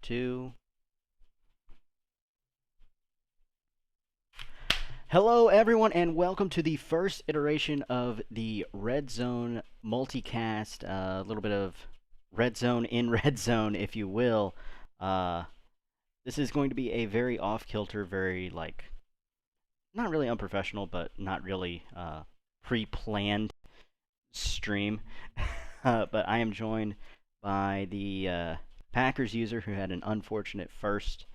2. Hello, everyone, and welcome to the first iteration of the Red Zone Multicast. A little bit of Red Zone in Red Zone, if you will. Uh, this is going to be a very off-kilter, very, not really unprofessional, but not really pre-planned stream. But I am joined by the Packers user who had an unfortunate first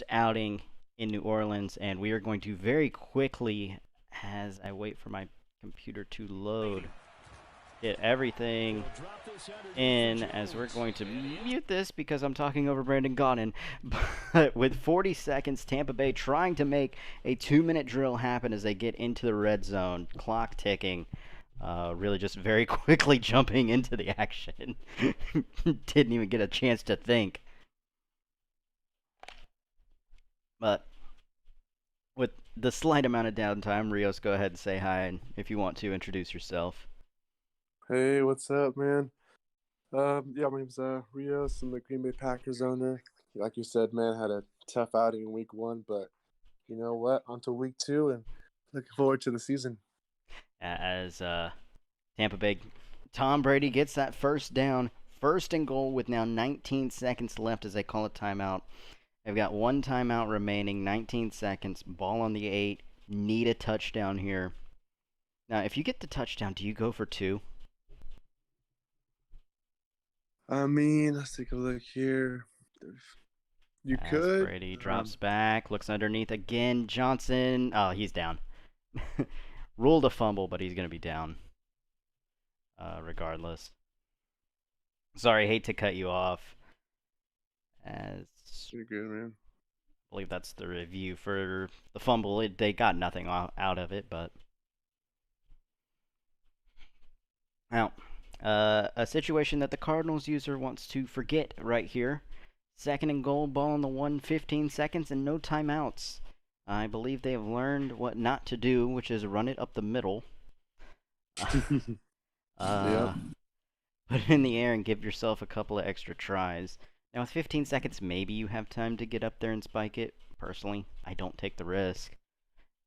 outing in New Orleans, and we are going to very quickly, as I wait for my computer to load, get everything in, as we're going to mute this because I'm talking over Brandon Gaudin. But with 40 seconds, Tampa Bay trying to make a 2-minute drill happen as they get into the red zone, clock ticking. Really just very quickly jumping into the action. Didn't even get a chance to think. But with the slight amount of downtime, Rios, go ahead and say hi, and if you want to, introduce yourself. Hey, what's up, man? Yeah, my name's Rios. I'm the Green Bay Packers owner. Like you said, man, had a tough outing in week 1, but you know what? On to week 2, and looking forward to the season. As Tampa Bay, Tom Brady gets that first down, first and goal with now 19 seconds left as they call a timeout. They've got one timeout remaining, 19 seconds, ball on the 8, need a touchdown here. Now, if you get the touchdown, do you go for 2? I mean, let's take a look here. You As could. Brady drops back, looks underneath again. Johnson, oh, he's down. Ruled a fumble, but he's going to be down regardless. Sorry, hate to cut you off. As You're good, man. I believe that's the review for the fumble. They got nothing out of it, but now a situation that the Cardinals user wants to forget right here. Second and goal, ball on the 1, 15 seconds, and no timeouts. I believe they have learned what not to do, which is run it up the middle. Yep. Put it in the air and give yourself a couple of extra tries. Now, with 15 seconds, maybe you have time to get up there and spike it. Personally, I don't take the risk.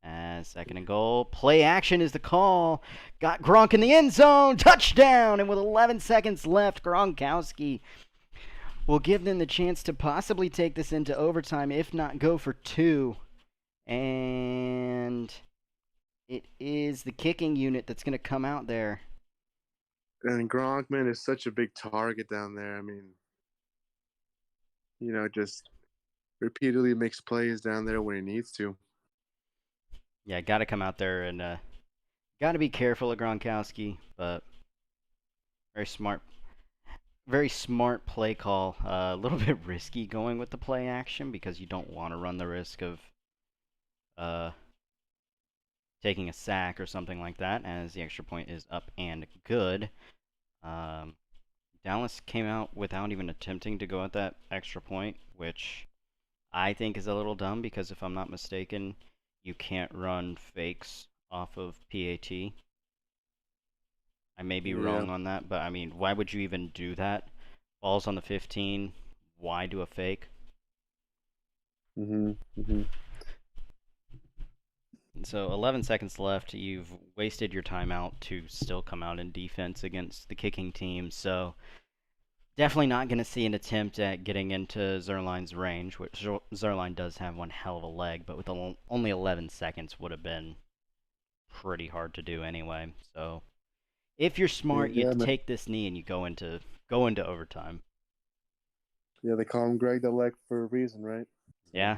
As second and goal, play action is the call. Got Gronk in the end zone, touchdown! And with 11 seconds left, Gronkowski will give them the chance to possibly take this into overtime, if not go for 2. And it is the kicking unit that's going to come out there. And Gronk, man, is such a big target down there. I mean, just repeatedly makes plays down there when he needs to. Yeah, got to come out there and got to be careful of Gronkowski, but very smart play call. A little bit risky going with the play action because you don't want to run the risk of taking a sack or something like that, as the extra point is up and good. Dallas came out without even attempting to go at that extra point, which I think is a little dumb because if I'm not mistaken, you can't run fakes off of PAT. I may be wrong on that, but I mean, why would you even do that? Ball's on the 15. Why do a fake? So 11 seconds left. You've wasted your timeout to still come out in defense against the kicking team. So definitely not going to see an attempt at getting into Zerline's range, which Zerline does have one hell of a leg, but with only 11 seconds would have been pretty hard to do anyway. So if you're smart, you take this knee and you go into overtime. Yeah, they call him Greg the Leg for a reason, right? Yeah.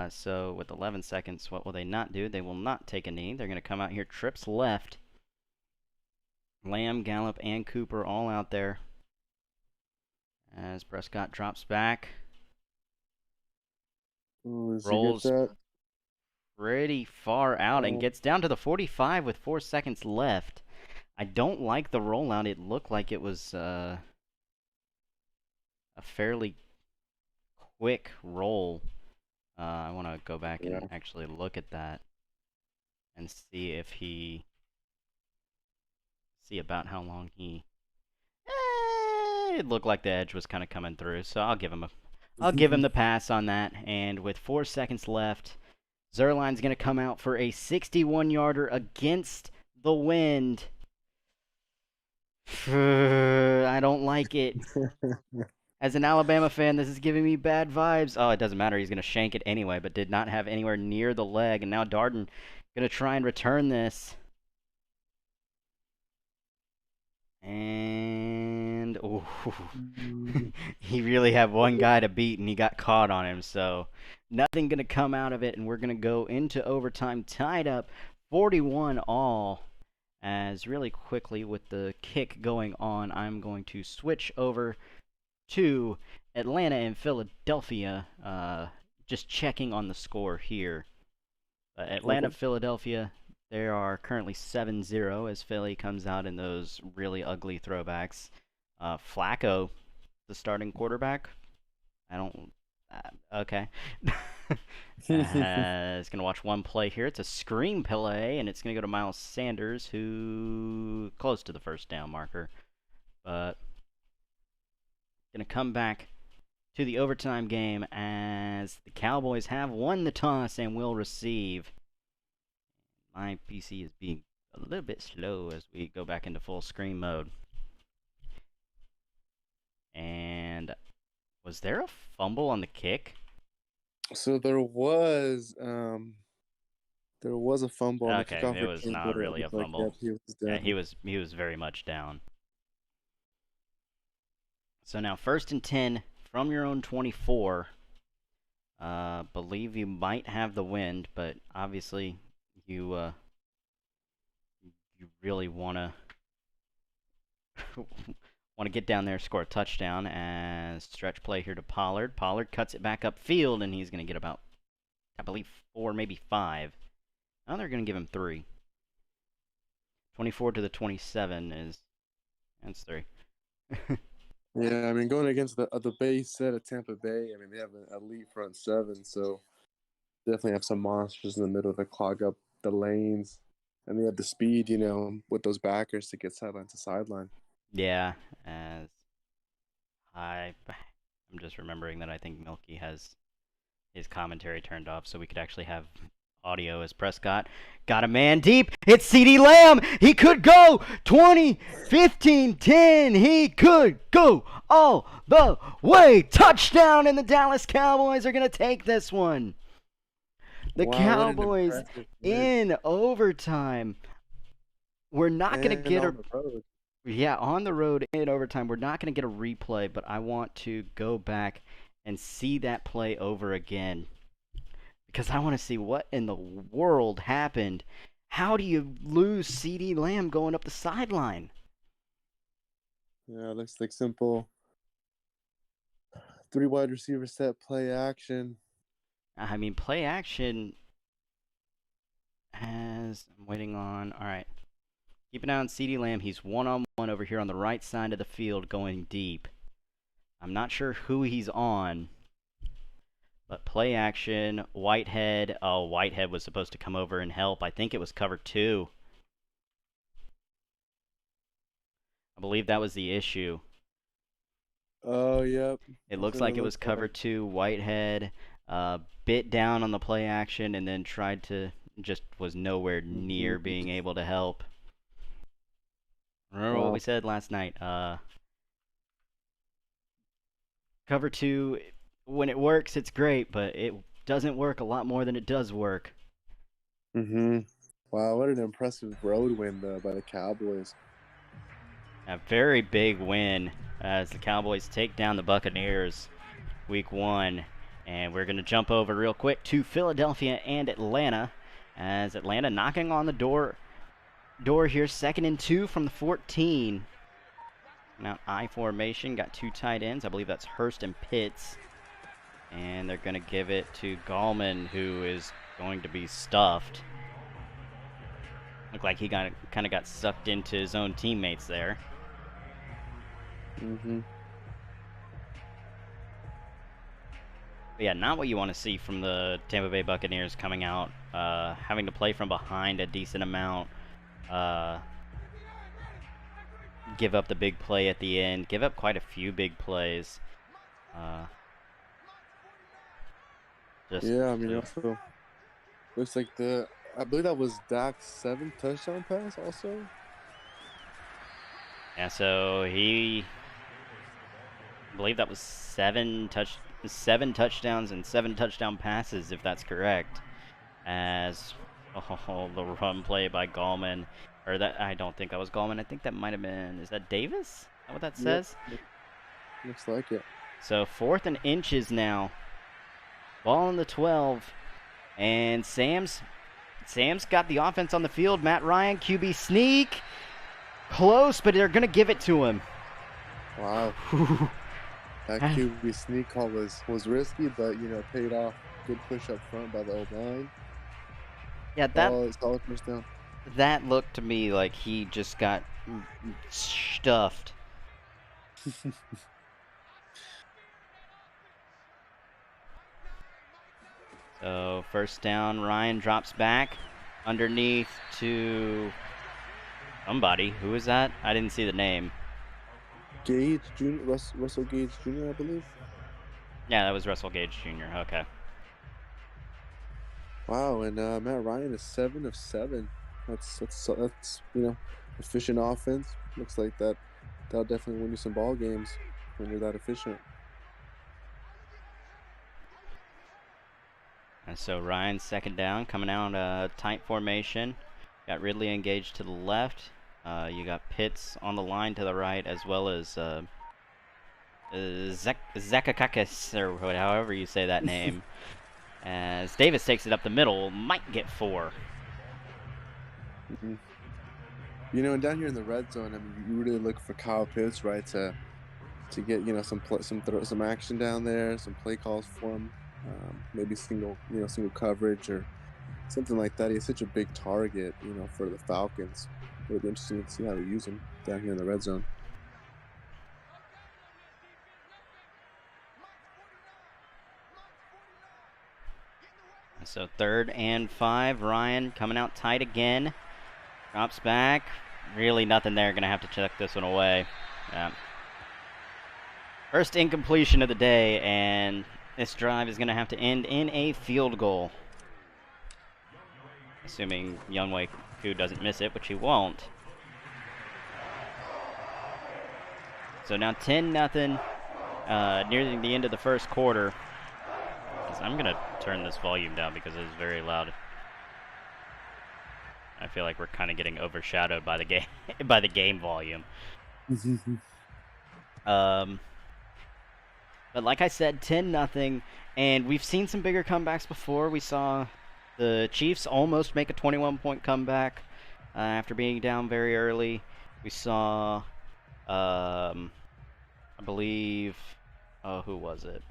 So with 11 seconds, what will they not do? They will not take a knee. They're going to come out here, trips left. Lamb, Gallup, and Cooper all out there. As Prescott drops back. Rolls pretty far out and gets down to the 45 with 4 seconds left. I don't like the rollout. It looked like it was a fairly quick roll. I want to go back and actually look at that and see about how long he. It looked like the edge was kind of coming through, so I'll give him the pass on that. And with 4 seconds left, Zerline's going to come out for a 61-yarder against the wind. I don't like it. As an Alabama fan, this is giving me bad vibes. Oh, it doesn't matter. He's going to shank it anyway, but did not have anywhere near the leg. And now Darden going to try and return this. And ooh, he really had one guy to beat, and he got caught on him. So nothing going to come out of it, and we're going to go into overtime tied up 41 all. As really quickly with the kick going on, I'm going to switch over to Atlanta and Philadelphia. Just checking on the score here. Atlanta, Philadelphia, they are currently 7-0 as Philly comes out in those really ugly throwbacks. Flacco, the starting quarterback. I don't... okay. It's going to watch one play here. It's a screen play, and it's going to go to Miles Sanders, who close to the first down marker. But going to come back to the overtime game as the Cowboys have won the toss and will receive. My PC is being a little bit slow as we go back into full screen mode. And was there a fumble on the kick? So there was a fumble on the kickoff. Okay, it was not really a fumble. Yeah, he was very much down. So now 1st and 10 from your own 24. Believe you might have the wind, but obviously you really want to get down there, score a touchdown. As stretch play here to Pollard. Pollard cuts it back upfield, and he's going to get about, I believe, 4, maybe 5. Now they're going to give him 3. 24 to the 27 that's 3. Yeah, I mean, going against the base set of Tampa Bay, I mean, they have an elite front seven, so definitely have some monsters in the middle that clog up the lanes. And they have the speed, with those backers to get sideline to sideline. Yeah, as I'm just remembering that I think Milky has his commentary turned off, so we could actually have audio as Prescott got a man deep. It's CeeDee Lamb. He could go 20, 15, 10. He could go all the way. Touchdown, and the Dallas Cowboys are going to take this one. The Cowboys in overtime. We're not going to get a... Yeah, on the road in overtime. We're not going to get a replay, but I want to go back and see that play over again. Because I want to see what in the world happened. How do you lose CeeDee Lamb going up the sideline? Yeah, it looks like simple 3 wide receiver set, play action. I mean, play action has... I'm waiting on... All right. Keep an eye on CeeDee Lamb. He's one-on-one over here on the right side of the field going deep. I'm not sure who he's on. But play action, Whitehead. Oh, Whitehead was supposed to come over and help. I think it was cover 2. I believe that was the issue. Oh, yep. It looks like it was cover 2. Whitehead bit down on the play action and then tried to, just was nowhere near being able to help. Remember what we said last night? Cover 2... when it works, it's great, but it doesn't work a lot more than it does work. Wow, what an impressive road win, though, by the Cowboys. A very big win as the Cowboys take down the Buccaneers week 1. And we're going to jump over real quick to Philadelphia and Atlanta, as Atlanta knocking on the door here, 2nd and 2 from the 14. Now I formation, got 2 tight ends. I believe that's Hurst and Pitts. And they're going to give it to Gallman, who is going to be stuffed. Looked like he kind of got sucked into his own teammates there. But yeah, not what you want to see from the Tampa Bay Buccaneers coming out, having to play from behind a decent amount. give up the big play at the end. Give up quite a few big plays. Yeah, I mean, also looks like I believe that was Dak's 7th touchdown pass also. Yeah, so I believe that was 7 touchdowns and 7 touchdown passes, if that's correct. As the run play by Gallman, or that I don't think that was Gallman. I think that might have been. Is that Davis? Is that what that says? Yep. Looks like it. So 4th and inches now. Ball in the 12, and Sam's got the offense on the field. Matt Ryan, QB sneak, close, but they're gonna give it to him. Wow. That QB sneak call was risky, but paid off. Good push up front by the old line. Yeah, solid first down. That looked to me like he just got stuffed. So first down, Ryan drops back underneath to somebody. Who is that? I didn't see the name. Gage Jr. Russell Gage Jr. I believe. Yeah, that was Russell Gage Jr. Okay. Wow, and Matt Ryan is 7 of 7. That's efficient offense. Looks like that'll definitely win you some ball games when you're that efficient. And so Ryan's second down, coming out tight formation. Got Ridley engaged to the left. You got Pitts on the line to the right, as well as Zakakakis, or however you say that name. As Davis takes it up the middle, might get 4. Mm-hmm. And down here in the red zone, I mean, you really look for Kyle Pitts, right, to get some action down there, some play calls for him, maybe single coverage or something like that. He's such a big target, for the Falcons. It'll be interesting to see how they use him down here in the red zone. So 3rd and 5, Ryan coming out tight again. Drops back. Really nothing there. Going to have to check this one away. Yeah. First incompletion of the day, and this drive is going to have to end in a field goal. Assuming Youngway Koo doesn't miss it, which he won't. So now 10-0, near the end of the first quarter. I'm going to turn this volume down because it is very loud. I feel like we're kind of getting overshadowed by the game by the game volume. But like I said, 10-0, and we've seen some bigger comebacks before. We saw the Chiefs almost make a 21-point comeback after being down very early. We saw, I believe, who was it?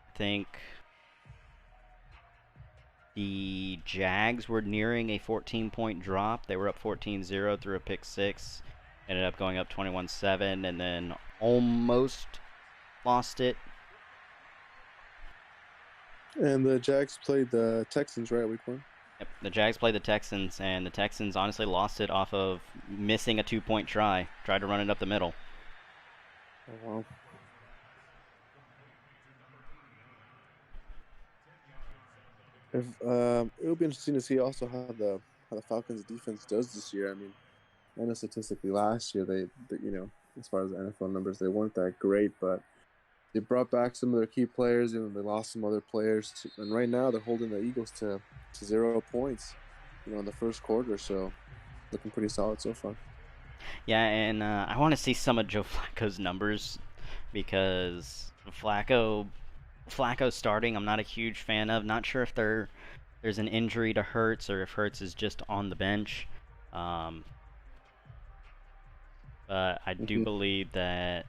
I think the Jags were nearing a 14-point drop. They were up 14-0 through a pick 6. Ended up going up 21-7 and then almost lost it. And the Jags played the Texans, right, week 1? Yep, the Jags played the Texans, and the Texans honestly lost it off of missing a 2-point try. Tried to run it up the middle. Oh, wow. It'll be interesting to see also how the Falcons defense does this year. I mean, I know statistically last year they as far as the NFL numbers, they weren't that great, but they brought back some of their key players and they lost some other players. And right now they're holding the Eagles to 0 points, in the first quarter. So looking pretty solid so far. Yeah, and I want to see some of Joe Flacco's numbers because Flacco starting, I'm not a huge fan of. Not sure if there's an injury to Hurts or if Hurts is just on the bench. But I do believe that,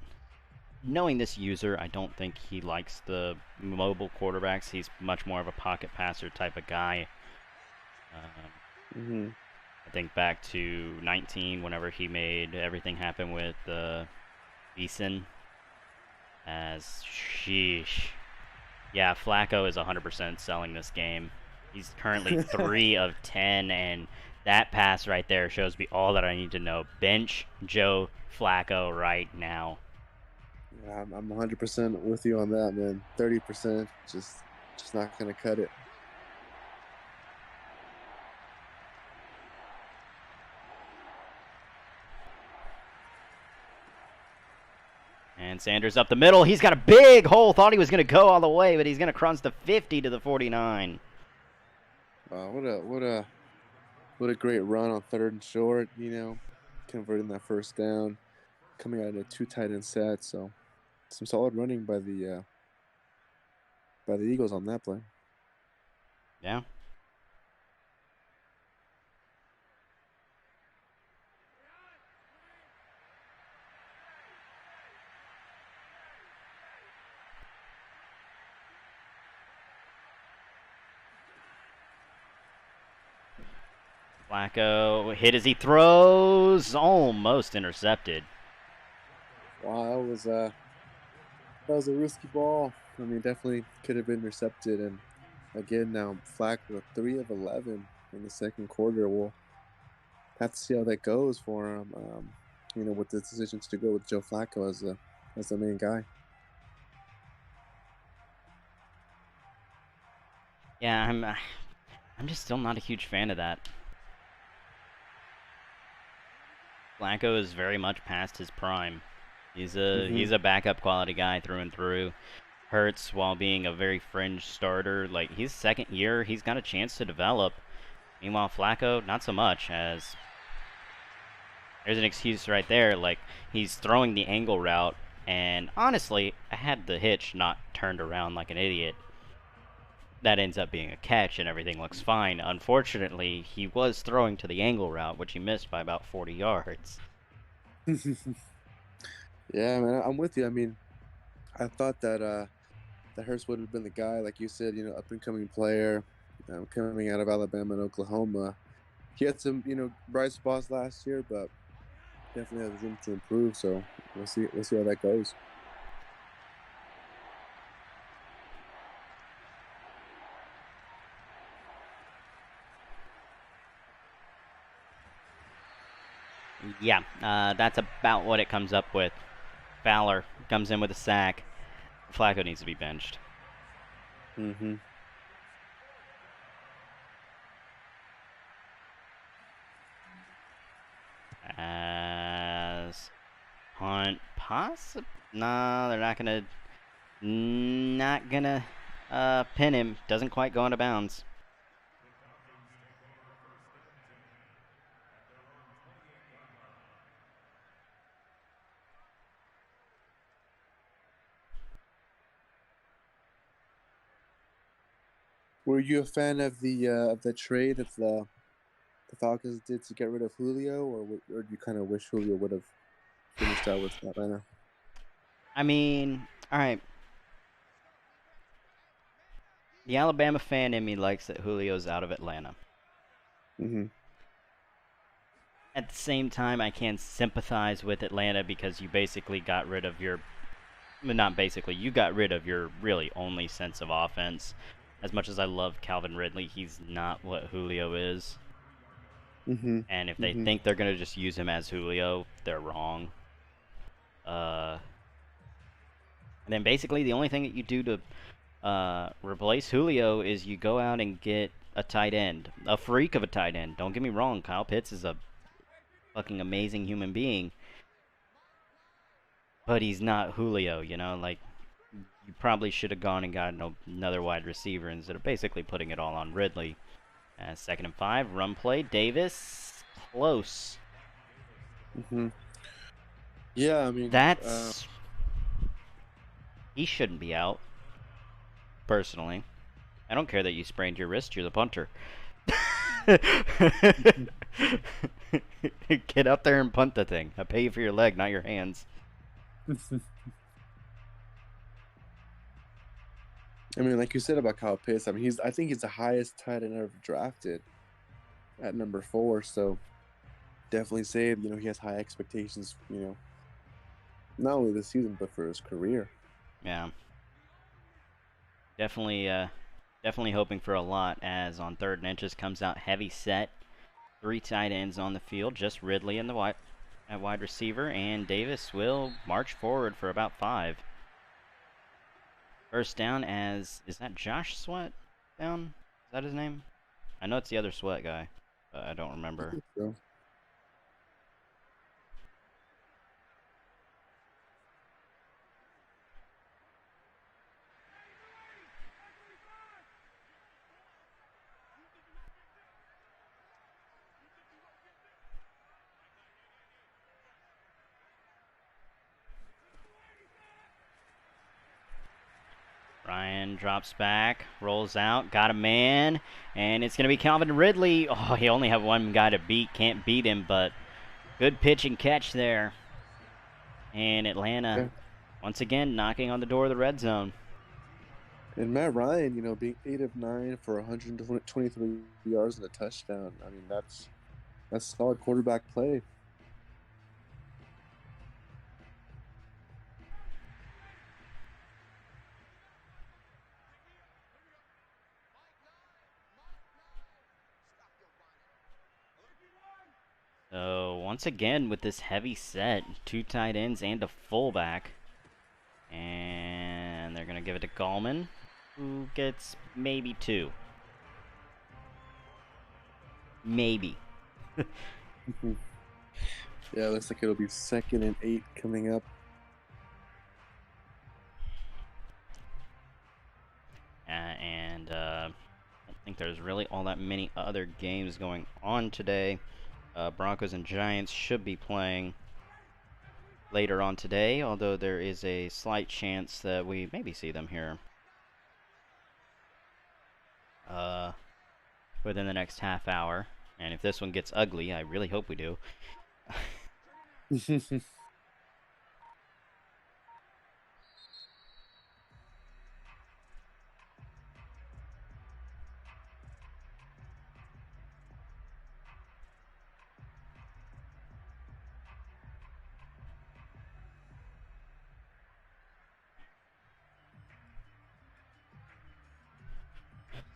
knowing this user, I don't think he likes the mobile quarterbacks. He's much more of a pocket passer type of guy. I think back to 19, whenever he made everything happen with Beeson. Sheesh. Yeah, Flacco is 100% selling this game. He's currently 3 of 10 and That pass right there shows me all that I need to know. Bench Joe Flacco right now. Yeah, I'm 100% with you on that, man. 30%, just not gonna cut it. And Sanders up the middle. He's got a big hole. Thought he was going to go all the way, but he's going to crunch the 50 to the 49. Wow, what a great run on 3rd and short. You know, converting that first down, coming out in a 2 tight end set. So some solid running by the Eagles on that play. Yeah. Flacco hit as he throws, almost intercepted. Wow, that was a risky ball. I mean, definitely could have been intercepted. And again, now Flacco 3 of 11 in the second quarter. We'll have to see how that goes for him. You know, with the decisions to go with Joe Flacco as the main guy. Yeah, I'm just still not a huge fan of that. Flacco is very much past his prime. He's a backup quality guy through and through. Hurts while being a very fringe starter. Like, his second year, he's got a chance to develop. Meanwhile, Flacco, not so much, as there's an excuse right there. Like, he's throwing the angle route, and honestly, I had the hitch not turned around like an idiot. That ends up being a catch, and everything looks fine. Unfortunately, he was throwing to the angle route, which he missed by about 40 yards. Yeah, man, I'm with you. I mean, I thought that Hurts would have been the guy, like you said, you know, up and coming player, coming out of Alabama and Oklahoma. He had some, you know, bright spots last year, but definitely has room to improve. So we'll see how that goes. Yeah, that's about what it comes up with. Fowler comes in with a sack. Flacco needs to be benched. Mm-hmm. As Hunt no, they're not gonna pin him. Doesn't quite go into bounds. Were you a fan of the trade that the Falcons did to get rid of Julio, or do you kind of wish Julio would have finished out with Atlanta? I mean, all right. The Alabama fan in me likes that Julio's out of Atlanta. Mm-hmm. At the same time, I can sympathize with Atlanta because you basically got rid of your... Not basically, you got rid of your really only sense of offense. As much as I love Calvin Ridley, he's not what Julio is. Mm-hmm. And if they think they're going to just use him as Julio, they're wrong. And then basically the only thing that you do to replace Julio is you go out and get a tight end. A freak of a tight end. Don't get me wrong, Kyle Pitts is a fucking amazing human being. But he's not Julio, you know? Like, you probably should have gone and gotten another wide receiver instead of basically putting it all on Ridley. 2nd and 5, run play. Davis, close. Mm-hmm. Yeah, I mean... That's... he shouldn't be out, personally. I don't care that you sprained your wrist, you're the punter. Get up there and punt the thing. I pay you for your leg, not your hands. I mean, like you said about Kyle Pitts, I mean, I think he's the highest tight end ever drafted at number 4. So definitely say, you know, he has high expectations, you know, not only this season but for his career. Yeah. Definitely hoping for a lot, as on 3rd and inches comes out heavy set. 3 tight ends on the field, just Ridley in the at wide receiver, and Davis will march forward for about 5. First down is that Josh Sweat down? Is that his name? I know it's the other Sweat guy, but I don't remember. So, Ryan drops back, rolls out, got a man, and it's going to be Calvin Ridley. Oh, he only have one guy to beat, can't beat him, but good pitch and catch there. And Atlanta, once again, knocking on the door of the red zone. And Matt Ryan, being 8 of 9 for 123 yards and a touchdown. I mean, that's solid quarterback play. So once again with this heavy set, 2 tight ends and a fullback. And they're going to give it to Gallman, who gets maybe 2. Maybe. Yeah, looks like it'll be 2nd and 8 coming up. I don't think there's really all that many other games going on today. Broncos and Giants should be playing later on today, although there is a slight chance that we maybe see them here within the next half hour. And if this one gets ugly, I really hope we do.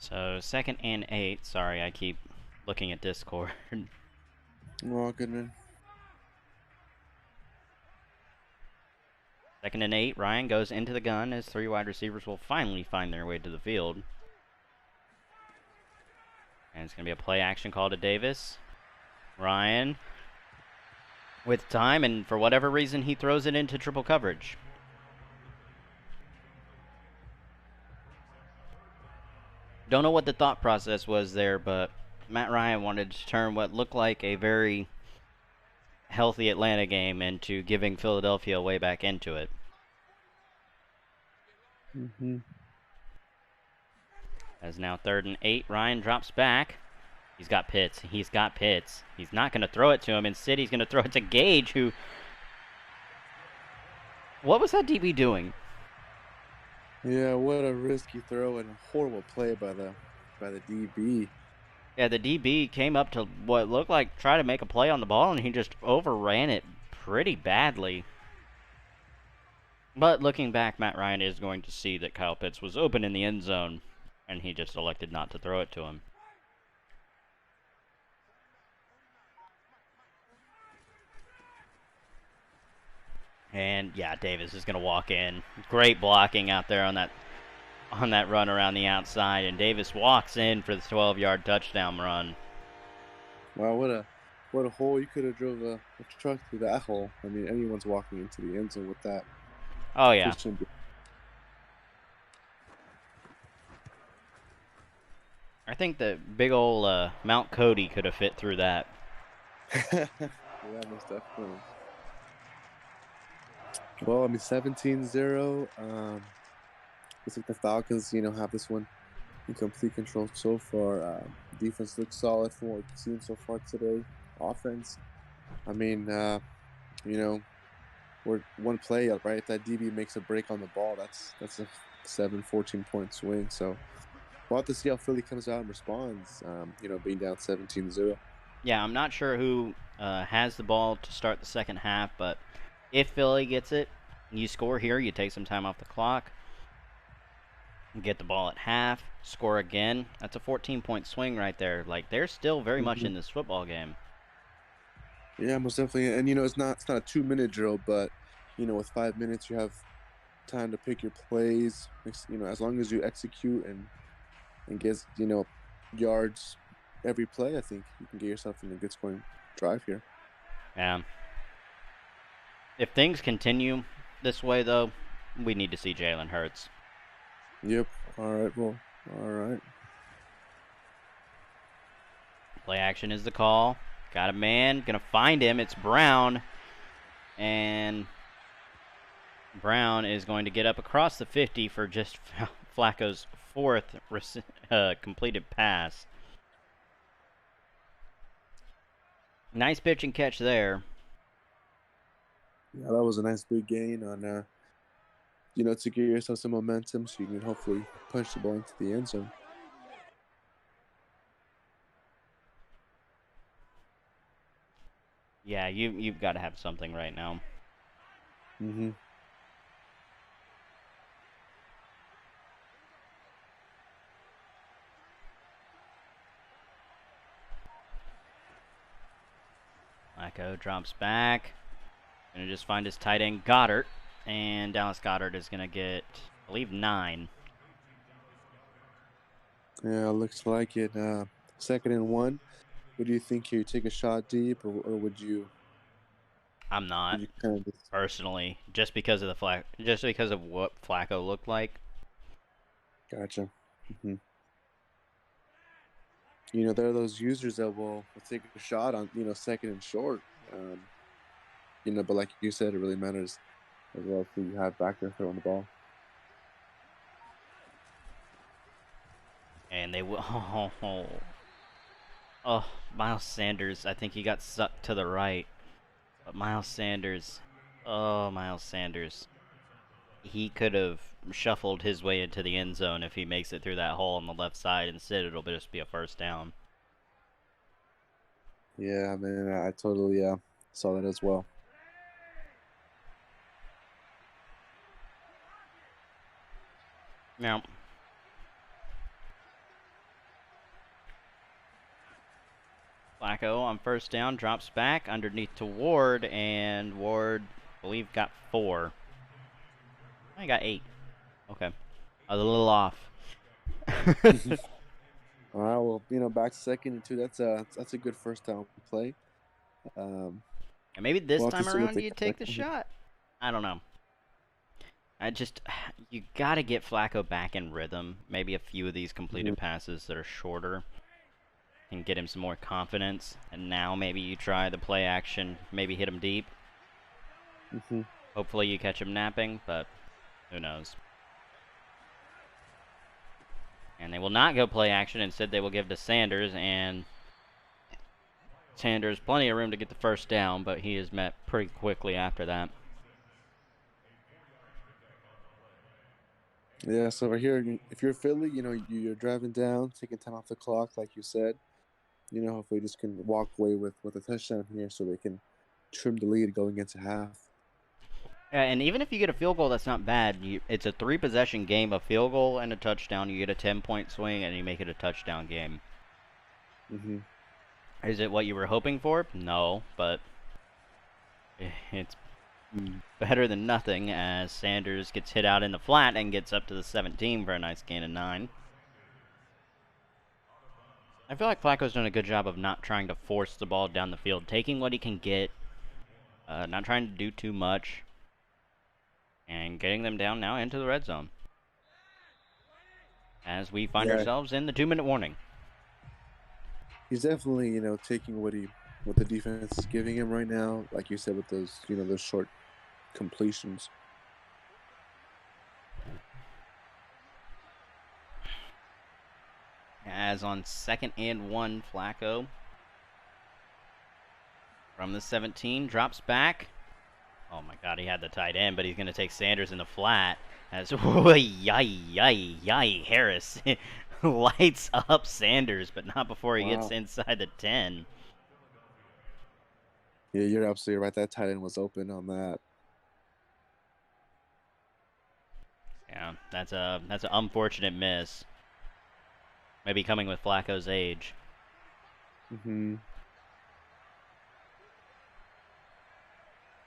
So 2nd and 8. Sorry, I keep looking at Discord. Oh, good man. 2nd and 8. Ryan goes into the gun as 3 wide receivers will finally find their way to the field. And it's going to be a play action call to Davis. Ryan with time, and for whatever reason, he throws it into triple coverage. Don't know what the thought process was there, but Matt Ryan wanted to turn what looked like a very healthy Atlanta game into giving Philadelphia way back into it. As now 3rd and 8. Ryan drops back. He's got Pitts. He's not going to throw it to him. Instead, he's going to throw it to Gage, who... What was that DB doing? Yeah, what a risky throw and a horrible play by the DB. Yeah, the DB came up to what looked like try to make a play on the ball, and he just overran it pretty badly. But looking back, Matt Ryan is going to see that Kyle Pitts was open in the end zone, and he just elected not to throw it to him. And yeah, Davis is going to walk in. Great blocking out there on that run around the outside, and Davis walks in for the 12-yard touchdown run. Wow, what a hole! You could have drove a truck through that hole. I mean, anyone's walking into the end zone with that. Oh yeah. I think the big old Mount Cody could have fit through that. Yeah, most definitely. Well, I mean, 17-0. Looks like the Falcons, have this one in complete control so far. Defense looks solid from what we've seen so far today. Offense, I mean, we're one play up, right? If that DB makes a break on the ball, that's a 14-point swing. So we'll have to see how Philly comes out and responds, being down 17-0. Yeah, I'm not sure who has the ball to start the second half, but if Philly gets it, you score here, you take some time off the clock. get the ball at half, score again. That's a 14-point swing right there. Like, they're still very much in this football game. Yeah, most definitely. And it's not a 2-minute drill, but with 5 minutes, you have time to pick your plays. As long as you execute and get yards every play, I think you can get yourself in a good scoring drive here. Yeah. If things continue this way, though, we need to see Jalen Hurts. Yep. All right. Well. All right. Play action is the call. Got a man. Gonna find him. It's Brown. And Brown is going to get up across the 50 for just Flacco's fourth completed pass. Nice pitch and catch there. Yeah, that was a nice big gain on, to get yourself some momentum so you can hopefully punch the ball into the end zone. Yeah, you've got to have something right now. Mm-hmm. Flacco drops back. Gonna just find his tight end Goddard, and Dallas Goddard is gonna get, I believe, 9. Yeah, looks like it. 2nd and 1. What do you think here? You take a shot deep, or would you? I'm not, Kind of personally, just because of what Flacco looked like. Gotcha. Mm-hmm. There are those users that will take a shot on 2nd and short. But like you said, it really matters as well if you have back there throwing the ball. And they will. Oh, Miles Sanders. I think he got sucked to the right. But Miles Sanders. Oh, Miles Sanders. He could have shuffled his way into the end zone if he makes it through that hole on the left side. Instead, it'll just be a first down. Yeah, man, I totally saw that as well. Now, Flacco on first down drops back underneath to Ward, and Ward, I believe, got 4. I got 8. Okay, I was a little off. All right, well, back to 2nd and 2. That's a good first down play. And maybe this we'll time around you take the second. shot. I don't know. You gotta get Flacco back in rhythm. Maybe a few of these completed passes that are shorter and get him some more confidence. And now maybe you try the play action, maybe hit him deep. Mm-hmm. Hopefully you catch him napping, but who knows. And they will not go play action. Instead, they will give to Sanders, and Sanders plenty of room to get the first down, but he is met pretty quickly after that. Yeah, so right here, if you're Philly, you're driving down, taking time off the clock, like you said. Hopefully just can walk away with a touchdown here so they can trim the lead going into half. Yeah, and even if you get a field goal, that's not bad. It's a 3-possession game, a field goal and a touchdown. You get a 10-point swing, and you make it a touchdown game. Mm-hmm. Is it what you were hoping for? No, but it's better than nothing as Sanders gets hit out in the flat and gets up to the 17 for a nice gain of 9. I feel like Flacco's done a good job of not trying to force the ball down the field, taking what he can get, not trying to do too much, and getting them down now into the red zone. As we find ourselves in the 2-minute warning. He's definitely, taking what the defense is giving him right now, like you said, with those, those short completions. As on 2nd and 1, Flacco from the 17 drops back. Oh my God, he had the tight end, but he's going to take Sanders in the flat. As yay, Harris lights up Sanders, but not before he gets inside the 10. Yeah, you're absolutely right. That tight end was open on that. Yeah, that's an unfortunate miss. Maybe coming with Flacco's age. Mm-hmm.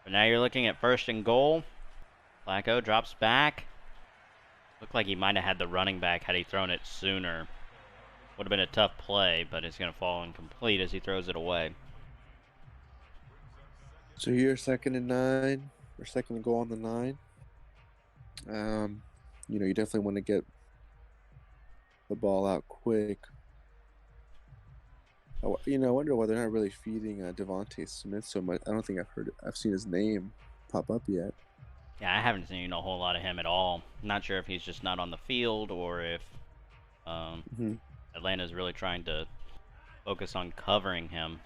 But now you're looking at 1st and goal. Flacco drops back. Looked like he might have had the running back had he thrown it sooner. Would have been a tough play, but it's going to fall incomplete as he throws it away. So here, 2nd and 9, or 2nd and goal on the 9. You definitely want to get the ball out quick. I wonder why they're not really feeding Devontae Smith so much. I don't think I've seen his name pop up yet. Yeah, I haven't seen a whole lot of him at all. Not sure if he's just not on the field or if Atlanta's really trying to focus on covering him.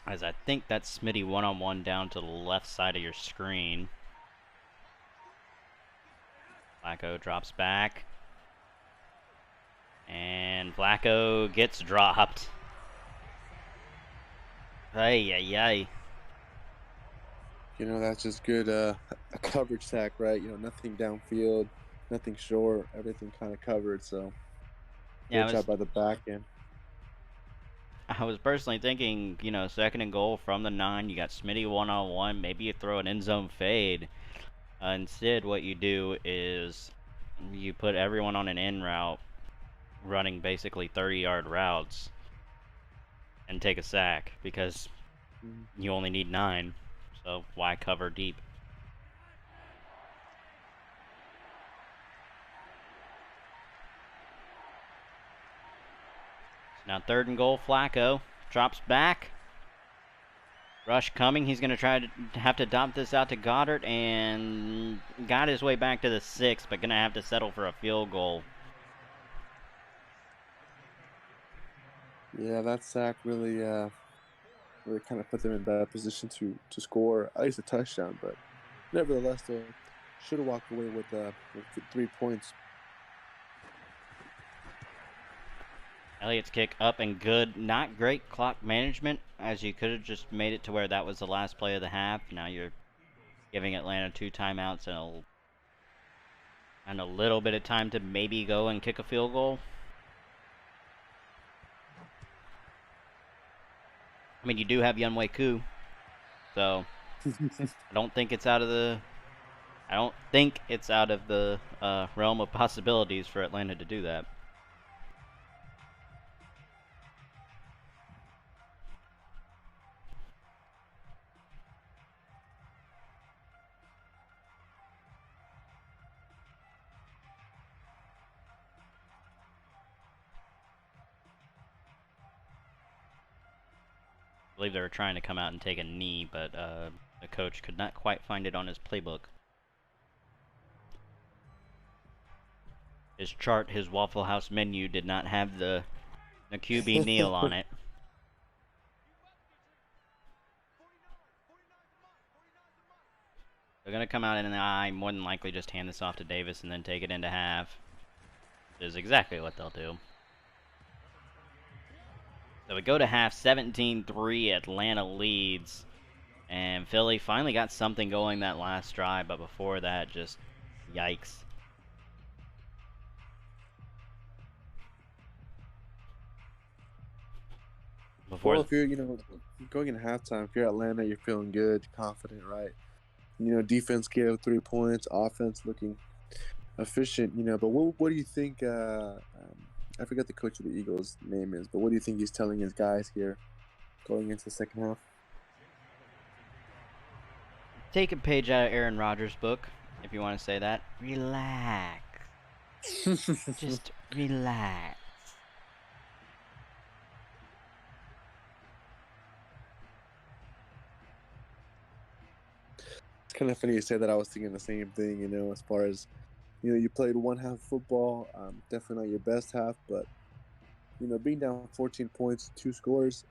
As I think that's Smitty one-on-one down to the left side of your screen. Flacco drops back. And Flacco gets dropped. Ay, ay, ay. That's just good a coverage sack, right? Nothing downfield, nothing short, everything kind of covered. So good job by the back end. I was personally thinking, 2nd and goal from the 9. You got Smitty one-on-one. Maybe you throw an end zone fade. Instead, what you do is you put everyone on an in route, running basically 30-yard routes, and take a sack because you only need 9. So why cover deep? Now 3rd and goal, Flacco drops back. Rush coming. He's going to try to have to dump this out to Goddard and got his way back to the 6, but going to have to settle for a field goal. Yeah, that sack really kind of put them in bad position to score at least a touchdown, but nevertheless, they should have walked away with 3 points. Elliott's kick up and good. Not great clock management, as you could have just made it to where that was the last play of the half. Now you're giving Atlanta 2 timeouts and a little bit of time to maybe go and kick a field goal. I mean, you do have Younghoe Koo, so I don't think it's out of the realm of possibilities for Atlanta to do that. I believe they were trying to come out and take a knee, but the coach could not quite find it on his playbook. His chart, his Waffle House menu did not have the QB kneel on it. They're going to come out in the eye, more than likely just hand this off to Davis and then take it into half. Which is exactly what they'll do. So we go to half, 17-3, Atlanta leads. And Philly finally got something going that last drive, but before that, just yikes. Well, if you're, going in halftime, if you're Atlanta, you're feeling good, confident, right? Defense gave 3 points, offense looking efficient, but what do you think, I forget the coach of the Eagles' name is, but what do you think he's telling his guys here going into the second half? Take a page out of Aaron Rodgers' book, if you want to say that. Relax. Just relax. It's kind of funny you say that. I was thinking the same thing, as far as, you played one half of football, definitely not your best half, but, being down 14 points, 2 scores.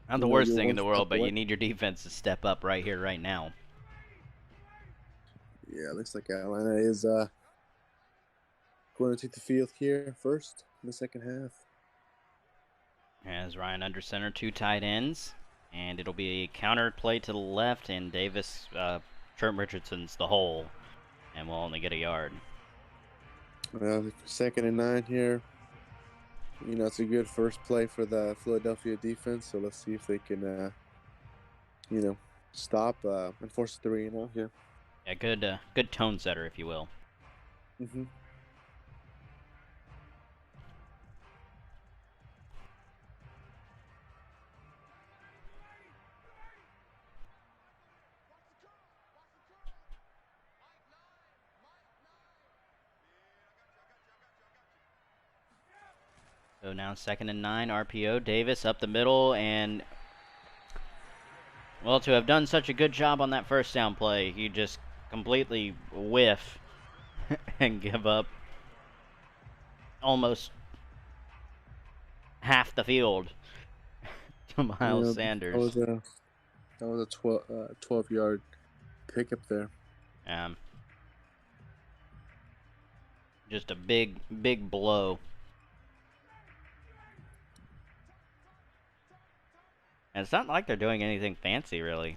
Not the worst thing in the world, but you need your defense to step up right here, right now. Yeah, looks like Atlanta is going to take the field here first in the second half. As Ryan under center, 2 tight ends. And it'll be a counter play to the left, and Davis, Trent Richardson's the hole, and we'll only get a yard. 2nd and 9 here. It's a good first play for the Philadelphia defense, so let's see if they can, stop and force a 3-0 here. Yeah, good tone setter, if you will. Mm-hmm. So now 2nd and 9, RPO. Davis up the middle, and well, to have done such a good job on that first down play, you just completely whiff and give up almost half the field to Miles Sanders. That was a 12-yard pickup there. Just a big blow. And it's not like they're doing anything fancy, really.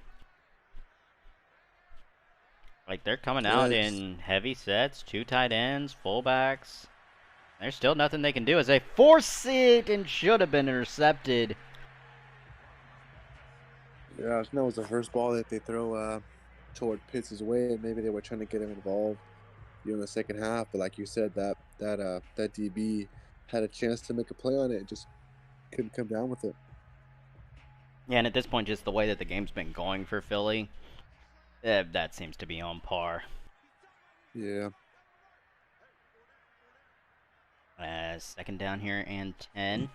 Like, they're coming out in heavy sets, 2 tight ends, fullbacks. There's still nothing they can do as they force it and should have been intercepted. Yeah, that was the first ball that they throw toward Pitts' way, and maybe they were trying to get him involved, in the second half. But like you said, that DB had a chance to make a play on it, just couldn't come down with it. Yeah, and at this point, just the way that the game's been going for Philly, that seems to be on par. Yeah. 2nd down here and 10.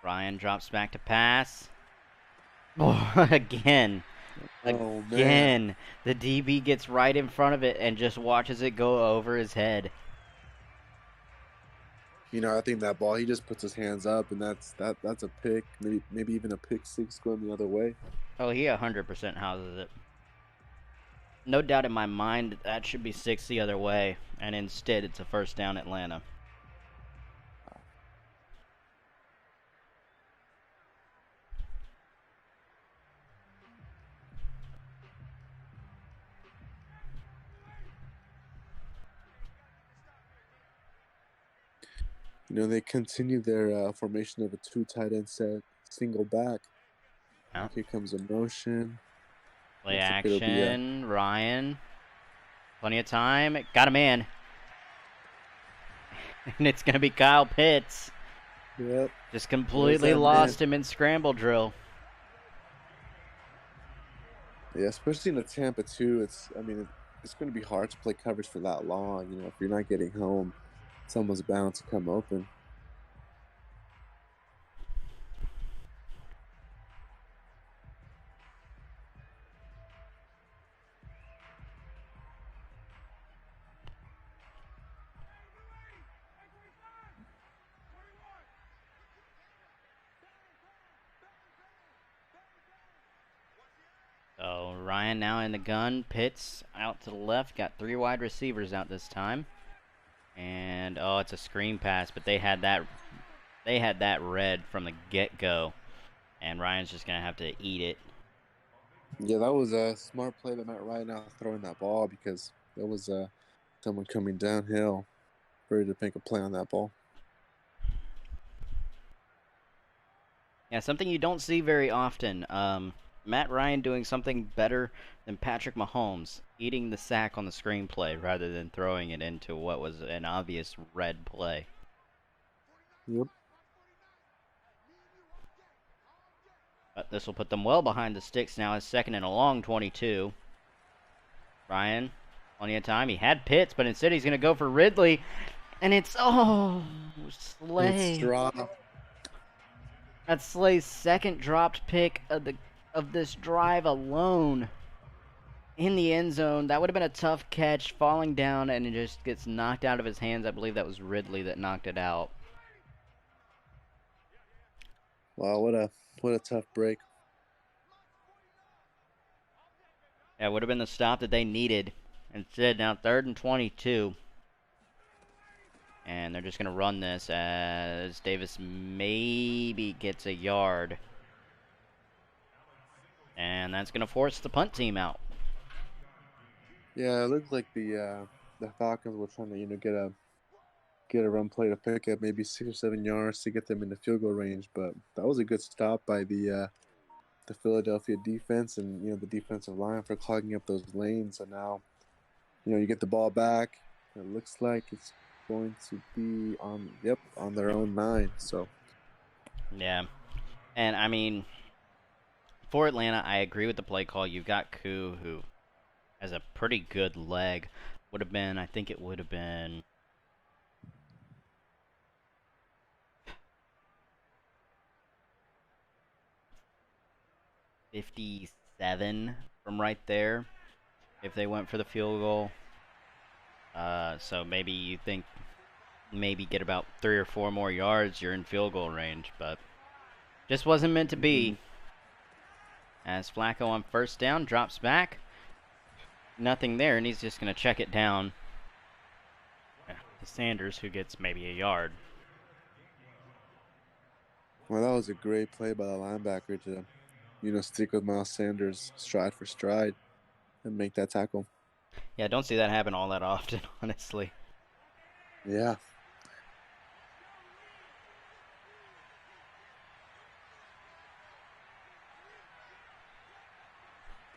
Ryan drops back to pass. Oh, again. Oh, Again. man. The DB gets right in front of it and just watches it go over his head. I think that ball, he just puts his hands up, and that's a pick, maybe even a pick 6 going the other way. Oh, he 100% houses it. No doubt in my mind that should be 6 the other way, and instead it's a first down Atlanta. They continue their formation of a 2 tight end set, single back. Yeah. Here comes a motion. Play action, Ryan. Plenty of time. Got him in. And it's going to be Kyle Pitts. Yep. Just completely lost him in scramble drill. Yeah, especially in a Tampa too. It's going to be hard to play coverage for that long. If you're not getting home, someone's bound to come open. So Ryan now in the gun. Pitts out to the left. Got 3 wide receivers out this time. And oh, it's a screen pass, but they had that read from the get-go. And Ryan's just gonna have to eat it. Yeah, that was a smart play that Matt Ryan out throwing that ball, because there was someone coming downhill ready to make a play on that ball. Yeah, something you don't see very often. Matt Ryan doing something better than Patrick Mahomes, eating the sack on the screenplay rather than throwing it into what was an obvious red play. Yep. But this will put them well behind the sticks now as 2nd and a long 22. Ryan, plenty of time. He had Pitts, but instead he's going to go for Ridley. And it's, Slay. It's dropped. That's Slay's 2nd dropped pick of this drive alone in the end zone. That would have been a tough catch, falling down, and it just gets knocked out of his hands. I believe that was Ridley that knocked it out. Wow, what a tough break. Yeah, it would have been the stop that they needed. Instead, now 3rd and 22. And they're just going to run this as Davis maybe gets a yard. And that's going to force the punt team out. Yeah, it looked like the Falcons were trying to get a run play to pick up maybe 6 or 7 yards to get them into field goal range, but that was a good stop by the Philadelphia defense and the defensive line for clogging up those lanes. So now you get the ball back. It looks like it's going to be on their own 9. So Yeah. And I mean, for Atlanta, I agree with the play call. You've got Koo, who has a pretty good leg. I think it would have been 57 from right there if they went for the field goal. So maybe you think get about 3 or 4 more yards, you're in field goal range, but just wasn't meant to be. As Flacco on first down drops back, nothing there, and he's just going to check it down to Sanders, who gets maybe a yard. Well, that was a great play by the linebacker to stick with Miles Sanders stride for stride and make that tackle. Yeah, don't see that happen all that often, honestly. Yeah.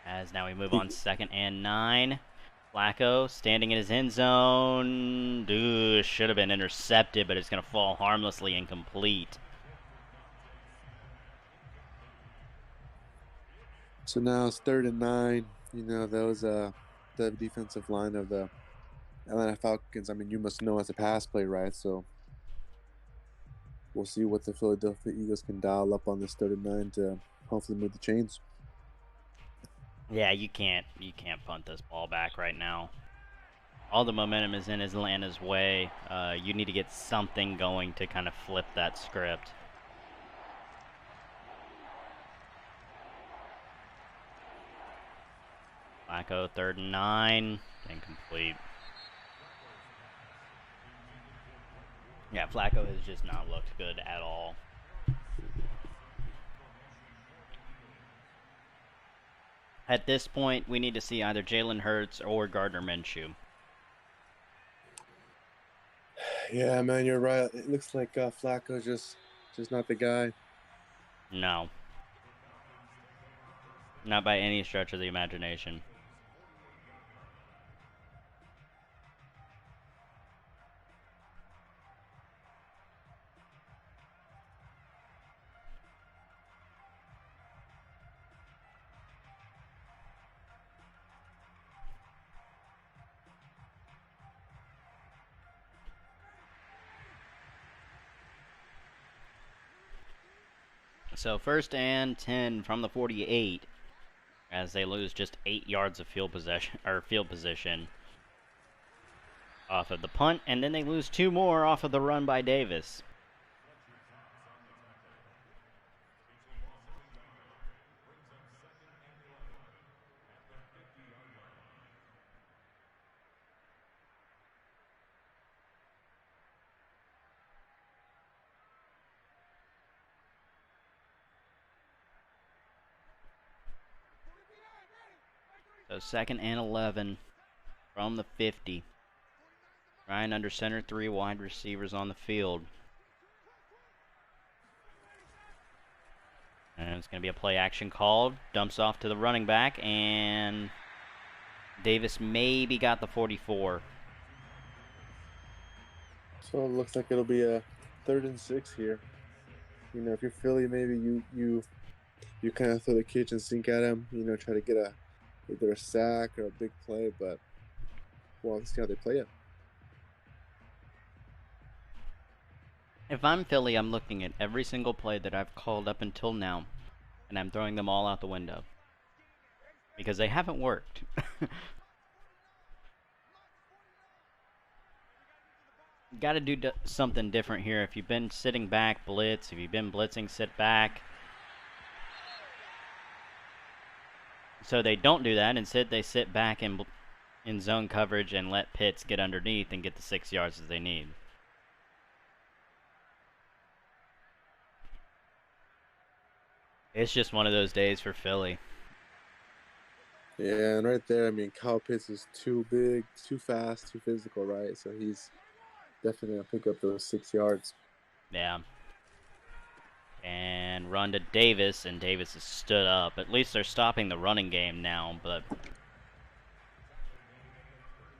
As now we move on 2nd and 9. Flacco standing in his end zone. Should have been intercepted, but it's going to fall harmlessly incomplete. So now it's 3rd and 9. Those the defensive line of the Atlanta Falcons. I mean, you must know it's a pass play, right? So we'll see what the Philadelphia Eagles can dial up on this 3rd and 9 to hopefully move the chains. Yeah, you can't punt this ball back right now. All the momentum is in Atlanta's way. You need to get something going to kind of flip that script. Flacco, 3rd and 9. Incomplete. Yeah, Flacco has just not looked good at all. At this point, we need to see either Jalen Hurts or Gardner Minshew. Yeah, man, you're right. It looks like Flacco's just not the guy. No. Not by any stretch of the imagination. So 1st and 10 from the 48, as they lose just 8 yards of field position off of the punt, and then they lose 2 more off of the run by Davis. So 2nd and 11 from the 50. Ryan under center, 3 wide receivers on the field. And it's going to be a play action called. Dumps off to the running back, and Davis maybe got the 44. So it looks like it'll be a 3rd and 6 here. If you're Philly, maybe you kind of throw the kitchen sink at him. Try to get either a sack or a big play, but let's see how they play it. If I'm Philly, I'm looking at every single play that I've called up until now, and I'm throwing them all out the window. Because they haven't worked. Got to do something different here. If you've been sitting back, blitz. If you've been blitzing, sit back. So they don't do that. Instead, they sit back in zone coverage and let Pitts get underneath and get the 6 yards that they need. It's just one of those days for Philly. Yeah, and right there, I mean, Kyle Pitts is too big, too fast, too physical, right? So he's definitely going to pick up those 6 yards. Yeah. And run to Davis, and Davis is stood up. At least they're stopping the running game now, but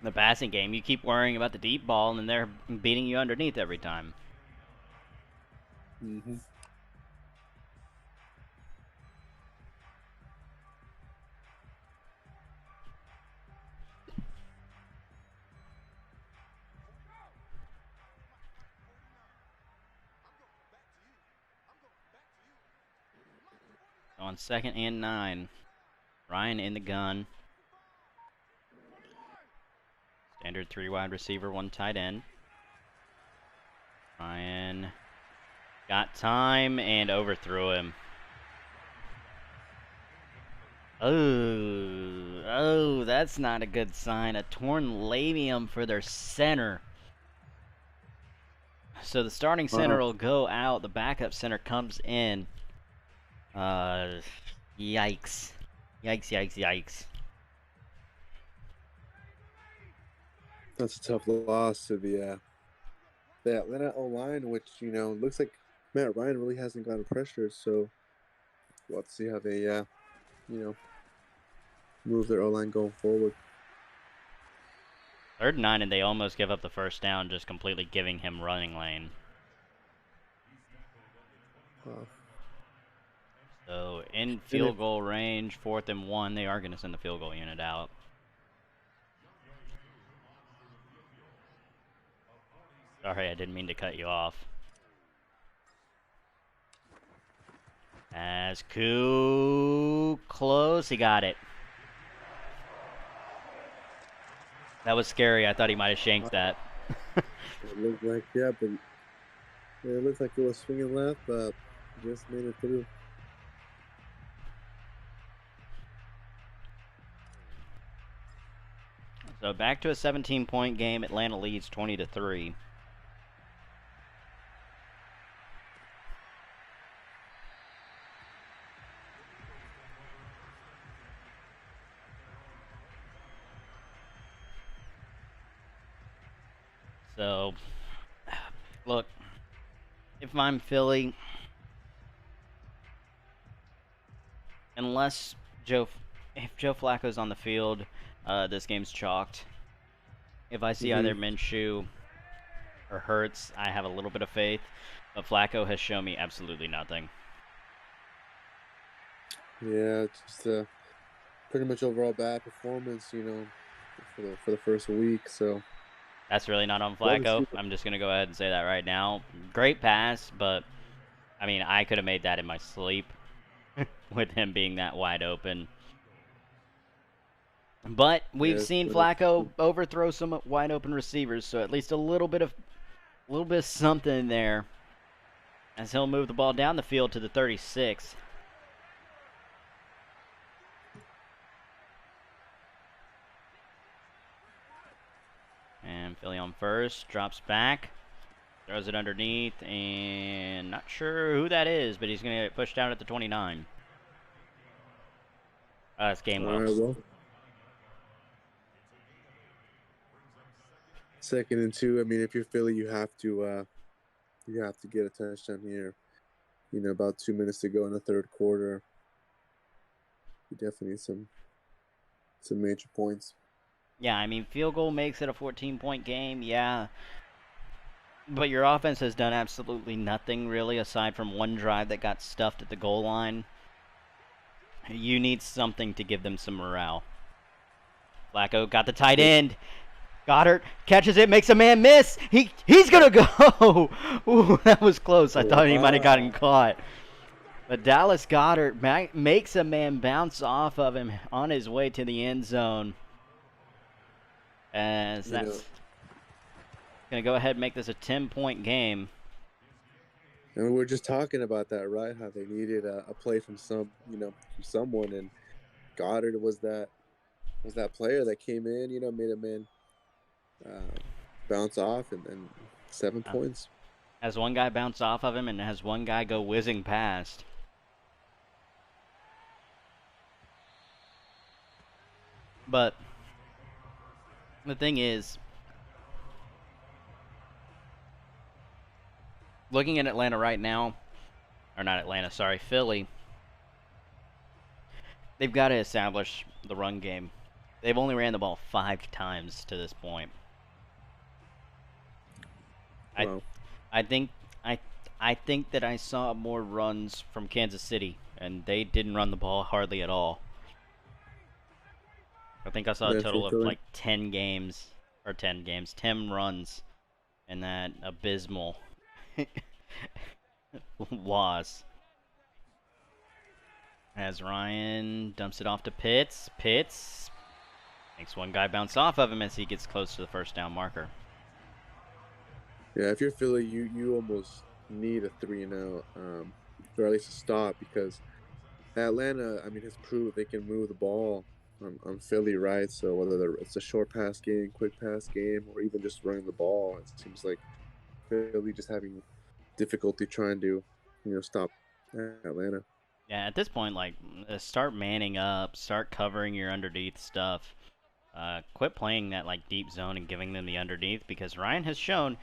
the passing game, you keep worrying about the deep ball, and then they're beating you underneath every time. Mm-hmm. On 2nd and 9, Ryan in the gun. Standard 3 wide receiver, 1 tight end. Ryan got time and overthrew him. Oh, that's not a good sign. A torn labrum for their center. So the starting center will go out. The backup center comes in. Yikes. Yikes, yikes, yikes. That's a tough loss to the Atlanta O-line, which, looks like Matt Ryan really hasn't gotten pressure. So we'll have to see how they, move their O-line going forward. 3rd and 9, and they almost give up the first down, just completely giving him running lane. Wow. So in field goal range, 4th and 1, they are going to send the field goal unit out. Sorry, I didn't mean to cut you off. As Koo close, he got it. That was scary. I thought he might have shanked that. It looked like, yeah, but it looked like it was swinging left, but just made it through. So back to a 17-point game. Atlanta leads 20-3. So, look, if I'm Philly, unless if Joe Flacco's on the field, this game's chalked. If I see either Minshew or Hurts, I have a little bit of faith, but Flacco has shown me absolutely nothing. Yeah, just pretty much overall bad performance, for the first week. So that's really not on Flacco. I'm just gonna go ahead and say that right now. Great pass, but I mean, I could have made that in my sleep with him being that wide open. But we've seen Flacco overthrow some wide open receivers, so at least a little bit of something there as he'll move the ball down the field to the 36. And Philly on first, drops back, throws it underneath, and not sure who that is, but he's going to get pushed out at the 29. That's game all right, well, 2nd and 2. I mean, if you're Philly, you have to get a touchdown here. About 2 minutes to go in the 3rd quarter. You definitely need some major points. Yeah, I mean, field goal makes it a 14-point game, yeah. But your offense has done absolutely nothing, really, aside from one drive that got stuffed at the goal line. You need something to give them some morale. Flacco got the tight end. Goddard catches it, makes a man miss. He's going to go. Ooh, that was close. I thought he might have gotten caught. But Dallas Goedert makes a man bounce off of him on his way to the end zone. As that's going to go ahead and make this a 10-point game. And we were just talking about that, right? How they needed a play from someone, and Goddard was that player that came in, made a man bounce off, and 7 points. Has one guy bounce off of him and has one guy go whizzing past. But the thing is, looking at Atlanta right now, or not Atlanta, sorry, Philly, they've got to establish the run game. They've only ran the ball 5 times to this point. Wow. I think I think that I saw more runs from Kansas City, and they didn't run the ball hardly at all. I think I saw a total of like 10 runs in that abysmal loss. As Ryan dumps it off to Pitts. Pitts makes one guy bounce off of him as he gets close to the first down marker. Yeah, if you're Philly, you almost need a 3-and-out, or at least a stop, because Atlanta, I mean, has proved they can move the ball on Philly, right? So whether it's a short pass game, quick pass game, or even just running the ball, it seems like Philly just having difficulty trying to, stop Atlanta. Yeah, at this point, like, start manning up, start covering your underneath stuff. Quit playing that like deep zone and giving them the underneath, because Ryan has shown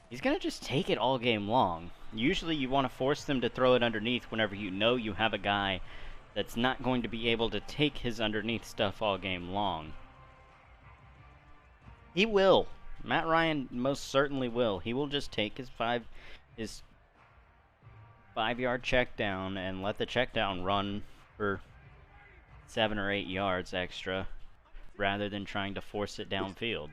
he's going to just take it all game long. Usually you want to force them to throw it underneath whenever you know you have a guy that's not going to be able to take his underneath stuff all game long. He will. Matt Ryan most certainly will. He will just take his 5-yard check down and let the check down run for 7 or 8 yards extra rather than trying to force it downfield.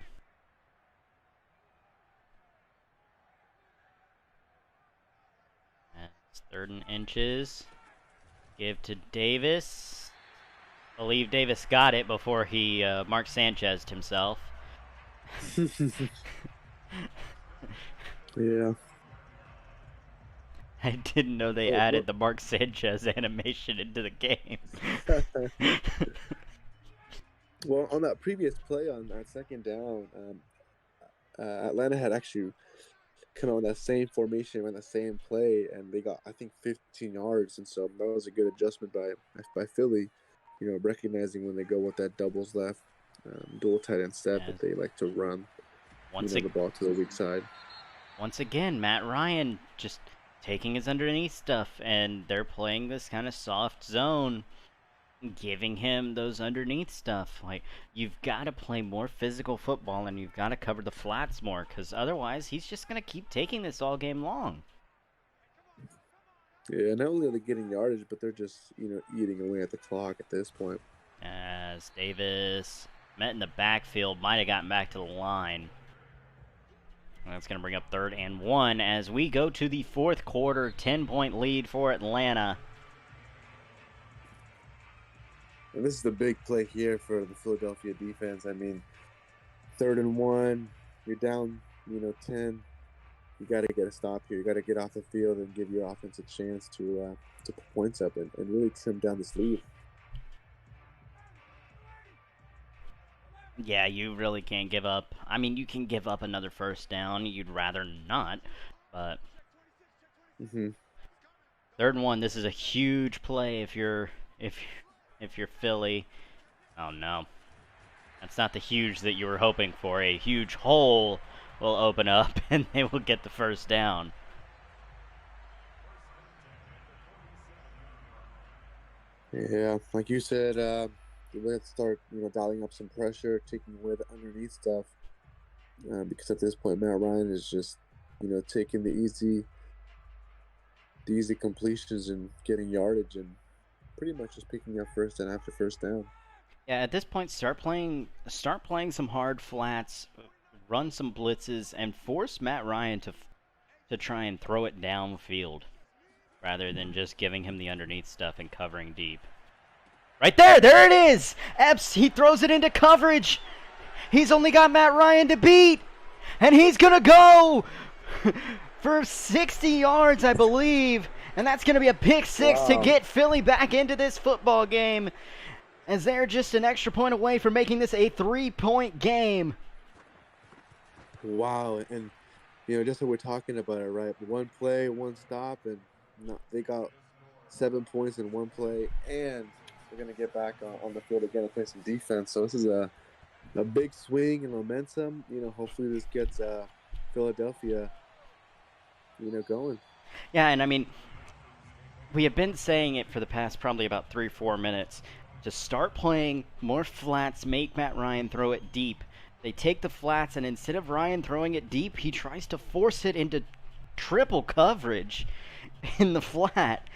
It's 3rd and inches. Give to Davis. I believe Davis got it before he Mark Sanchez'd himself. Yeah. I didn't know they added the Mark Sanchez animation into the game. Well, on that previous play on that 2nd down, Atlanta had actually kind of on that same formation, on the same play, and they got, I think, 15 yards, and so that was a good adjustment by Philly, recognizing when they go with that doubles left, dual tight end set, that they like to run the ball to the weak side. Once again, Matt Ryan just taking his underneath stuff, and they're playing this kind of soft zone, giving him those underneath stuff. Like, you've got to play more physical football, and you've got to cover the flats more, because otherwise he's just going to keep taking this all game long. Yeah, not only are they getting yardage, but they're just, eating away at the clock at this point. As Davis met in the backfield, might have gotten back to the line. That's going to bring up 3rd and 1 as we go to the 4th quarter, 10-point lead for Atlanta. And this is the big play here for the Philadelphia defense. I mean, 3rd and 1, you're down, 10. You got to get a stop here. You got to get off the field and give your offense a chance to put points up and really trim down this lead. Yeah, you really can't give up. I mean, you can give up another first down. You'd rather not, but 3rd and 1. This is a huge play if you're Philly. Oh no, that's not the huge that you were hoping for. A huge hole will open up and they will get the first down. Yeah, like you said, let's start, dialing up some pressure, taking away the underneath stuff. Because at this point, Matt Ryan is just, taking the easy completions and getting yardage and pretty much just picking up first down after first down. Yeah, at this point, start playing some hard flats, run some blitzes, and force Matt Ryan to try and throw it downfield rather than just giving him the underneath stuff and covering deep. Right there it is! Epps, he throws it into coverage. He's only got Matt Ryan to beat, and he's gonna go for 60 yards, I believe, and that's gonna be a pick six to get Philly back into this football game, as they're just an extra point away from making this a 3-point game. Wow, and just what we're talking about it, right? One play, one stop, and they got 7 points in one play, and They're going to get back on the field again and play some defense. So this is a big swing and momentum. Hopefully this gets Philadelphia, going. Yeah, and I mean, we have been saying it for the past probably about 3-4 minutes. To start playing more flats, make Matt Ryan throw it deep. They take the flats, and instead of Ryan throwing it deep, he tries to force it into triple coverage in the flat,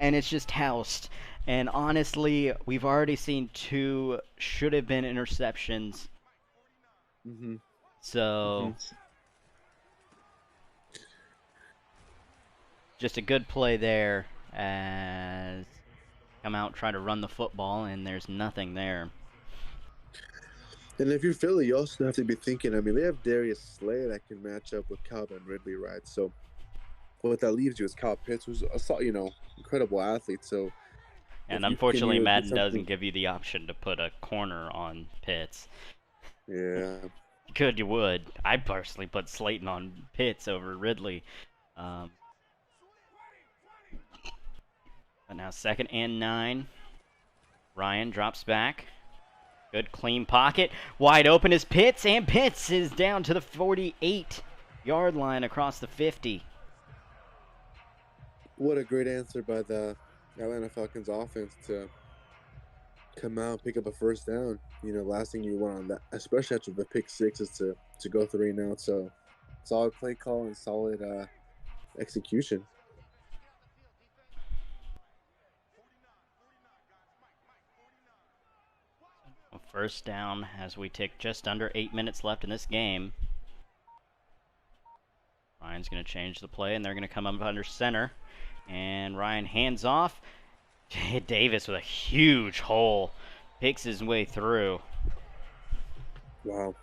and it's just housed. And honestly, we've already seen 2 should have been interceptions. Mm-hmm. So, just a good play there as come out try to run the football, and there's nothing there. And if you're Philly, you also have to be thinking, I mean, they have Darius Slay that can match up with Calvin Ridley, right? So what that leaves you is Kyle Pitts, who's a incredible athlete. So, and unfortunately, Madden doesn't give you the option to put a corner on Pitts. Yeah. You could, you would. I personally put Slayton on Pitts over Ridley. But now 2nd and 9. Ryan drops back. Good clean pocket. Wide open is Pitts, and Pitts is down to the 48-yard line across the 50. What a great answer by the Atlanta Falcons offense to come out and pick up a first down. Last thing you want on that, especially after the pick 6, is to go 3 and out. So solid play call and solid execution. First down as we take just under 8 minutes left in this game. Ryan's going to change the play, and they're going to come up under center. And Ryan hands off. Davis with a huge hole. Picks his way through. Wow.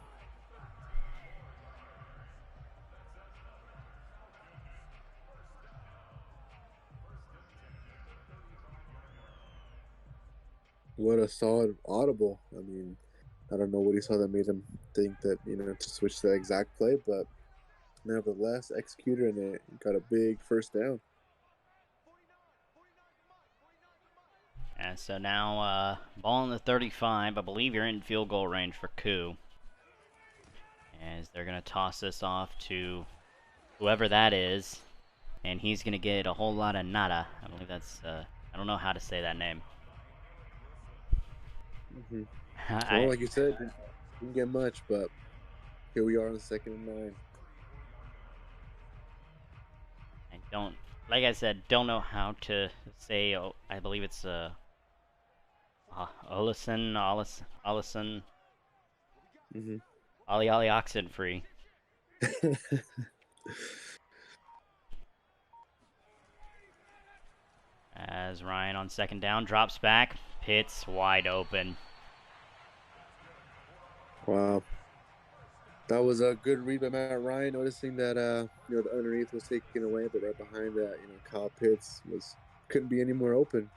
What a solid audible. I mean, I don't know what he saw that made him think that, to switch the exact play, but nevertheless, executed, and it got a big first down. And so now, ball in the 35. I believe you're in field goal range for Koo. As they're going to toss this off to whoever that is. And he's going to get a whole lot of nada. I believe that's, I don't know how to say that name. Mm-hmm. Well, like you said, didn't get much, but here we are on 2nd and 9. Like I said, don't know how to say, I believe it's, Olison. Mm-hmm. Ollie Oxenfree. As Ryan on 2nd down drops back, Pitts wide open. Wow. That was a good read by Matt Ryan, noticing that the underneath was taken away, but right behind that, Kyle Pitts couldn't be any more open.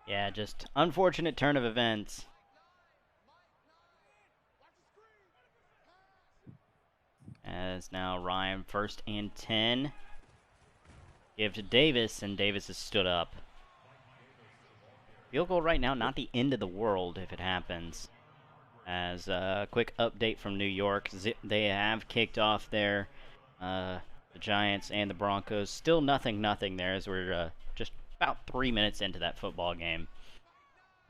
Yeah, just unfortunate turn of events. As now Ryan 1st and 10. Give to Davis, and Davis has stood up. Field goal right now, not the end of the world if it happens. As a quick update from New York, they have kicked off there. The Giants and the Broncos. Still nothing there as we're just about 3 minutes into that football game.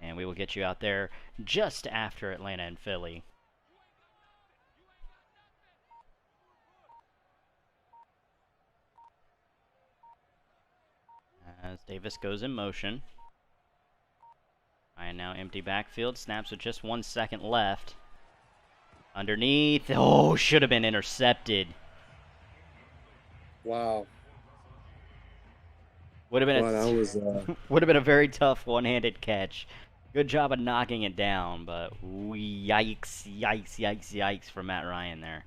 And we will get you out there just after Atlanta and Philly. As Davis goes in motion. Ryan now empty backfield. Snaps with just 1 second left. Underneath. Oh, should have been intercepted. Wow. Would have been would have been a very tough one-handed catch. Good job of knocking it down, but yikes for Matt Ryan there.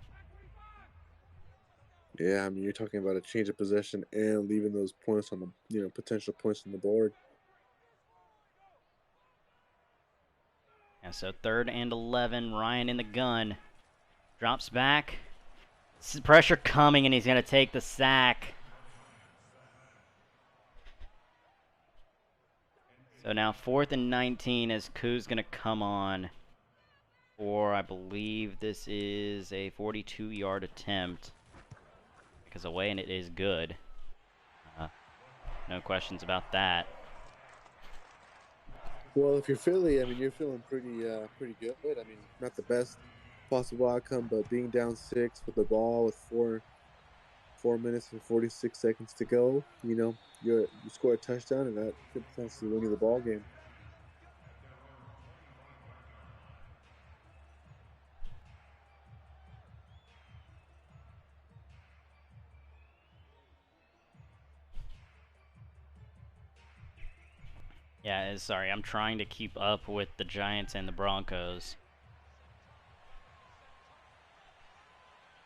Yeah, I mean, you're talking about a change of possession and leaving those points on the, potential points on the board. Yeah, so 3rd and 11, Ryan in the gun. Drops back. Pressure coming, and he's going to take the sack. So now 4th and 19 as Koo's going to come on for, I believe this is a 42-yard attempt. Because away and it is good. No questions about that. Well, if you're Philly, I mean, you're feeling pretty good. I mean, not the best possible outcome, but being down 6 with the ball with 4 minutes and 46 seconds to go, you score a touchdown, and that could potentially win you the ball game. Yeah, sorry, I'm trying to keep up with the Giants and the Broncos.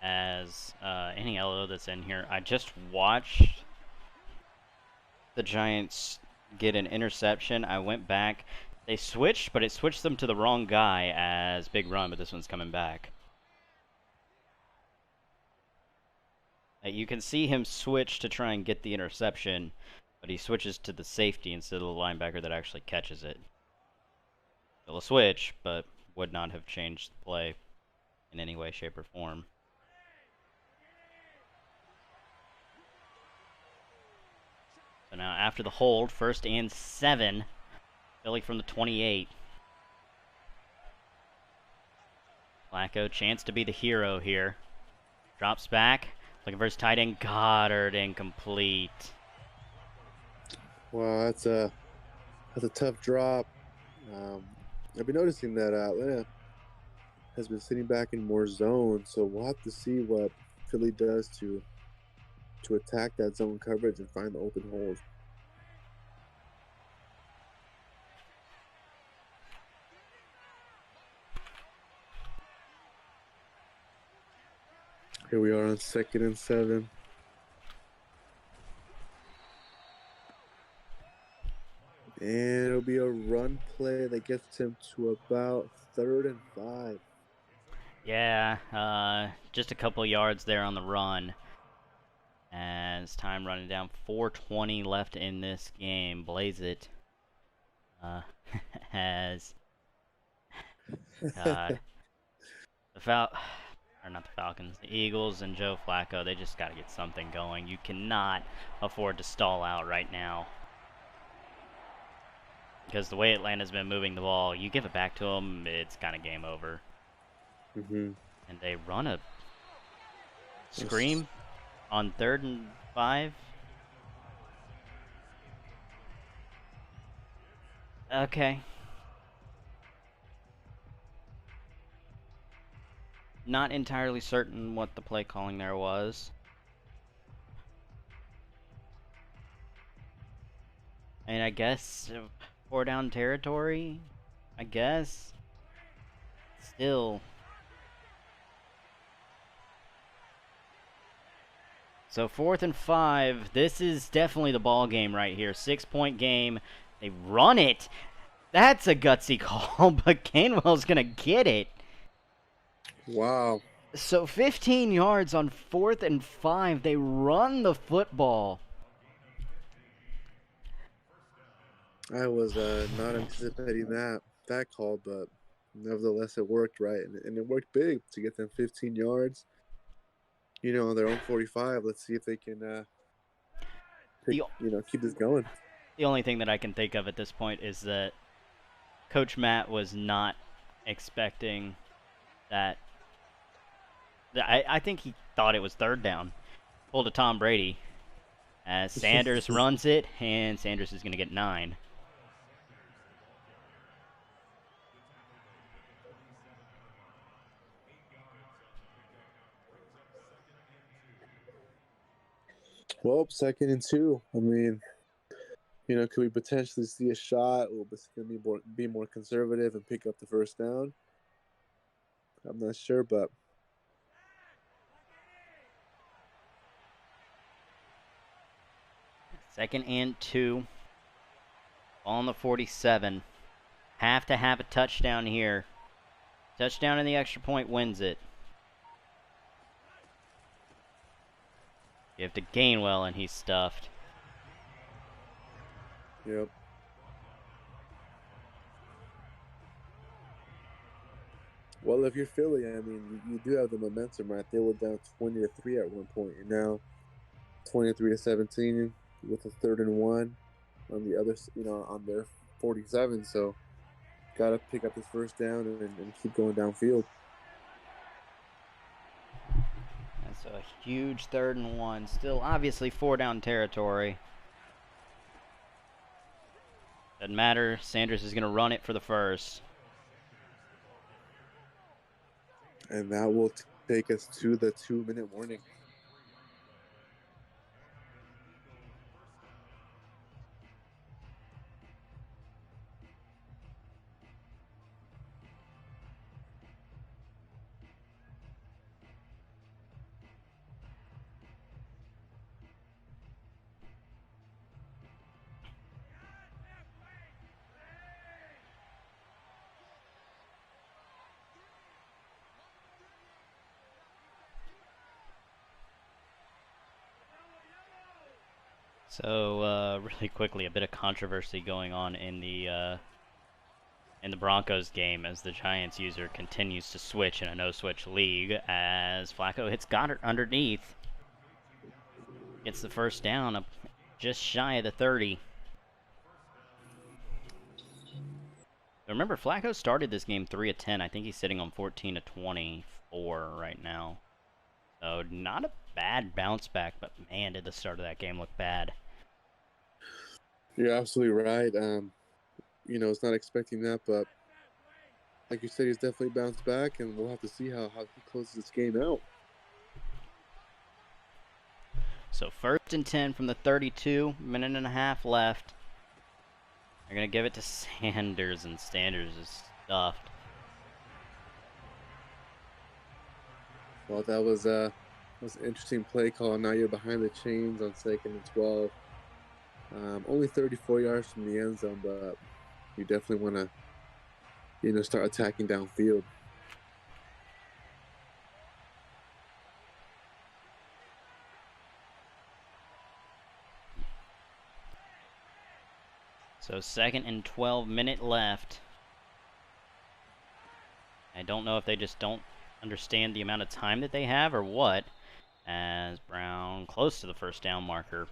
As any LO that's in here, I just watched the Giants get an interception. I went back. They switched, but it switched them to the wrong guy as big run, but this one's coming back. You can see him switch to try and get the interception, but he switches to the safety instead of the linebacker that actually catches it. Still a switch, but would not have changed the play in any way, shape, or form. So now after the hold, 1st and 7. Philly from the 28. Flacco, chance to be the hero here. Drops back. Looking for his tight end, Goddard, incomplete. Wow, that's a tough drop. I've been noticing that Atlanta has been sitting back in more zone, so we'll have to see what Philly does to attack that zone coverage and find the open holes. Here we are on 2nd and 7. And it'll be a run play that gets him to about 3rd and 5. Yeah, just a couple yards there on the run. As time running down, 4:20 left in this game. Blaze it. Has God not the Falcons, the Eagles and Joe Flacco. They just got to get something going. You cannot afford to stall out right now. Because the way Atlanta's been moving the ball, you give it back to them, it's kind of game over. Mm-hmm. And they run a scream on 3rd and 5. Okay. Not entirely certain what the play calling there was. And I guess 4 down territory, I guess. Still. So 4th and 5. This is definitely the ball game right here. 6-point game. They run it. That's a gutsy call, but Gainwell's going to get it. Wow. So 15 yards on 4th and 5. They run the football. I was not anticipating that call, but nevertheless, it worked, right? And it worked big to get them 15 yards. On their own 45. Let's see if they can, keep this going. The only thing that I can think of at this point is that Coach Matt was not expecting that. I think he thought it was 3rd down. Pulled a Tom Brady as Sanders runs it, and Sanders is going to get 9. Well, 2nd and 2. I mean, could we potentially see a shot? Will this be more conservative and pick up the 1st down? I'm not sure, but 2nd and 2. On the 47. Have to have a touchdown here. Touchdown and the extra point wins it. Give to Gainwell, and he's stuffed. Yep. Well, if you're Philly, I mean, you do have the momentum, right? They were down 20-3 at one point, and now 23-17 with a 3rd and 1 on the other, on their 47. So, got to pick up this first down and keep going downfield. That's a huge 3rd and 1. Still, obviously, 4-down territory. Doesn't matter. Sanders is going to run it for the first. And that will take us to the 2-minute warning. So, really quickly, a bit of controversy going on in the Broncos game as the Giants user continues to switch in a no-switch league as Flacco hits Goddard underneath. Gets the first down up just shy of the 30. Remember, Flacco started this game 3 of 10. I think he's sitting on 14 of 24 right now. So, not a bad bounce back, but man, did the start of that game look bad. You're absolutely right. It's not expecting that, but like you said, he's definitely bounced back, and we'll have to see how he closes this game out. So 1st and 10 from the 32, minute and a half left. They're going to give it to Sanders, and Sanders is stuffed. Well, that was an interesting play call. Now you're behind the chains on 2nd and 12. Only 34 yards from the end zone, but you definitely want to, start attacking downfield. So 2nd and 12, minute left. I don't know if they just don't understand the amount of time that they have or what, as Brown close to the first down marker.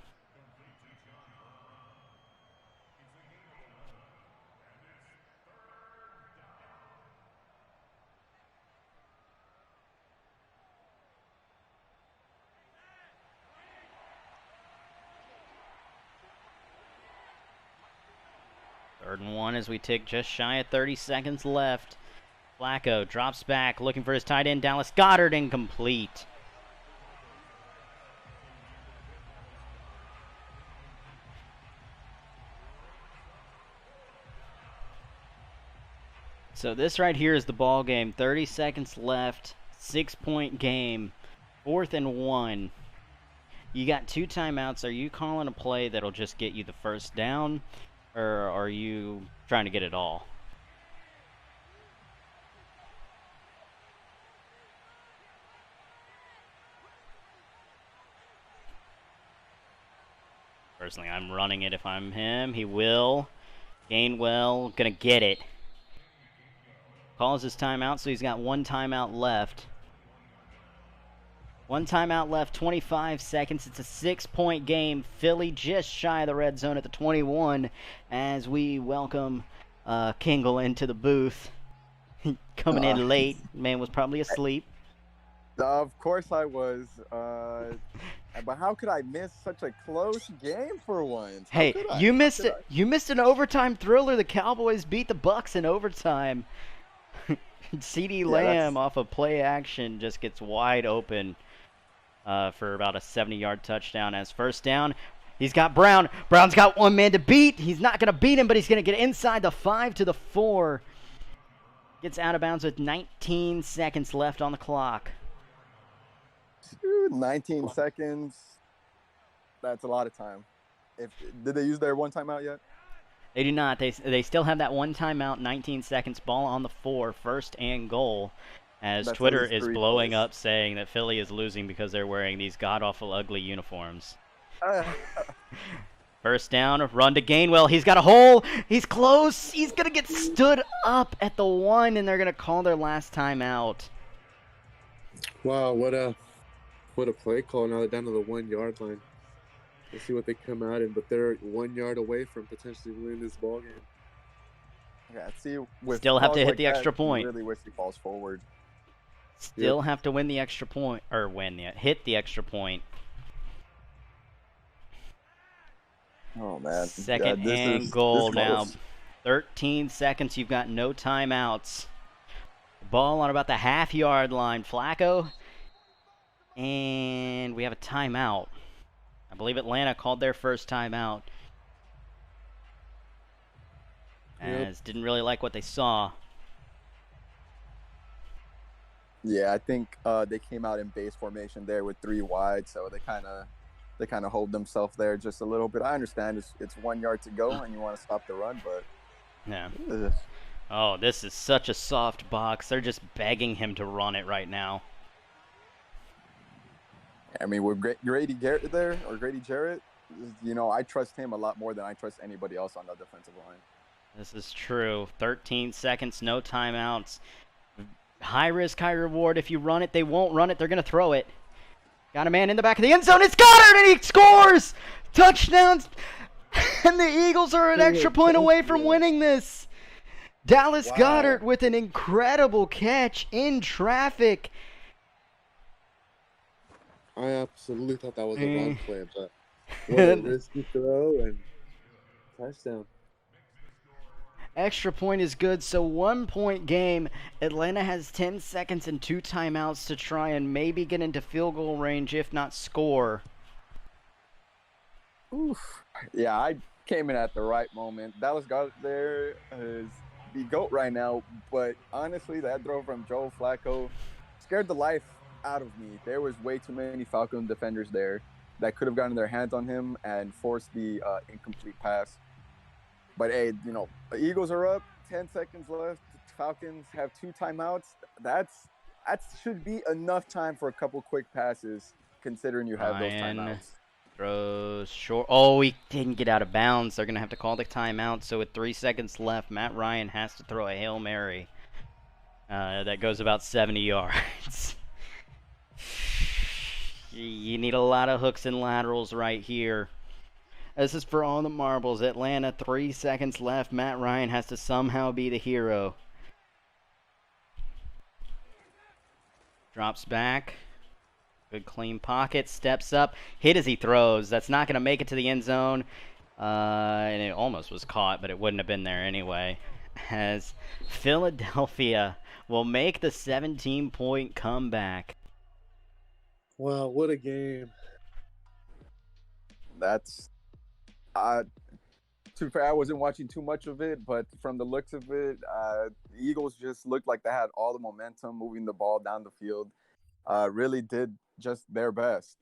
Third and 1 as we tick just shy of 30 seconds left. Flacco drops back, looking for his tight end, Dallas Goedert, incomplete. So this right here is the ball game. 30 seconds left, 6-point game, 4th and 1. You got 2 timeouts. Are you calling a play that'll just get you the first down, or are you trying to get it all? Personally, I'm running it if I'm him. He will. Gainwell, gonna get it. Calls his timeout, so he's got 1 timeout left. 1 timeout left, 25 seconds. It's a 6-point game. Philly just shy of the red zone at the 21 as we welcome Kingle into the booth. Coming in late. Man was probably asleep. Of course I was. But how could I miss such a close game for once? Hey, you missed it. You missed an overtime thriller. The Cowboys beat the Bucks in overtime. CeeDee Lamb off of play action just gets wide open for about a 70-yard touchdown as first down. He's got Brown. Brown's got 1 man to beat. He's not going to beat him, but he's going to get inside the 5 to the 4. Gets out of bounds with 19 seconds left on the clock. Dude, 19 seconds. That's a lot of time. Did they use their 1 timeout yet? They do not. They still have that 1 timeout, 19 seconds, ball on the 4, 1st and goal. As That's Twitter is blowing plays. up saying that Philly is losing because they're wearing these god-awful ugly uniforms. First down, run to Gainwell. He's got a hole. He's close. He's going to get stood up at the 1, and they're going to call their last timeout. Wow, what a play call. Now they're down to the 1-yard line. Let's see what they come out in, but they're 1 yard away from potentially winning this ball game. Yeah, see, with Still have to hit like the extra point. I really wish he falls forward. Still have to win the extra point, or hit the extra point. Oh, man. Second and goal now. 13 seconds. You've got no timeouts. Ball on about the half-yard line. Flacco. And we have a timeout. I believe Atlanta called their first timeout. As didn't really like what they saw. Yeah, I think they came out in base formation there with 3 wide, so they kind of hold themselves there just a little bit. I understand it's 1 yard to go and you want to stop the run, but yeah. Oh, this is such a soft box. They're just begging him to run it right now. I mean, with Grady Garrett there, or Grady Jarrett, I trust him a lot more than I trust anybody else on the defensive line. This is true. 13 seconds, no timeouts. High risk, high reward. If you run it, they won't run it. They're going to throw it. Got a man in the back of the end zone. It's Goddard, and he scores! Touchdowns! And the Eagles are an extra point away from winning this. Dallas Goedert with an incredible catch in traffic. I absolutely thought that was a run play, but what a risky throw and touchdown. Extra point is good, so 1 point game. Atlanta has 10 seconds and 2 timeouts to try and maybe get into field goal range, if not score. Oof. Yeah, I came in at the right moment. Dallas Goedert there is the GOAT right now, but honestly, that throw from Joe Flacco scared the life out of me. There was way too many Falcon defenders there that could have gotten their hands on him and forced the incomplete pass. But hey, the Eagles are up, 10 seconds left. Falcons have 2 timeouts. That should be enough time for a couple quick passes, considering you have those timeouts. Throws short. Oh, he didn't get out of bounds. They're going to have to call the timeout. So with 3 seconds left, Matt Ryan has to throw a Hail Mary. That goes about 70 yards. You need a lot of hooks and laterals right here. This is for all the marbles. Atlanta, 3 seconds left. Matt Ryan has to somehow be the hero. Drops back. Good clean pocket. Steps up. Hit as he throws. That's not going to make it to the end zone. And it almost was caught, but it wouldn't have been there anyway. As Philadelphia will make the 17-point comeback. Wow, what a game. That's... to be fair, I wasn't watching too much of it, but from the looks of it, the Eagles just looked like they had all the momentum moving the ball down the field. Really did just their best.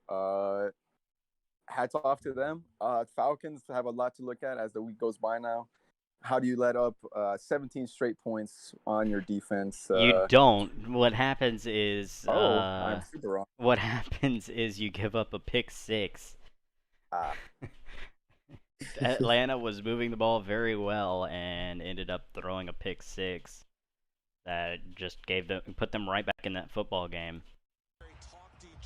Hats off to them. Falcons have a lot to look at as the week goes by now. How do you let up 17 straight points on your defense? You don't. What happens is... I'm super wrong. What happens is you give up a pick 6. Atlanta was moving the ball very well and ended up throwing a pick 6 that just put them right back in that football game.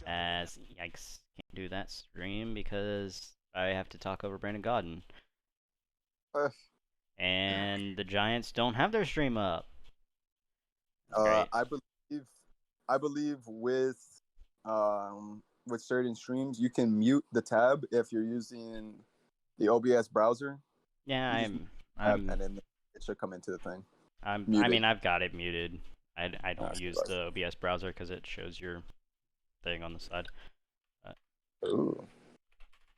As yikes, can't do that stream because I have to talk over Brandon Godden. And the Giants don't have their stream up. I believe with certain streams you can mute the tab if you're using the OBS browser. Yeah, and then it should come into the thing. I've got it muted. I don't use the OBS browser because it shows your thing on the side. Ooh,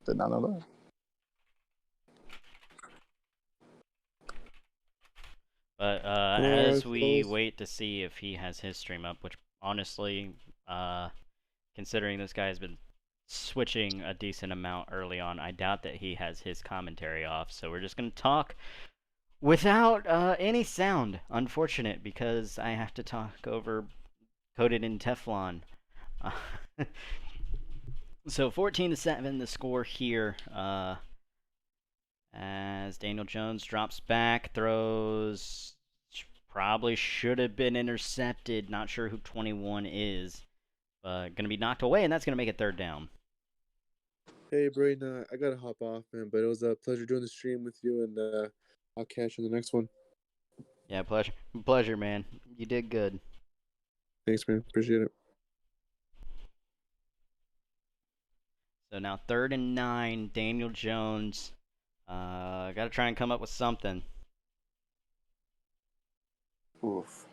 did not know that. But as we wait to see if he has his stream up, which honestly, considering this guy has been switching a decent amount early on, I doubt that he has his commentary off. So we're just going to talk without any sound. Unfortunate, because I have to talk over coated in Teflon. So 14-7 the score here. as Daniel Jones drops back, throws, probably should have been intercepted. Not sure who 21 is, but going to be knocked away, and that's going to make it third down. Hey, Braden, I got to hop off, man, but it was a pleasure doing the stream with you, and I'll catch you in the next one. Yeah, pleasure, man. You did good. Thanks, man. Appreciate it. So now 3rd and 9, Daniel Jones. Got to try and come up with something. Oof.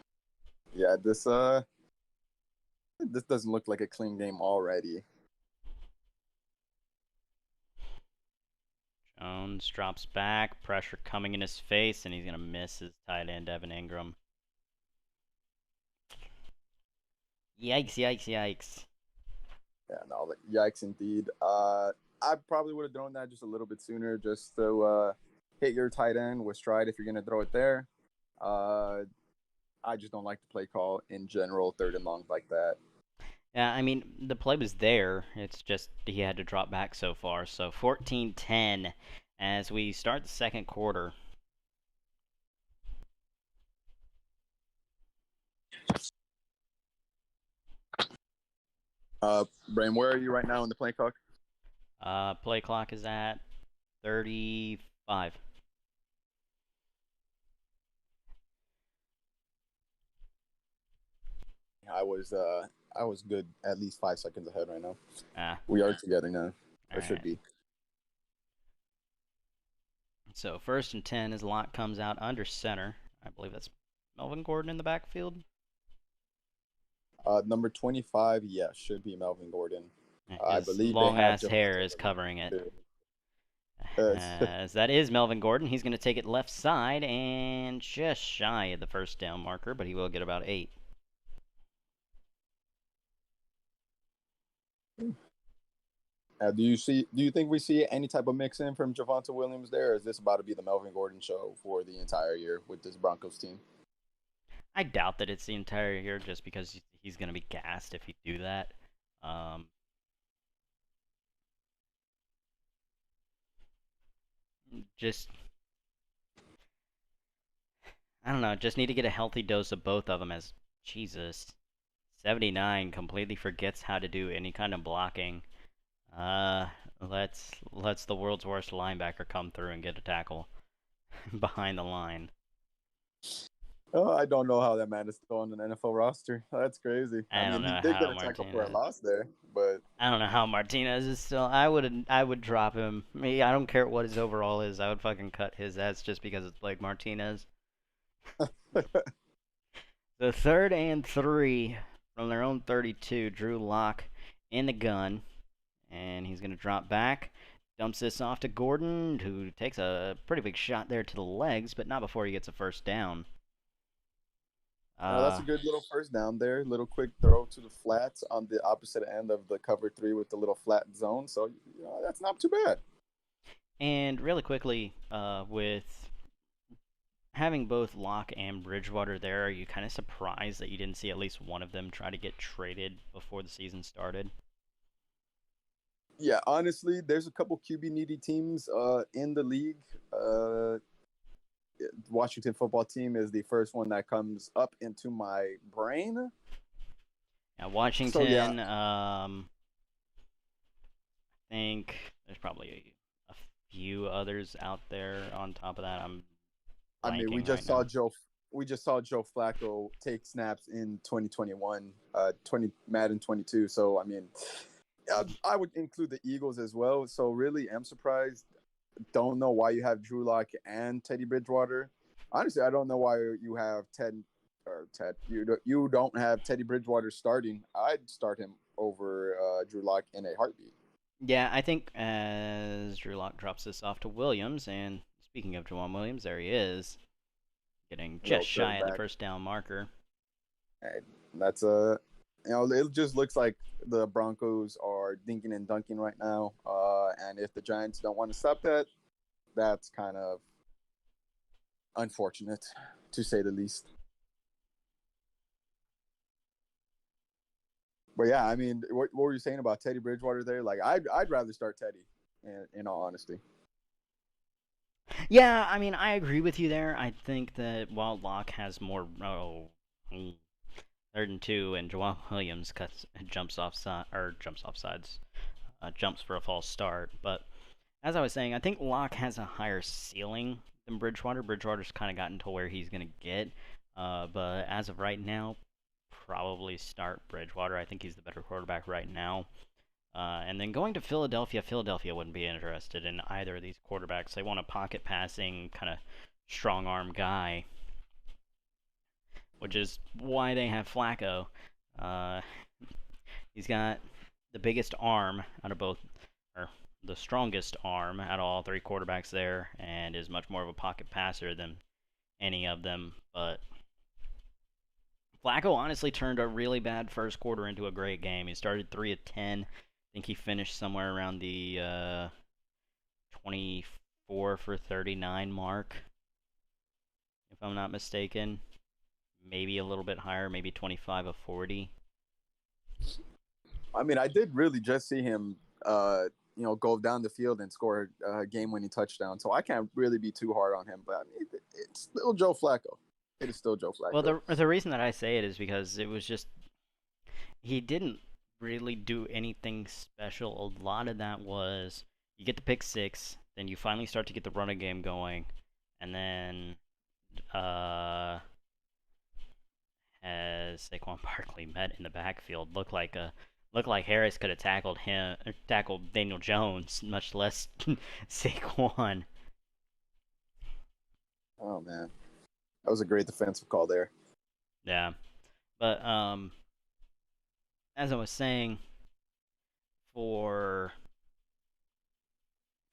Yeah, this doesn't look like a clean game already. Jones drops back, pressure coming in his face, and he's going to miss his tight end, Evan Ingram. Yikes, yikes, yikes. Yeah, no, yikes indeed. I probably would have thrown that just a little bit sooner, just to hit your tight end with stride if you're going to throw it there. I just don't like the play call in general, 3rd and long like that. Yeah, I mean, the play was there. It's just he had to drop back so far. So 14-10 as we start the second quarter. Brain, where are you right now in the play clock? Play clock is at 35. I was good at least 5 seconds ahead right now. We are together now. Or should be. So 1st and 10 as Locke comes out under center. I believe that's Melvin Gordon in the backfield. Number 25, yes, should be Melvin Gordon. I believe long ass hair is covering it. As that is Melvin Gordon. He's going to take it left side and just shy of the first down marker, but he will get about 8. Do you think we see any type of mix in from Javonte Williams there, or is this about to be the Melvin Gordon show for the entire year with this Broncos team? I doubt that it's the entire year, just because he's going to be gassed if he do that. I don't know, just need to get a healthy dose of both of them, as Jesus, 79 completely forgets how to do any kind of blocking. Let's the world's worst linebacker come through and get a tackle behind the line. Oh, I don't know how that man is still on an NFL roster. That's crazy. I mean, he did get a tackle for a loss there, but I don't know how Martinez is still. I would drop him. I don't care what his overall is. I would fucking cut his ass just because it's Blake Martinez. The 3rd and 3 from their own 32. Drew Lock in the gun, and he's going to drop back. Dumps this off to Gordon, who takes a pretty big shot there to the legs, but not before he gets a first down. That's a good little first down there. Little quick throw to the flats on the opposite end of the cover 3 with the little flat zone. So, that's not too bad. And really quickly, with having both Locke and Bridgewater there, are you kind of surprised that you didn't see at least one of them try to get traded before the season started? Yeah, honestly, there's a couple QB needy teams in the league. Washington football team is the first one that comes up into my brain. Yeah, Washington. So, yeah. I think there's probably a few others out there on top of that. We just saw Joe Flacco take snaps in 2021, Madden 22. So I would include the Eagles as well. So really, I'm surprised. Don't know why you have Drew Lock and Teddy Bridgewater. Honestly, I don't know why you have You don't have Teddy Bridgewater starting. I'd start him over Drew Lock in a heartbeat. Yeah, I think as Drew Lock drops this off to Williams, and speaking of Jawan Williams, there he is, getting just shy of the first down marker. Hey, that's it just looks like the Broncos are dinking and dunking right now. And if the Giants don't want to stop that, that's kind of unfortunate, to say the least. But yeah, I mean, what were you saying about Teddy Bridgewater there? Like, I'd rather start Teddy, in all honesty. Yeah, I mean, I agree with you there. I think that while Locke has more, 3rd and 2, and Jamal Williams jumps off sides, jumps for a false start. But as I was saying, I think Locke has a higher ceiling than Bridgewater. Bridgewater's kind of gotten to where he's gonna get, but as of right now, probably start Bridgewater. I think he's the better quarterback right now. And then going to Philadelphia, Philadelphia wouldn't be interested in either of these quarterbacks. They want a pocket passing, kind of strong arm guy, which is why they have Flacco. Uh, he's got the biggest arm out of both, or the strongest arm out of all 3 quarterbacks there, and is much more of a pocket passer than any of them. But Flacco honestly turned a really bad first quarter into a great game. He started 3 of 10. I think he finished somewhere around the 24 for 39 mark, if I'm not mistaken. Maybe a little bit higher, maybe 25 of 40. I mean, I did really just see him, go down the field and score a game-winning touchdown. So I can't really be too hard on him. But I mean, it's still Joe Flacco. It is still Joe Flacco. Well, the reason that I say it is because it was just he didn't really do anything special. A lot of that was you get the pick 6, then you finally start to get the running game going, and then as Saquon Barkley met in the backfield, looked like Harris could have tackled Daniel Jones, much less Saquon. Oh man, that was a great defensive call there. Yeah, but as I was saying, for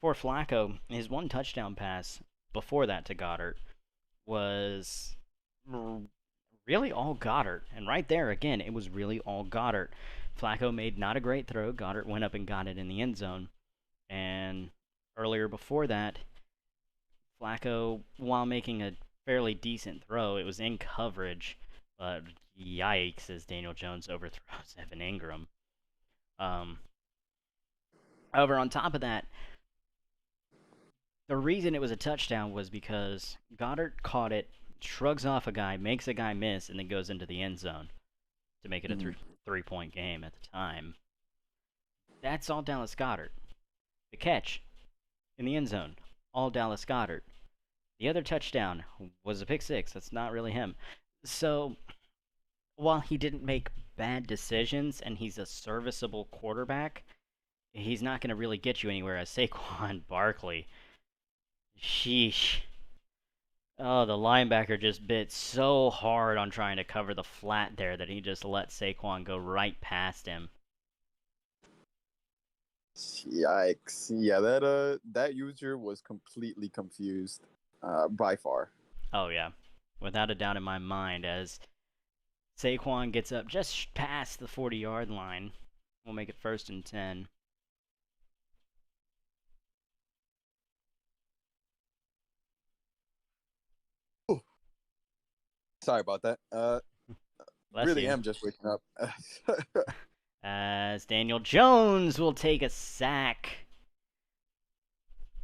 Flacco, his one touchdown pass before that to Goddard was really all Goddard. And right there, again, it was really all Goddard. Flacco made not a great throw. Goddard went up and got it in the end zone. And earlier before that, Flacco, while making a fairly decent throw, it was in coverage, but yikes as Daniel Jones overthrows Evan Ingram. However, on top of that, the reason it was a touchdown was because Goddard caught it, shrugs off a guy, makes a guy miss, and then goes into the end zone to make it a 3-point game at the time. That's all Dallas Goedert. The catch in the end zone, all Dallas Goedert. The other touchdown was a pick 6. That's not really him. So, while he didn't make bad decisions and he's a serviceable quarterback, he's not going to really get you anywhere as Saquon Barkley. Sheesh. Oh, the linebacker just bit so hard on trying to cover the flat there that he just let Saquon go right past him. Yikes! Yeah, that user was completely confused, by far. Oh yeah, without a doubt in my mind. As Saquon gets up just past the 40-yard line, we'll make it 1st and 10. Sorry about that. Really am just waking up. As Daniel Jones will take a sack.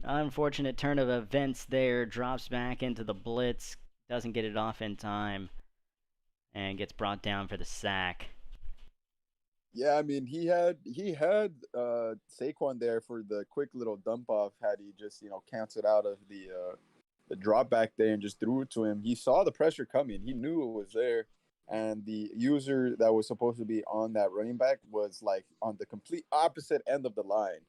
Unfortunate turn of events there. Drops back into the blitz. Doesn't get it off in time. And gets brought down for the sack. Yeah, I mean he had Saquon there for the quick little dump off. Had he just canceled out of the drop back there and just threw it to him. He saw the pressure coming. He knew it was there. And the user that was supposed to be on that running back was like on the complete opposite end of the line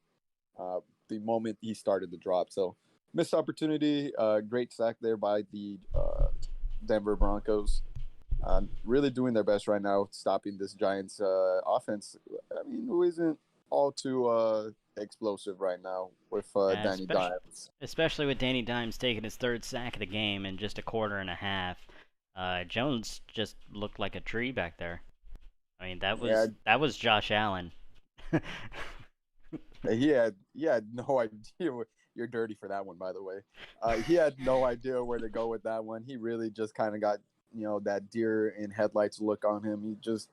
the moment he started the drop. So missed opportunity. Great sack there by the Denver Broncos. Really doing their best right now, stopping this Giants offense. I mean, who isn't all too explosive right now with Danny Dimes. Especially with Danny Dimes taking his 3rd sack of the game in just a quarter and a half. Jones just looked like a tree back there. I mean, that was Josh Allen. He had no idea. You're dirty for that one, by the way. He had no idea where to go with that one. He really just kind of got that deer in headlights look on him. He just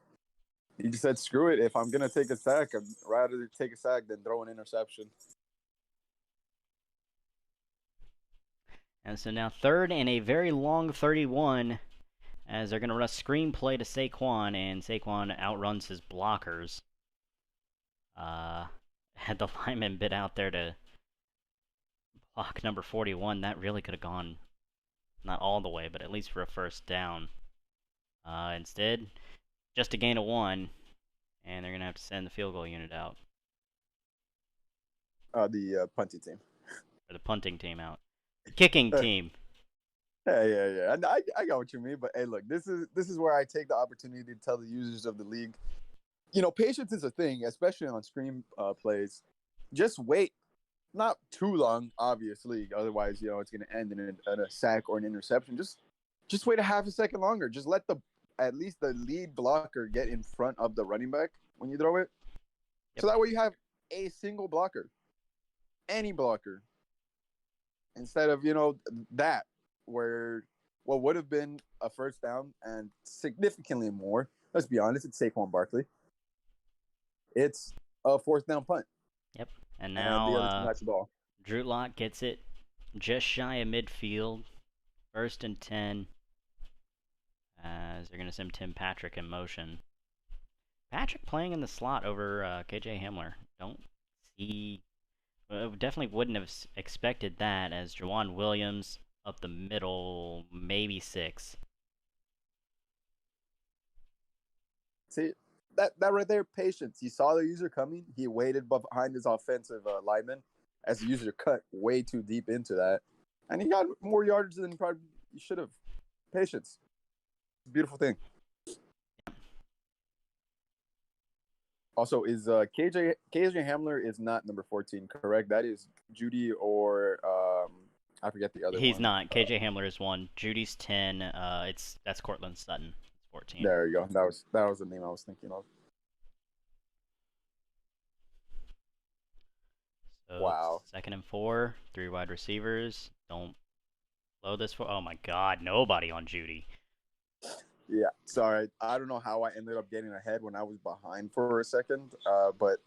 said, "Screw it. If I'm gonna take a sack, I'd rather take a sack than throw an interception." And so now third and a very long 31, as they're going to run a screen play to Saquon, and Saquon outruns his blockers. Had the lineman been out there to block number 41, that really could have gone not all the way, but at least for a first down. Instead, just a gain of 1, and they're going to have to send the field goal unit out. The punting team. Or the punting team out. The kicking team. Yeah. And I got what you mean, but hey, look, this is where I take the opportunity to tell the users of the league, patience is a thing, especially on screen plays. Just wait, not too long, obviously. Otherwise, it's going to end in a sack or an interception. Just wait a half a second longer. Just let at least the lead blocker get in front of the running back when you throw it. Yep. So that way you have a single blocker, any blocker. Instead of, that where what would have been a first down and significantly more, let's be honest, it's Saquon Barkley. It's a fourth down punt. Yep. And now the other team has the ball. Drew Lock gets it just shy of midfield. 1st and 10. As they're going to send Tim Patrick in motion. Patrick playing in the slot over KJ Hamler. Definitely wouldn't have expected that, as Jawan Williams up the middle, maybe 6. See, that right there, patience. He saw the user coming. He waited behind his offensive lineman as the user cut way too deep into that. And he got more yardage than probably he should have. Patience. Beautiful thing. Also, is KJ Hamler is not number 14, correct? That is Judy or I forget the other one. He's not. KJ Hamler is 1. Judy's 10. That's Cortland Sutton. 14. There you go. That was the name I was thinking of. So wow. 2nd and 4. 3 wide receivers. Don't blow this for. Oh my God! Nobody on Judy. Yeah, sorry. I don't know how I ended up getting ahead when I was behind for a second, but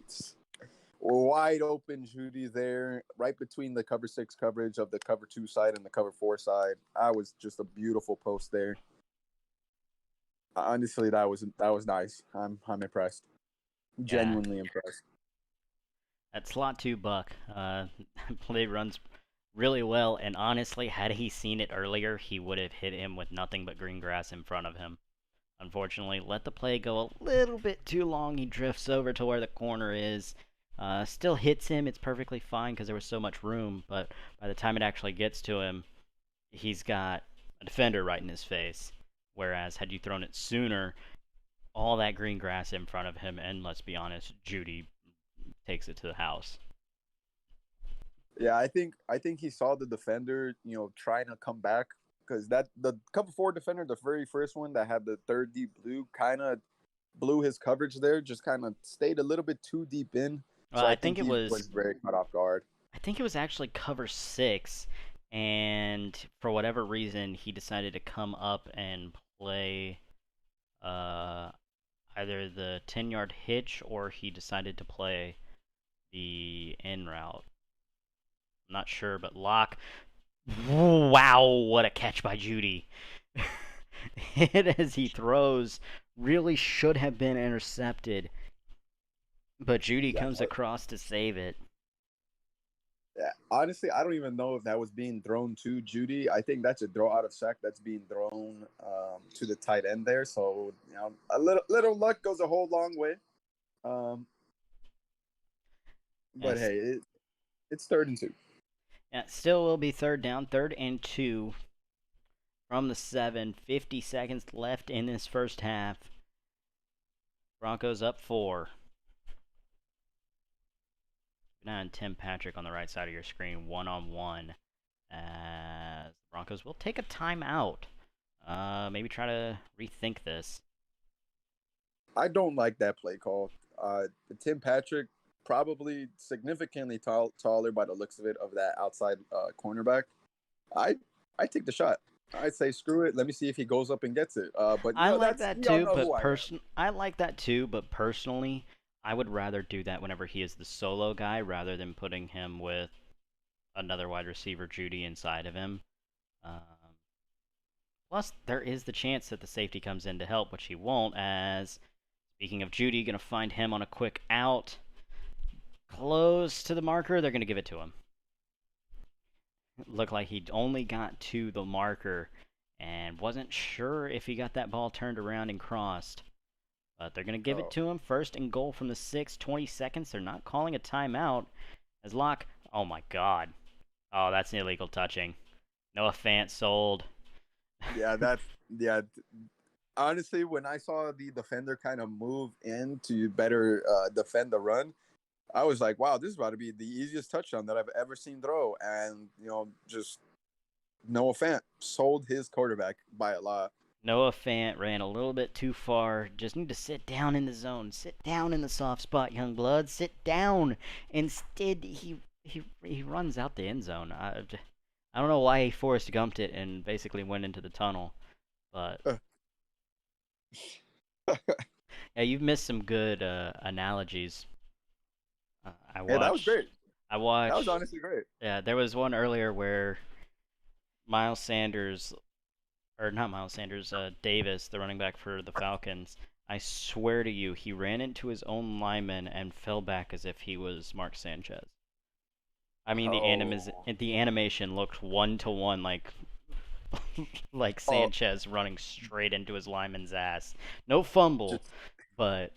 wide open Judy there, right between the cover 6 coverage of the cover 2 side and the cover 4 side. I was just a beautiful post there. Honestly, that was nice. I'm impressed. Genuinely impressed. That slot 2 Buck play runs really well, and honestly, had he seen it earlier, he would have hit him with nothing but green grass in front of him. Unfortunately, let the play go a little bit too long. He drifts over to where the corner is. Still hits him. It's perfectly fine because there was so much room, but by the time it actually gets to him, he's got a defender right in his face. Whereas, had you thrown it sooner, all that green grass in front of him, and let's be honest, Judy takes it to the house. Yeah, I think he saw the defender, trying to come back, because the cover 4 defender, the very first one that had the 3rd deep blue, kind of blew his coverage there, just kind of stayed a little bit too deep in. Well, so I think it was very caught off guard. I think it was actually cover 6, and for whatever reason, he decided to come up and play either the 10-yard hitch, or he decided to play the in route. I'm not sure, but Locke, wow, what a catch by Judy. Hit as he throws, really should have been intercepted, but Judy comes across to save it. Yeah, honestly, I don't even know if that was being thrown to Judy. I think that's a throw out of sack that's being thrown to the tight end there. So, a little luck goes a whole long way. But hey, it's 3rd and 2. Yeah, still will be 3rd down, 3rd and 2 from the 7. 50 seconds left in this first half. Broncos up 4. Now and Tim Patrick on the right side of your screen, 1-on-1. As the Broncos will take a timeout. Maybe try to rethink this. I don't like that play call. Tim Patrick, probably significantly taller by the looks of it, of that outside cornerback. I take the shot. I say screw it. Let me see if he goes up and gets it. But I like that too. I like that too. But personally, I would rather do that whenever he is the solo guy, rather than putting him with another wide receiver, Judy, inside of him. Plus, there is the chance that the safety comes in to help, which he won't, as, speaking of Judy, going to find him on a quick out. Close to the marker, they're going to give it to him. Looked like he only got to the marker and wasn't sure if he got that ball turned around and crossed. But they're going to give it to him. First and goal from the 6, 20 seconds. They're not calling a timeout. As Locke, oh my god. Oh, that's an illegal touching. Noah Fant sold. Yeah. Honestly, when I saw the defender kind of move in to better defend the run, I was like, wow, this is about to be the easiest touchdown that I've ever seen throw. And, just Noah Fant sold his quarterback by a lot. Noah Fant ran a little bit too far. Just need to sit down in the zone. Sit down in the soft spot, young blood. Sit down. Instead, he runs out the end zone. I don't know why he Forrest Gumped it and basically went into the tunnel. But yeah, you've missed some good analogies. Yeah, that was great. I watched. That was honestly great. Yeah, there was one earlier where Miles Sanders, or not Miles Sanders, Davis, the running back for the Falcons, I swear to you, he ran into his own lineman and fell back as if he was Mark Sanchez. I mean, the animation looked 1-to-1, like Sanchez running straight into his lineman's ass. No fumble, but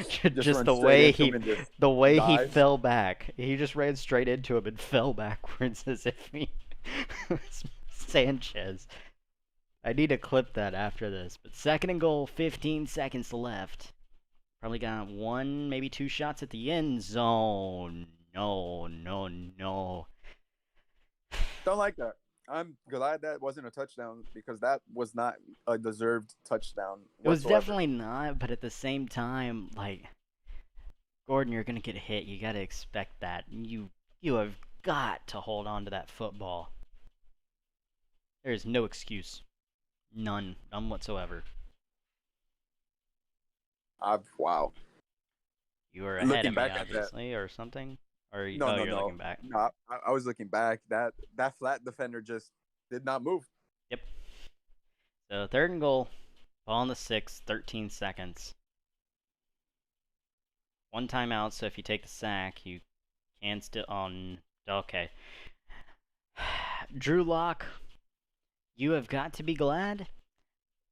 just the way he fell back. He just ran straight into him and fell backwards as if he was Sanchez. I need to clip that after this. But second and goal, 15 seconds left. Probably got 1, maybe 2 shots at the end zone. No. Don't like that. I'm glad that wasn't a touchdown because that was not a deserved touchdown whatsoever. It was definitely not, but at the same time, Gordon, you're going to get hit. You got to expect that. You have got to hold on to that football. There is no excuse. None whatsoever. Wow. You were ahead of me, obviously, or something? Or you're looking back? No, I was looking back. That flat defender just did not move. Yep. So third and goal, ball on the 6, 13 seconds. 1 timeout, so if you take the sack, you can still okay. Drew Lock, you have got to be glad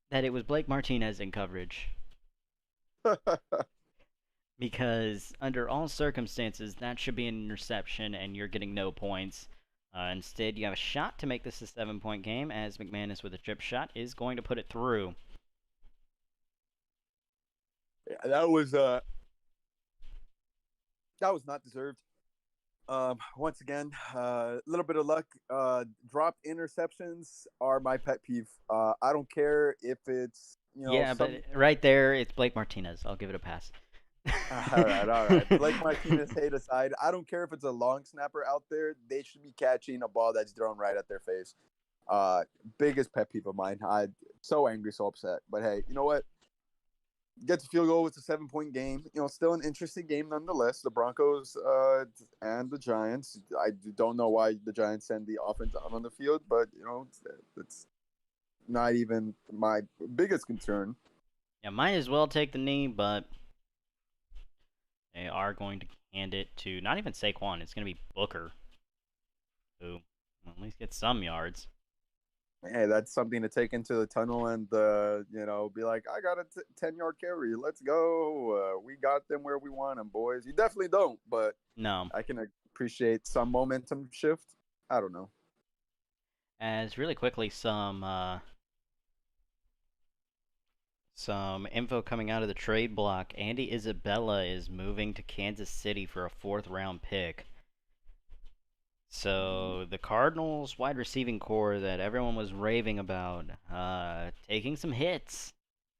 that it was Blake Martinez in coverage. Because under all circumstances, that should be an interception, and you're getting no points. Instead, you have a shot to make this a 7-point game, as McManus with a chip shot is going to put it through. Yeah, that was not deserved. Once again, a little bit of luck. Dropped interceptions are my pet peeve. I don't care if it's but right there, it's Blake Martinez. I'll give it a pass. All right. Blake Martinez hate aside, I don't care if it's a long snapper out there. They should be catching a ball that's thrown right at their face. Biggest pet peeve of mine. I'm so angry, so upset. But hey, you know what? Gets a field goal. It's a 7-point game. Still an interesting game nonetheless. The Broncos and the Giants. I don't know why the Giants send the offense out on the field, but it's not even my biggest concern. Yeah, might as well take the knee, but they are going to hand it to not even Saquon. It's going to be Booker, who at least gets some yards. Hey, that's something to take into the tunnel and be like, I got a 10-yard carry. Let's go. We got them where we want them, boys. You definitely don't, but no, I can appreciate some momentum shift. I don't know. As really quickly, some info coming out of the trade block. Andy Isabella is moving to Kansas City for a 4th-round pick. So the Cardinals wide receiving core that everyone was raving about, taking some hits,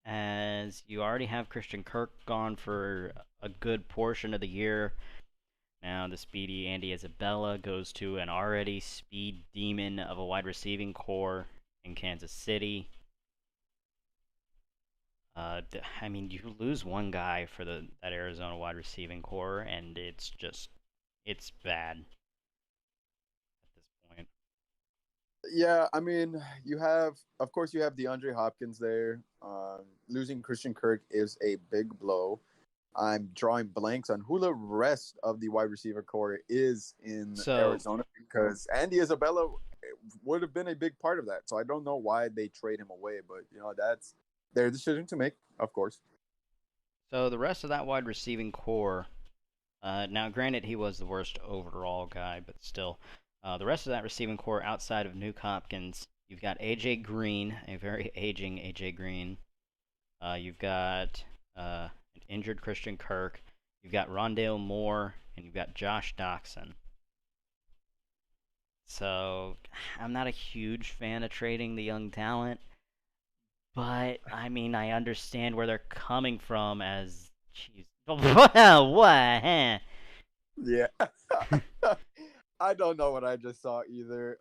as you already have Christian Kirk gone for a good portion of the year. Now the speedy Andy Isabella goes to an already speed demon of a wide receiving core in Kansas City. I mean, you lose one guy for that Arizona wide receiving core, and it's bad. Yeah, I mean, of course, you have DeAndre Hopkins there. Losing Christian Kirk is a big blow. I'm drawing blanks on who the rest of the wide receiver core is in So Arizona because Andy Isabella would have been a big part of that. So I don't know why they trade him away, but that's their decision to make, of course. So the rest of that wide receiving core, now granted he was the worst overall guy, but still, the rest of that receiving core outside of Nuke Hopkins, you've got AJ Green, a very aging AJ Green. You've got an injured Christian Kirk. You've got Rondale Moore, and you've got Josh Doxson. So I'm not a huge fan of trading the young talent. But I mean, I understand where they're coming from. As, jeez, what? Yeah. I don't know what I just saw either.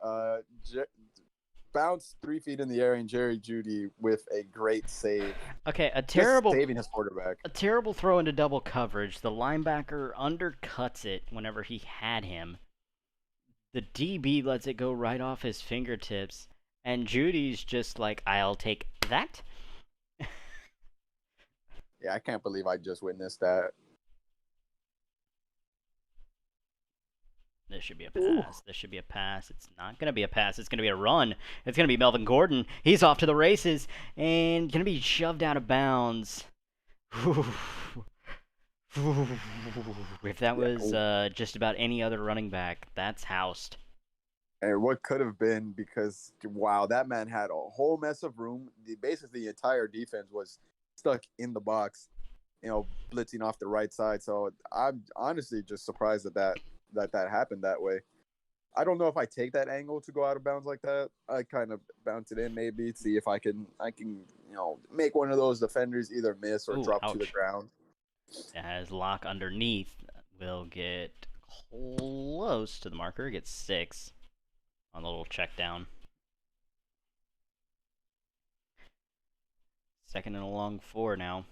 Bounced 3 feet in the air and Jerry Jeudy with a great save. Okay, Just saving his quarterback. a terrible throw into double coverage. The linebacker undercuts it whenever he had him. The DB lets it go right off his fingertips, and Judy's just like, "I'll take that." Yeah, I can't believe I just witnessed that. This should be a pass. This should be a pass. It's not going to be a pass. It's going to be a run. It's going to be Melvin Gordon. He's off to the races and going to be shoved out of bounds. If that was just about any other running back, that's housed. And what could have been, because, wow, that man had a whole mess of room. Basically, the entire defense was stuck in the box, blitzing off the right side. So I'm honestly just surprised that happened that way. I don't know if I take that angle to go out of bounds like that. I kind of bounce it in maybe, see if I can make one of those defenders either miss or drop to the ground. As Locke underneath will get close to the marker, gets 6 on the little check down. Second and a long 4 now.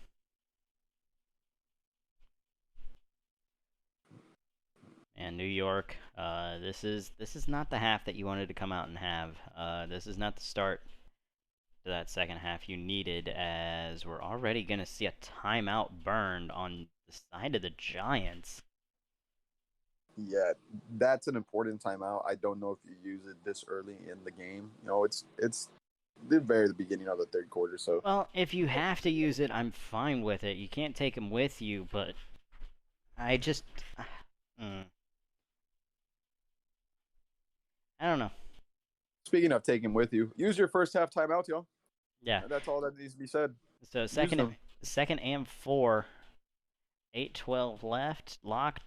And New York, this is not the half that you wanted to come out and have. This is not the start to that second half you needed, as we're already going to see a timeout burned on the side of the Giants. Yeah, that's an important timeout. I don't know if you use it this early in the game. It's the very beginning of the third quarter. So, well, if you have to use it, I'm fine with it. You can't take them with you, but I just, I don't know. Speaking of taking with you, use your first half timeout, yo. Yeah, that's all that needs to be said. So second and 4, 8:12 left, locked.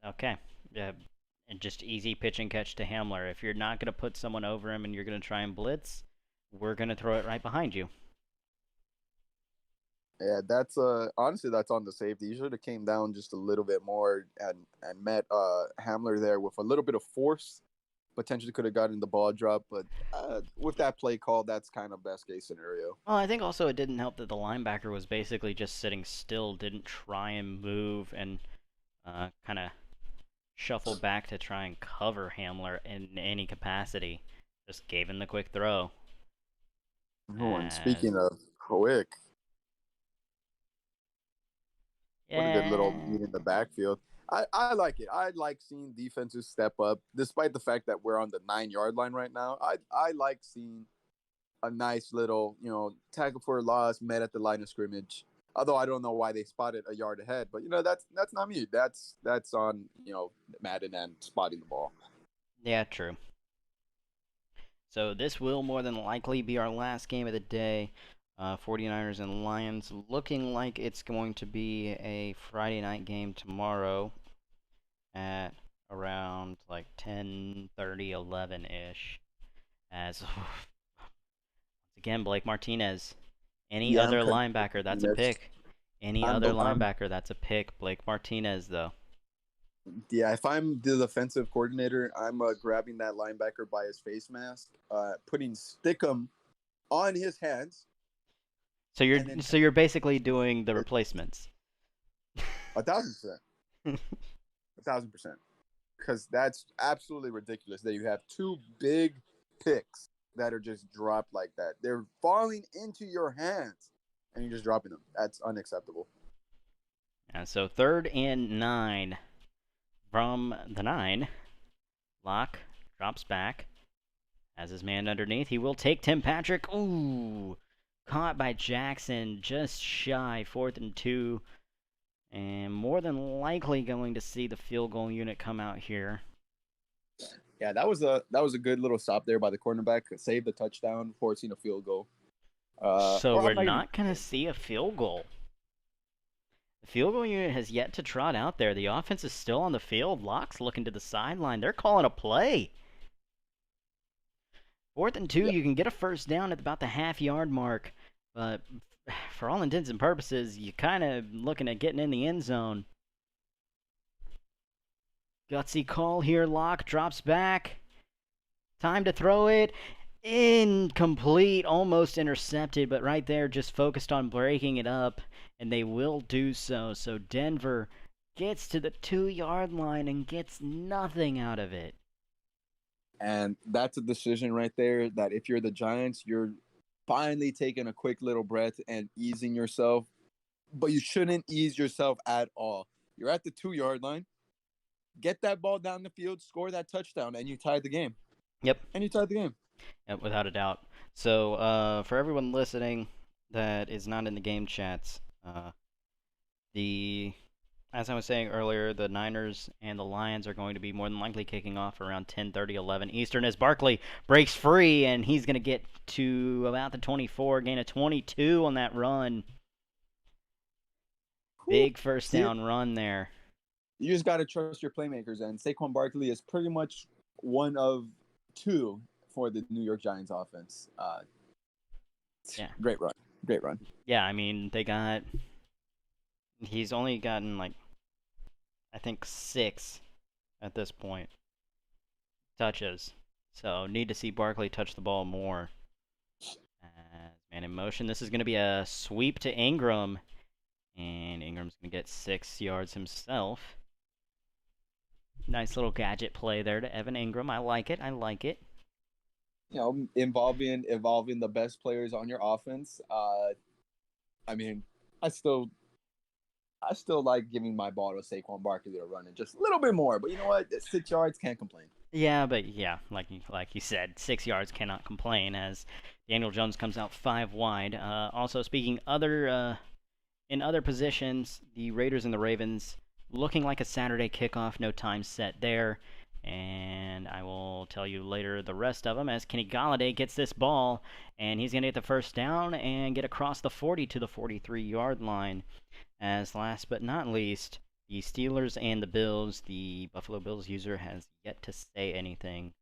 Okay, and just easy pitch and catch to Hamler. If you're not going to put someone over him and you're going to try and blitz, we're going to throw it right behind you. Yeah, that's honestly that's on the safety. You should have came down just a little bit more and met Hamler there with a little bit of force. Potentially could have gotten the ball drop, but with that play call, that's kind of best case scenario. Well, I think also it didn't help that the linebacker was basically just sitting still, didn't try and move, and kind of shuffle back to try and cover Hamler in any capacity. Just gave him the quick throw. Oh, and speaking of quick, what a good little lead in the backfield. I like it. I like seeing defenses step up, despite the fact that we're on the 9-yard line right now. I like seeing a nice little, tackle for a loss, met at the line of scrimmage. Although I don't know why they spotted a yard ahead, but that's not me. That's on Madden and spotting the ball. Yeah, true. So this will more than likely be our last game of the day. 49ers and Lions, looking like it's going to be a Friday night game tomorrow at around like 10:30, 11-ish. As once again, Blake Martinez. Any other linebacker, that's a pick. Any other linebacker, that's a pick. Blake Martinez, though. Yeah, if I'm the defensive coordinator, I'm grabbing that linebacker by his face mask, putting Stickum on his hands. So you're basically doing the replacements. 1,000%. 1,000%. Because that's absolutely ridiculous that you have two big picks that are just dropped like that. They're falling into your hands, and you're just dropping them. That's unacceptable. And so 3rd and 9 from the 9. Locke drops back. Has his man underneath. He will take Tim Patrick. Ooh. Caught by Jackson. Just shy. 4th and 2. And more than likely going to see the field goal unit come out here. Yeah, that was a good little stop there by the cornerback. Saved the touchdown, forcing a field goal. So we're not going to see a field goal. The field goal unit has yet to trot out there. The offense is still on the field. Locke's looking to the sideline. They're calling a play. 4th and 2, you can get a first down at about the half-yard mark. But for all intents and purposes, you're kind of looking at getting in the end zone. Gutsy call here. Locke drops back. Time to throw it. Incomplete, almost intercepted, but right there just focused on breaking it up, and they will do so. So Denver gets to the 2-yard line and gets nothing out of it. And that's a decision right there that if you're the Giants, you're finally taking a quick little breath and easing yourself, but you shouldn't ease yourself at all. You're at the 2-yard line. Get that ball down the field, score that touchdown, and you tied the game. Yep. And you tied the game. Yep, without a doubt. So, for everyone listening that is not in the game chats, as I was saying earlier, the Niners and the Lions are going to be more than likely kicking off around 10:30, 11 Eastern as Barkley breaks free, and he's going to get to about the 24, gain a 22 on that run. Big first down run there. You just got to trust your playmakers, and Saquon Barkley is pretty much one of 2 for the New York Giants offense. Yeah. Great run. Great run. Yeah, I mean, he's only gotten, I think 6 at this point touches. So, need to see Barkley touch the ball more. Man in motion. This is going to be a sweep to Ingram. And Ingram's going to get 6 yards himself. Nice little gadget play there to Evan Ingram. I like it. You know, involving the best players on your offense. I mean, I still like giving my ball to Saquon Barkley to run it just a little bit more. But you know what? 6 yards, can't complain. Yeah, but like you said, 6 yards cannot complain as Daniel Jones comes out 5 wide. Also, speaking in other positions, the Raiders and the Ravens looking like a Saturday kickoff, no time set there. And I will tell you later the rest of them as Kenny Golladay gets this ball, and he's going to get the first down and get across the 40 to the 43-yard line. As last but not least, the Steelers and the Bills, the Buffalo Bills user has yet to say anything.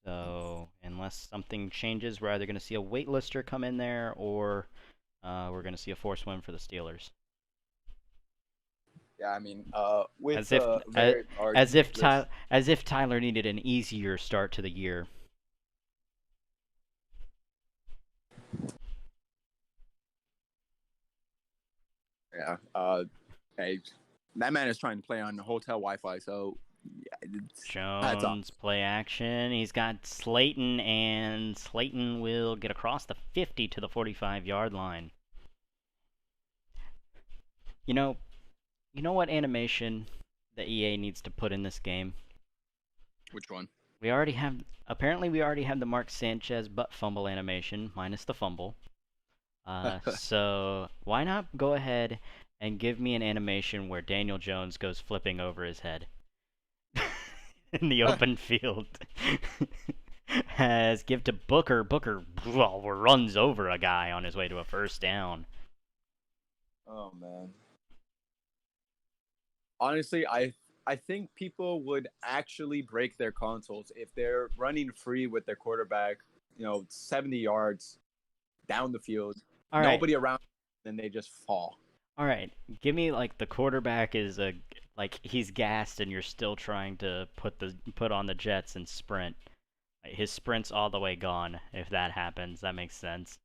So unless something changes, we're either going to see a waitlister come in there or we're going to see a forced win for the Steelers. Yeah, I mean, as if Tyler needed an easier start to the year. Yeah, hey, that man is trying to play on the hotel Wi-Fi, so Jones play action. He's got Slayton, and Slayton will get across the 50 to the 45-yard line. You know what animation the EA needs to put in this game? Which one? Apparently we already have the Mark Sanchez butt fumble animation, minus the fumble. So why not go ahead and give me an animation where Daniel Jones goes flipping over his head in the open field? As give to Booker. Booker runs over a guy on his way to a first down. Oh, man. Honestly, I think people would actually break their consoles if they're running free with their quarterback, 70 yards down the field. All nobody around, then they just fall. All right, give me the quarterback is he's gassed and you're still trying to put on the Jets and sprint. His sprint's all the way gone. If that happens, that makes sense.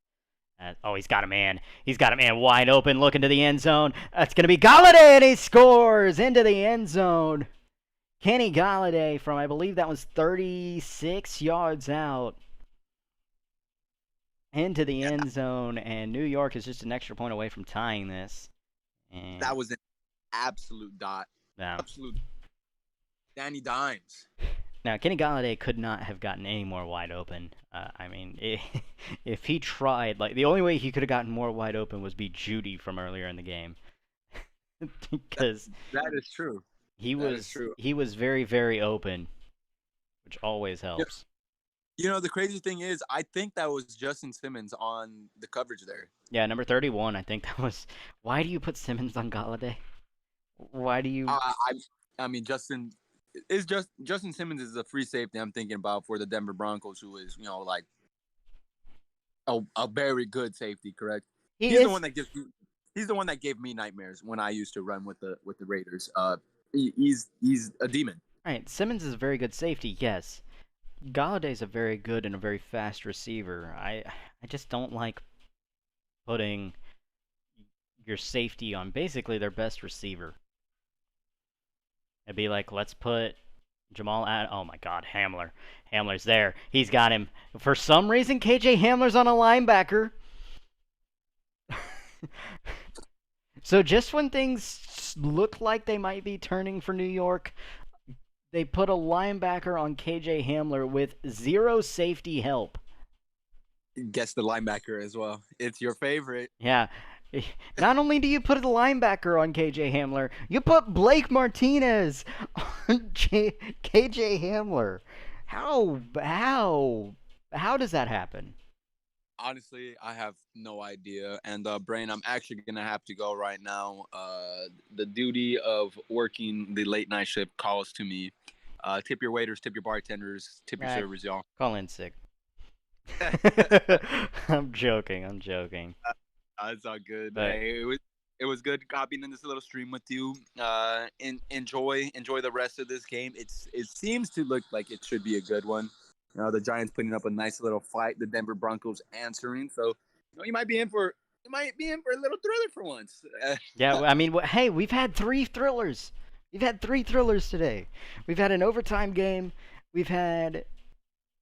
He's got a man. He's got a man wide open, looking to the end zone. That's gonna be Golladay, and he scores into the end zone. Kenny Golladay from, I believe that was 36 yards out. into the end zone, and New York is just an extra point away from tying this. And That was an absolute dot. yeah. Absolute Danny Dimes. Now, Kenny Galladay could not have gotten any more wide open. I mean, if he tried, like, the only way he could have gotten more wide open was be Judy from earlier in the game. Because that is true. He was very, very open, which always helps. You know, the crazy thing is, I think that was Justin Simmons on the coverage there. Yeah, number 31, I think that was. Why do you put Simmons on Galladay? Why do you? I mean, Justin Simmons is a free safety I'm thinking about for the Denver Broncos, who is, you know, like a very good safety, correct? He's the one that gave me nightmares when I used to run with the Raiders. He's a demon. Right, Simmons is a very good safety, yes. Galladay's a very good and a very fast receiver. I just don't like putting your safety on basically their best receiver. It'd be like, let's put Jamal oh my God, Hamler. Hamler's there. He's got him. For some reason, KJ Hamler's on a linebacker. So just when things look like they might be turning for New York, they put a linebacker on KJ Hamler with zero safety help. Guess the linebacker as well. It's your favorite. Yeah. Not only do you put a linebacker on KJ Hamler, you put Blake Martinez on KJ Hamler. How does that happen? Honestly, I have no idea. And, Brain, I'm actually going to have to go right now. The duty of working the late night shift calls to me. Tip your waiters, tip your bartenders, tip your servers, y'all. Call in sick. I'm joking. It's all good. Hey, it was good copying in this little stream with you. Enjoy the rest of this game. It seems to look like it should be a good one. You know, the Giants putting up a nice little fight. The Denver Broncos answering. So, you know, you might be in for a little thriller for once. Yeah, I mean, hey, we've had 3 thrillers. We've had 3 thrillers today. We've had an overtime game. We've had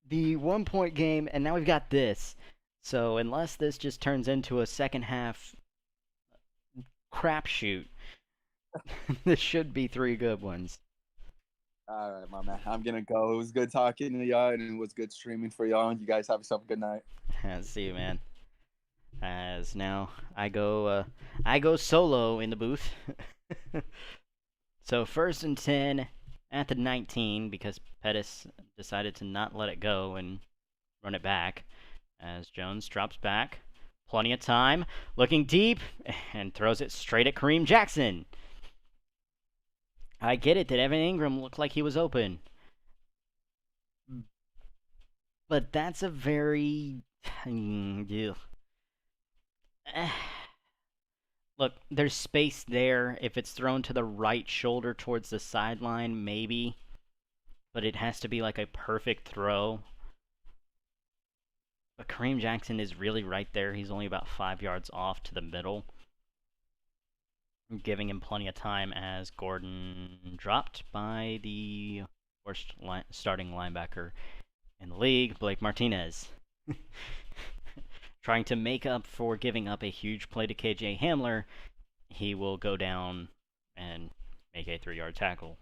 the 1-point game, and now we've got this. So unless this just turns into a second half crapshoot, this should be 3 good ones. All right, my man. I'm going to go. It was good talking to y'all, and it was good streaming for y'all. And you guys have yourself a good night. See you, man. As now I go solo in the booth. So 1st and 10 at the 19 because Pettis decided to not let it go and run it back. As Jones drops back, plenty of time, looking deep, and throws it straight at Kareem Jackson. I get it that Evan Ingram looked like he was open. But that's a very... Look, there's space there. If it's thrown to the right shoulder towards the sideline, maybe. But it has to be like a perfect throw. But Kareem Jackson is really right there. He's only about 5 yards off to the middle, giving him plenty of time as Gordon dropped by the worst starting linebacker in the league, Blake Martinez. Trying to make up for giving up a huge play to KJ Hamler, he will go down and make a 3-yard tackle.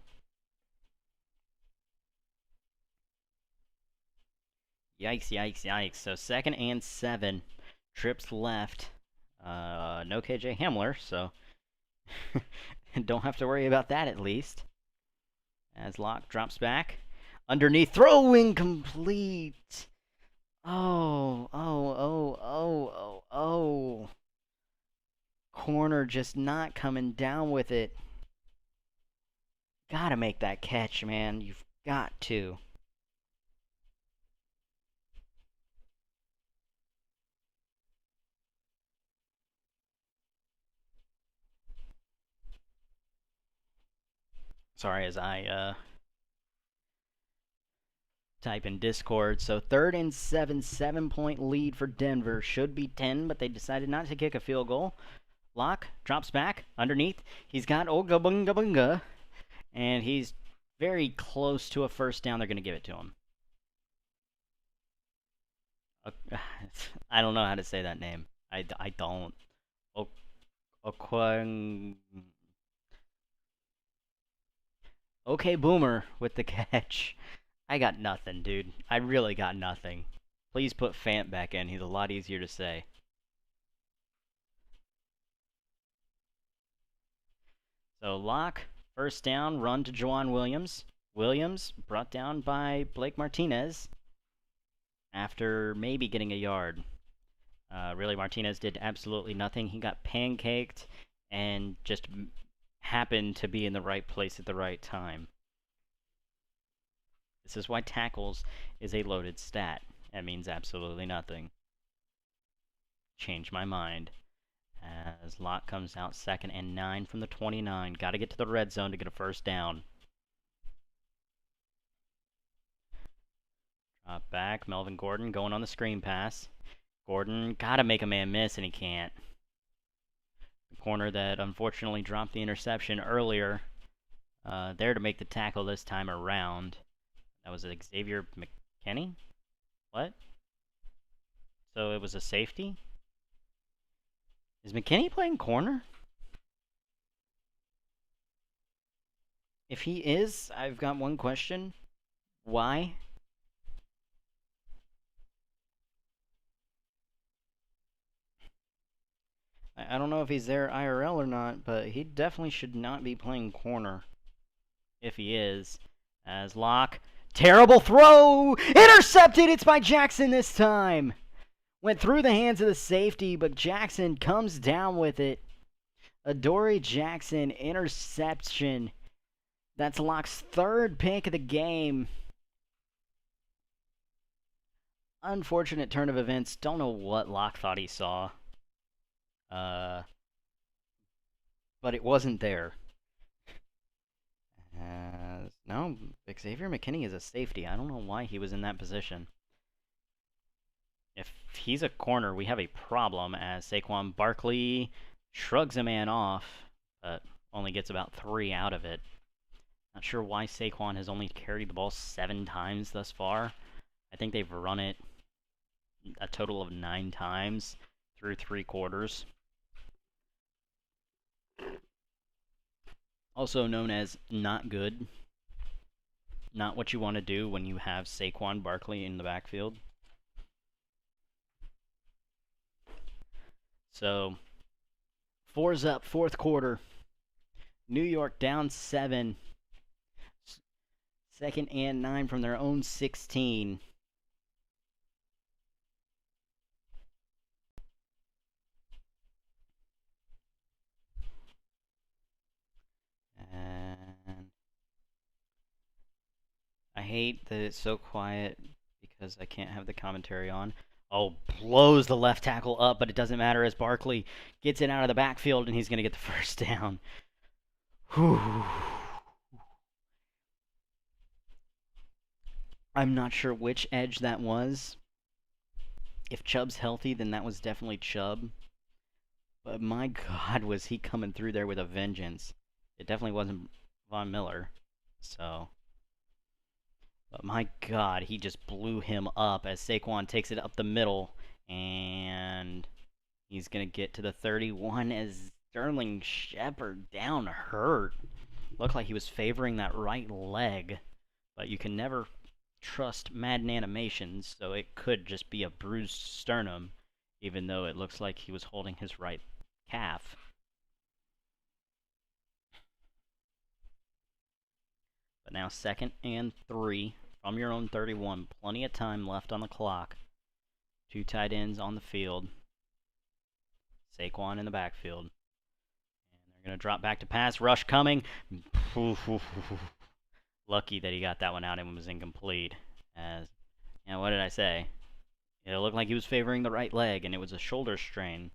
Yikes. So 2nd and 7. Trips left. No KJ Hamler, so don't have to worry about that at least. As Locke drops back. Underneath, throw incomplete. Oh. Corner just not coming down with it. Gotta make that catch, man. You've got to. Sorry, as I type in Discord. So 3rd and 7, 7-point lead for Denver. Should be 10, but they decided not to kick a field goal. Locke drops back underneath. He's got Ogabunga, and he's very close to a first down. They're going to give it to him. I don't know how to say that name. I don't. Okwang. Okay, Boomer with the catch. I got nothing, dude. I really got nothing. Please put Fant back in. He's a lot easier to say. So Locke, first down, run to Juwan Williams. Williams brought down by Blake Martinez after maybe getting a yard. Really, Martinez did absolutely nothing. He got pancaked and just happened to be in the right place at the right time. This is why tackles is a loaded stat. That means absolutely nothing. Change my mind. As Locke comes out 2nd and 9 from the 29. Got to get to the red zone to get a first down. Drop back. Melvin Gordon going on the screen pass. Gordon got to make a man miss, and he can't. The corner that unfortunately dropped the interception earlier, there to make the tackle this time around. That was Xavier McKinney? What? So it was a safety? Is McKinney playing corner? If he is, I've got one question. Why? I don't know if he's there IRL or not, but he definitely should not be playing corner. If he is. As Locke. Terrible throw! Intercepted! It's by Jackson this time! Went through the hands of the safety, but Jackson comes down with it. Adoree Jackson, interception. That's Locke's 3rd pick of the game. Unfortunate turn of events. Don't know what Locke thought he saw. But it wasn't there. No, Xavier McKinney is a safety. I don't know why he was in that position. If he's a corner, we have a problem, as Saquon Barkley shrugs a man off, but only gets about 3 out of it. Not sure why Saquon has only carried the ball 7 times thus far. I think they've run it a total of 9 times through 3 quarters. Also known as not good. Not what you want to do when you have Saquon Barkley in the backfield. So, 4's up, 4th quarter. New York down 7. 2nd and 9 from their own 16. And I hate that it's so quiet because I can't have the commentary on. Oh, blows the left tackle up, but it doesn't matter as Barkley gets it out of the backfield and he's going to get the first down. Whew. I'm not sure which edge that was. If Chubb's healthy, then that was definitely Chubb. But my God, was he coming through there with a vengeance. It definitely wasn't Von Miller. So... But my God, he just blew him up as Saquon takes it up the middle. And he's going to get to the 31 as Sterling Shepard down hurt. Looked like he was favoring that right leg. But you can never trust Madden animations, so it could just be a bruised sternum, even though it looks like he was holding his right calf. But now 2nd and 3 from your own 31. Plenty of time left on the clock. 2 tight ends on the field. Saquon in the backfield. And they're going to drop back to pass. Rush coming. Lucky that he got that one out and was incomplete. As, you know, what did I say? It looked like he was favoring the right leg, and it was a shoulder strain.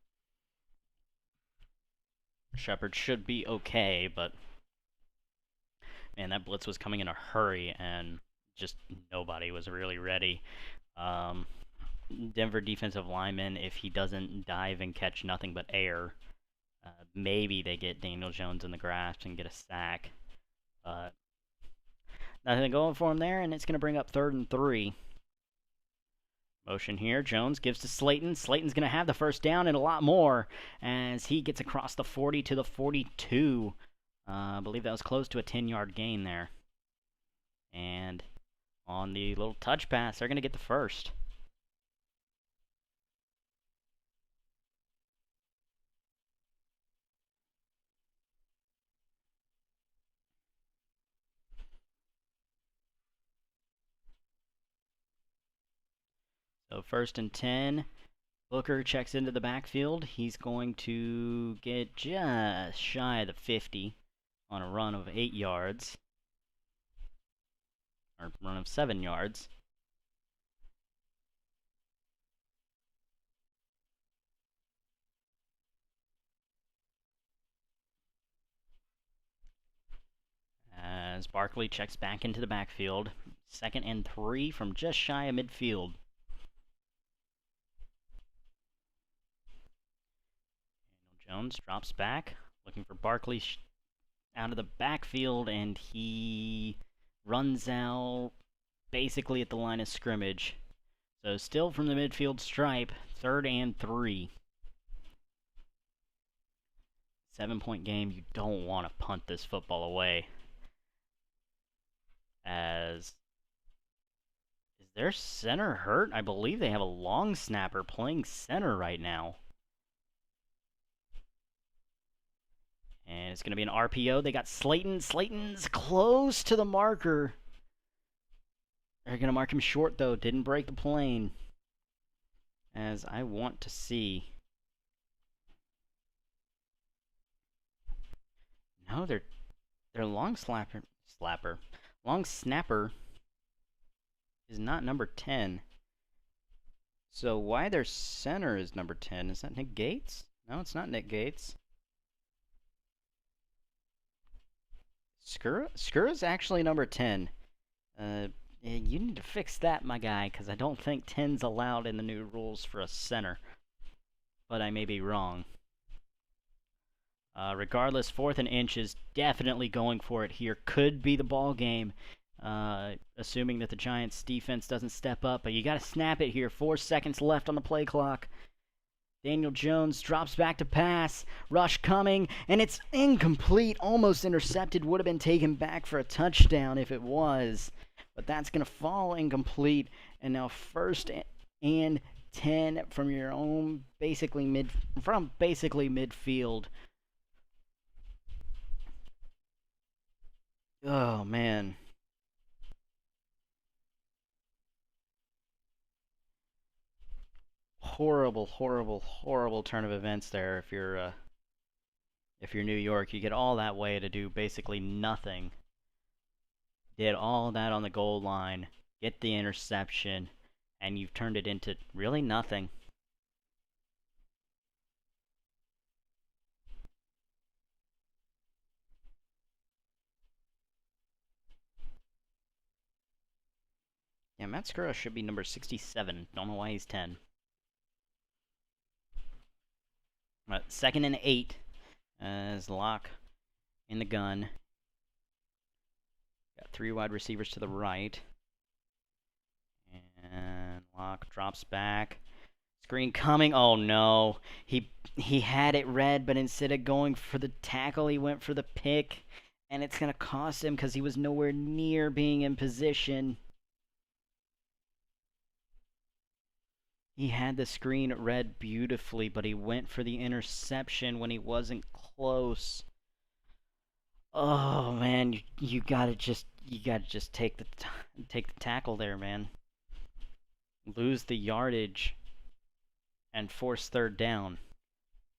Shepard should be okay, but... Man, that blitz was coming in a hurry, and just nobody was really ready. Denver defensive lineman, if he doesn't dive and catch nothing but air, maybe they get Daniel Jones in the grasp and get a sack. Nothing going for him there, and it's going to bring up 3rd and 3. Motion here. Jones gives to Slayton. Slayton's going to have the first down and a lot more as he gets across the 40 to the 42. I believe that was close to a 10-yard gain there. And on the little touch pass, they're going to get the first. So 1st and 10. Booker checks into the backfield. He's going to get just shy of the 50 on a run of 8 yards. Or run of 7 yards. As Barkley checks back into the backfield. 2nd and 3 from just shy of midfield. Jones drops back, looking for Barkley out of the backfield, and he runs out basically at the line of scrimmage. So still from the midfield stripe, 3rd and 3. 7-point game, you don't want to punt this football away. Is their center hurt? I believe they have a long snapper playing center right now. And it's going to be an RPO. They got Slayton. Slayton's close to the marker. They're going to mark him short, though. Didn't break the plane. As I want to see. No, their long long snapper is not number 10. So why their center is number 10? Is that Nick Gates? No, it's not Nick Gates. Skura's actually number 10. You need to fix that, my guy, because I don't think 10's allowed in the new rules for a center. But I may be wrong. Regardless, 4th and inches, definitely going for it here. Could be the ball game, assuming that the Giants' defense doesn't step up. But you got to snap it here. 4 seconds left on the play clock. Daniel Jones drops back to pass. Rush coming, and it's incomplete. Almost intercepted. Would have been taken back for a touchdown if it was. But that's going to fall incomplete. And now 1st and 10 from your own basically midfield. Oh, man. Horrible turn of events there. If you're New York, you get all that way to do basically nothing. Did all that on the goal line, get the interception, and you've turned it into really nothing. Yeah, Matt Skura should be number 67. Don't know why he's 10. 2nd and 8 as Locke in the gun. Got 3 wide receivers to the right. And Locke drops back. Screen coming. Oh no. He had it read, but instead of going for the tackle, he went for the pick. And it's going to cost him because he was nowhere near being in position. He had the screen read beautifully, but he went for the interception when he wasn't close. Oh man, you gotta just take the tackle there, man. Lose the yardage and force 3rd down.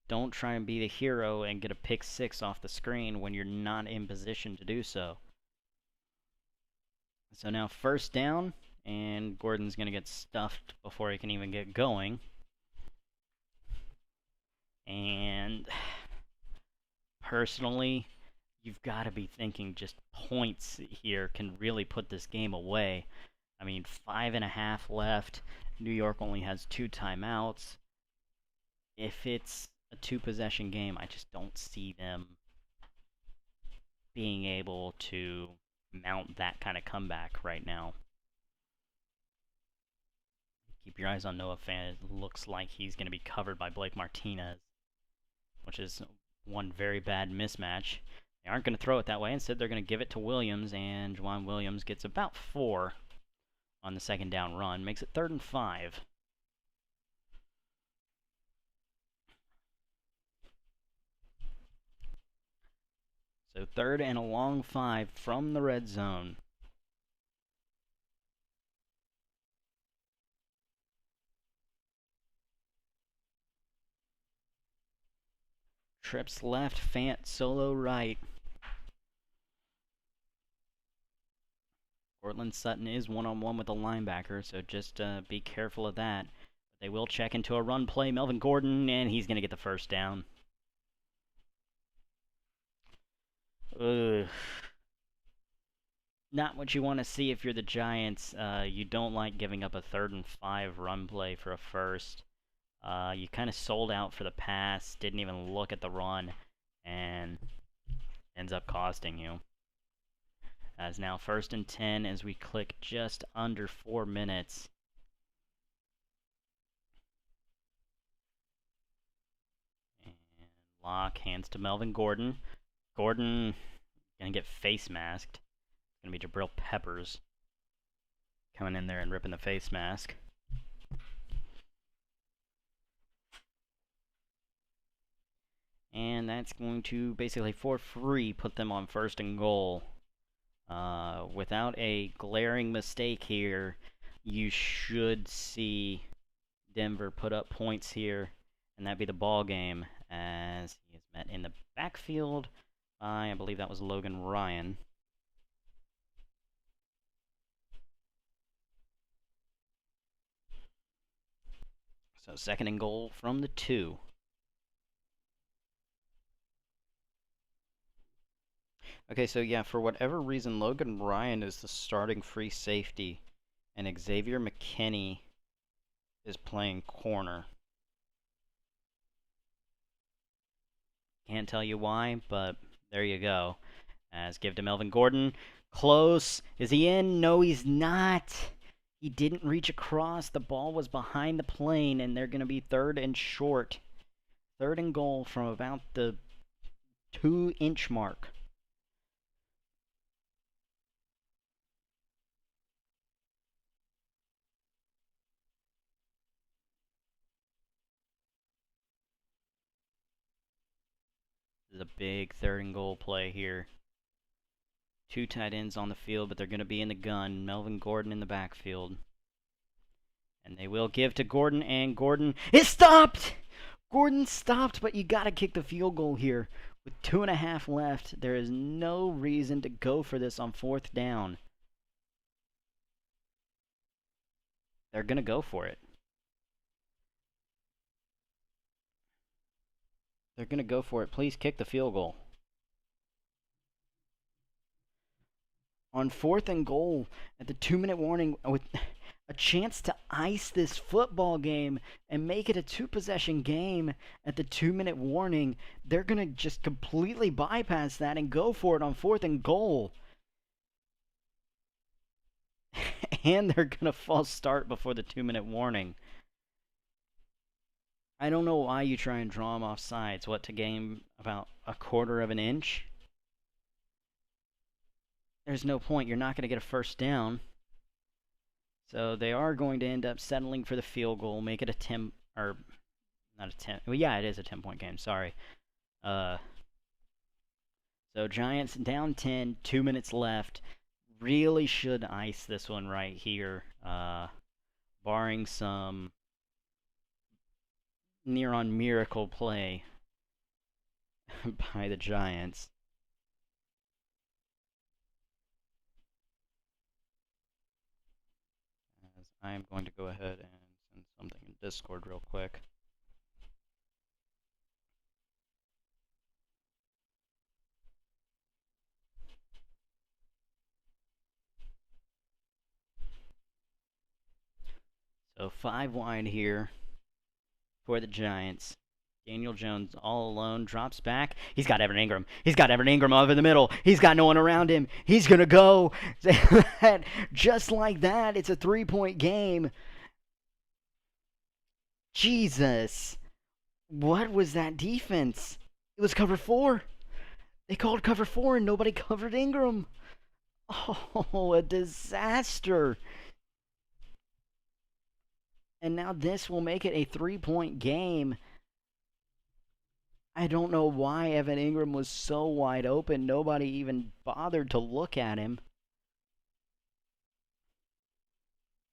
Don't try and be the hero and get a pick 6 off the screen when you're not in position to do so. So now 1st down. And Gordon's going to get stuffed before he can even get going. And personally, you've got to be thinking just points here can really put this game away. I mean, 5.5 left. New York only has 2 timeouts. If it's a 2-possession game, I just don't see them being able to mount that kind of comeback right now. Keep your eyes on Noah Fant. It looks like he's going to be covered by Blake Martinez, which is one very bad mismatch. They aren't going to throw it that way. Instead, they're going to give it to Williams, and Juwan Williams gets about 4 on the second down run. Makes it 3rd and 5. So 3rd and a long 5 from the red zone. Trips left, Fant solo right. Cortland Sutton is one-on-one with a linebacker, so just be careful of that. They will check into a run play. Melvin Gordon, and he's going to get the first down. Ugh. Not what you want to see if you're the Giants. You don't like giving up a 3rd and 5 run play for a first. You kind of sold out for the pass, didn't even look at the run, and ends up costing you. As now 1st and 10 as we click just under 4 minutes. And Locke hands to Melvin Gordon. Gordon gonna get face masked. It's gonna be Jabril Peppers coming in there and ripping the face mask. And that's going to basically for free put them on 1st and goal. Without a glaring mistake here, you should see Denver put up points here, and that'd be the ball game as he is met in the backfield by, I believe that was Logan Ryan. So 2nd and goal from the 2. Okay, so yeah, for whatever reason, Logan Ryan is the starting free safety, and Xavier McKinney is playing corner. Can't tell you why, but there you go. As give to Melvin Gordon. Close. Is he in? No, he's not. He didn't reach across. The ball was behind the plane, and they're going to be 3rd and short. 3rd and goal from about the 2-inch mark. This is a big 3rd and goal play here. 2 tight ends on the field, but they're going to be in the gun. Melvin Gordon in the backfield. And they will give to Gordon, and Gordon is stopped! Gordon stopped, but you got to kick the field goal here. With 2.5 left, there is no reason to go for this on 4th down. They're going to go for it. They're going to go for it. Please kick the field goal. On 4th and goal, at the 2-minute warning, with a chance to ice this football game and make it a 2-possession game at the 2-minute warning, they're going to just completely bypass that and go for it on 4th and goal. And they're going to false start before the 2-minute warning. I don't know why you try and draw them off sides. What, to gain about 1/4 of an inch? There's no point. You're not going to get a first down. So they are going to end up settling for the field goal, make it a 10, or not a 10. Well, yeah, it is a 10-point game. Sorry. So Giants down 10, 2 minutes left. Really should ice this one right here, barring some near-on miracle play by the Giants. As I am going to go ahead and send something in Discord real quick. So 5 wide here for the Giants. Daniel Jones all alone, drops back. He's got Evan Ingram. He's got Evan Ingram over the middle. He's got no one around him. He's going to go. Just like that, it's a 3-point game. Jesus! What was that defense? It was cover 4. They called cover 4 and nobody covered Ingram. Oh, a disaster. And now this will make it a 3-point game. I don't know why Evan Ingram was so wide open. Nobody even bothered to look at him.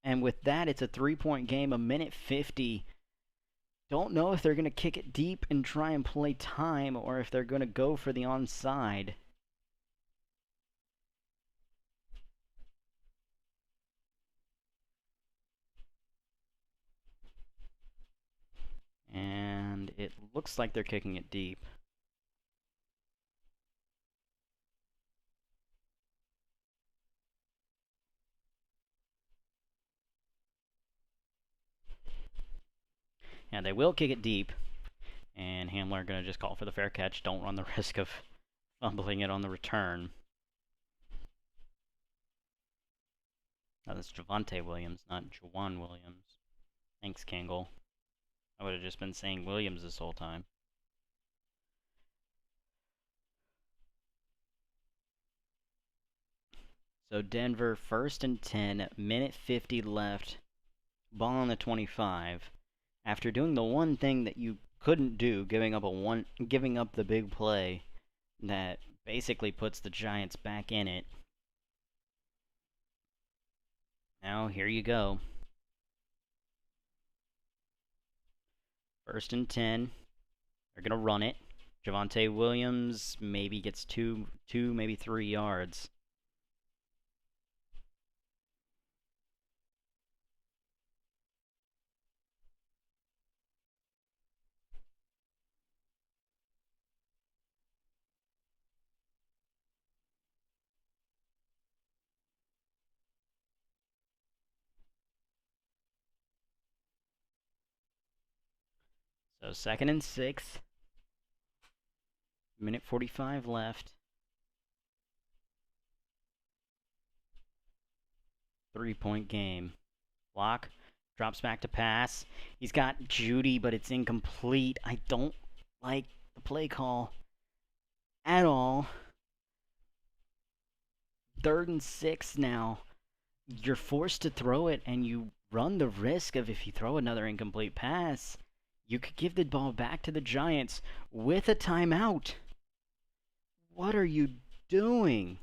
And with that, it's a 3-point game, a minute 50. Don't know if they're going to kick it deep and try and play time or if they're going to go for the onside. And it looks like they're kicking it deep. And they will kick it deep. And Hamler going to just call for the fair catch. Don't run the risk of fumbling it on the return. That's Javonte Williams, not Juwan Williams. Thanks, Kangle. I would have just been saying Williams this whole time. So Denver, 1st and 10, minute 50 left. Ball on the 25. After doing the one thing that you couldn't do, giving up the big play that basically puts the Giants back in it. Now, here you go. 1st and 10. They're going to run it. Javonte Williams maybe gets two, maybe 3 yards. So 2nd and 6. Minute 45 left. 3-point game. Block. Drops back to pass. He's got Judy, but it's incomplete. I don't like the play call at all. 3rd and 6 now. You're forced to throw it, and you run the risk of if you throw another incomplete pass, you could give the ball back to the Giants with a timeout. What are you doing?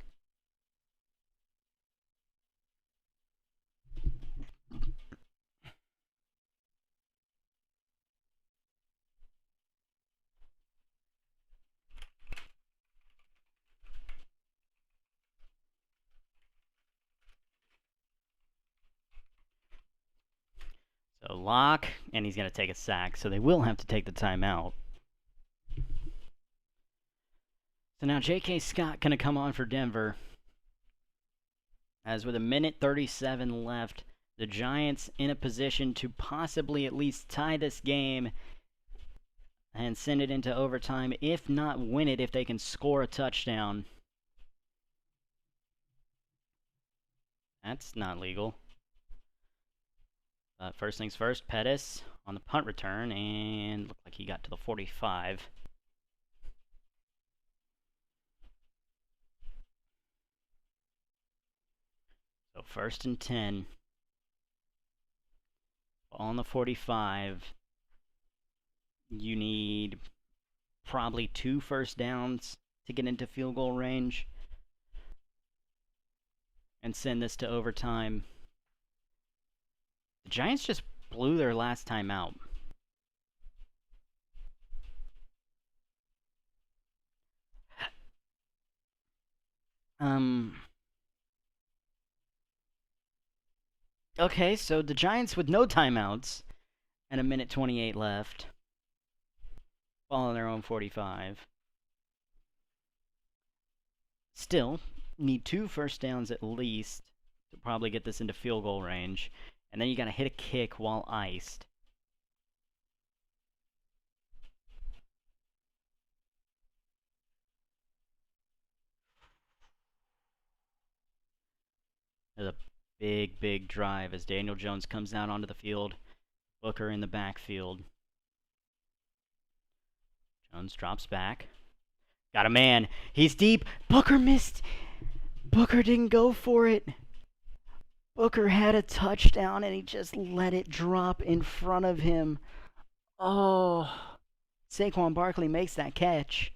So lock, and he's going to take a sack, so they will have to take the timeout. So now J.K. Scott going to come on for Denver. As with a minute 37 left, the Giants in a position to possibly at least tie this game and send it into overtime, if not win it, if they can score a touchdown. That's not legal. First things first, Pettis on the punt return, and looked like he got to the 45. So 1st and 10. On the 45. You need probably 2 first downs to get into field goal range and send this to overtime. The Giants just blew their last time out. Okay, so the Giants with no timeouts and a minute 28 left. Ball on their own 45. Still, need 2 first downs at least to probably get this into field goal range. And then you gotta hit a kick while iced. There's a big drive as Daniel Jones comes out onto the field. Booker in the backfield. Jones drops back. Got a man. He's deep. Booker missed. Booker didn't go for it. Booker had a touchdown and he just let it drop in front of him. Oh, Saquon Barkley makes that catch.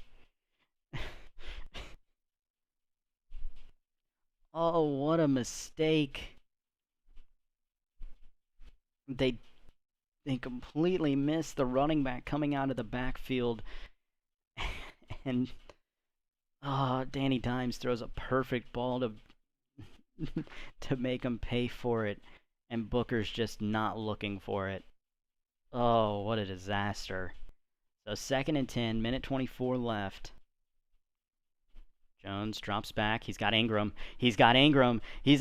Oh, what a mistake. They completely missed the running back coming out of the backfield. And Danny Dimes throws a perfect ball to to make him pay for it, and Booker's just not looking for it. Oh, what a disaster. So 2nd and 10, minute 24 left. Jones drops back. He's got Ingram. He's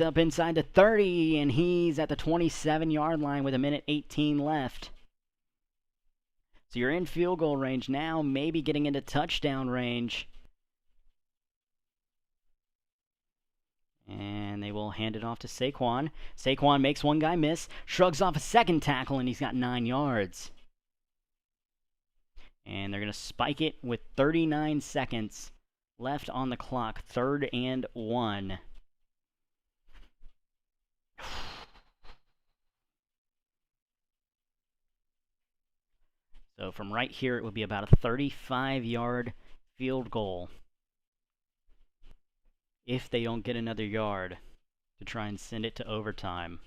up inside the 30, and he's at the 27-yard line with a minute 18 left. So you're in field goal range now, maybe getting into touchdown range. And they will hand it off to Saquon. Saquon makes one guy miss, shrugs off a second tackle, and he's got 9 yards. And they're going to spike it with 39 seconds left on the clock. 3rd and 1. So from right here, it would be about a 35-yard field goal if they don't get another yard to try and send it to overtime.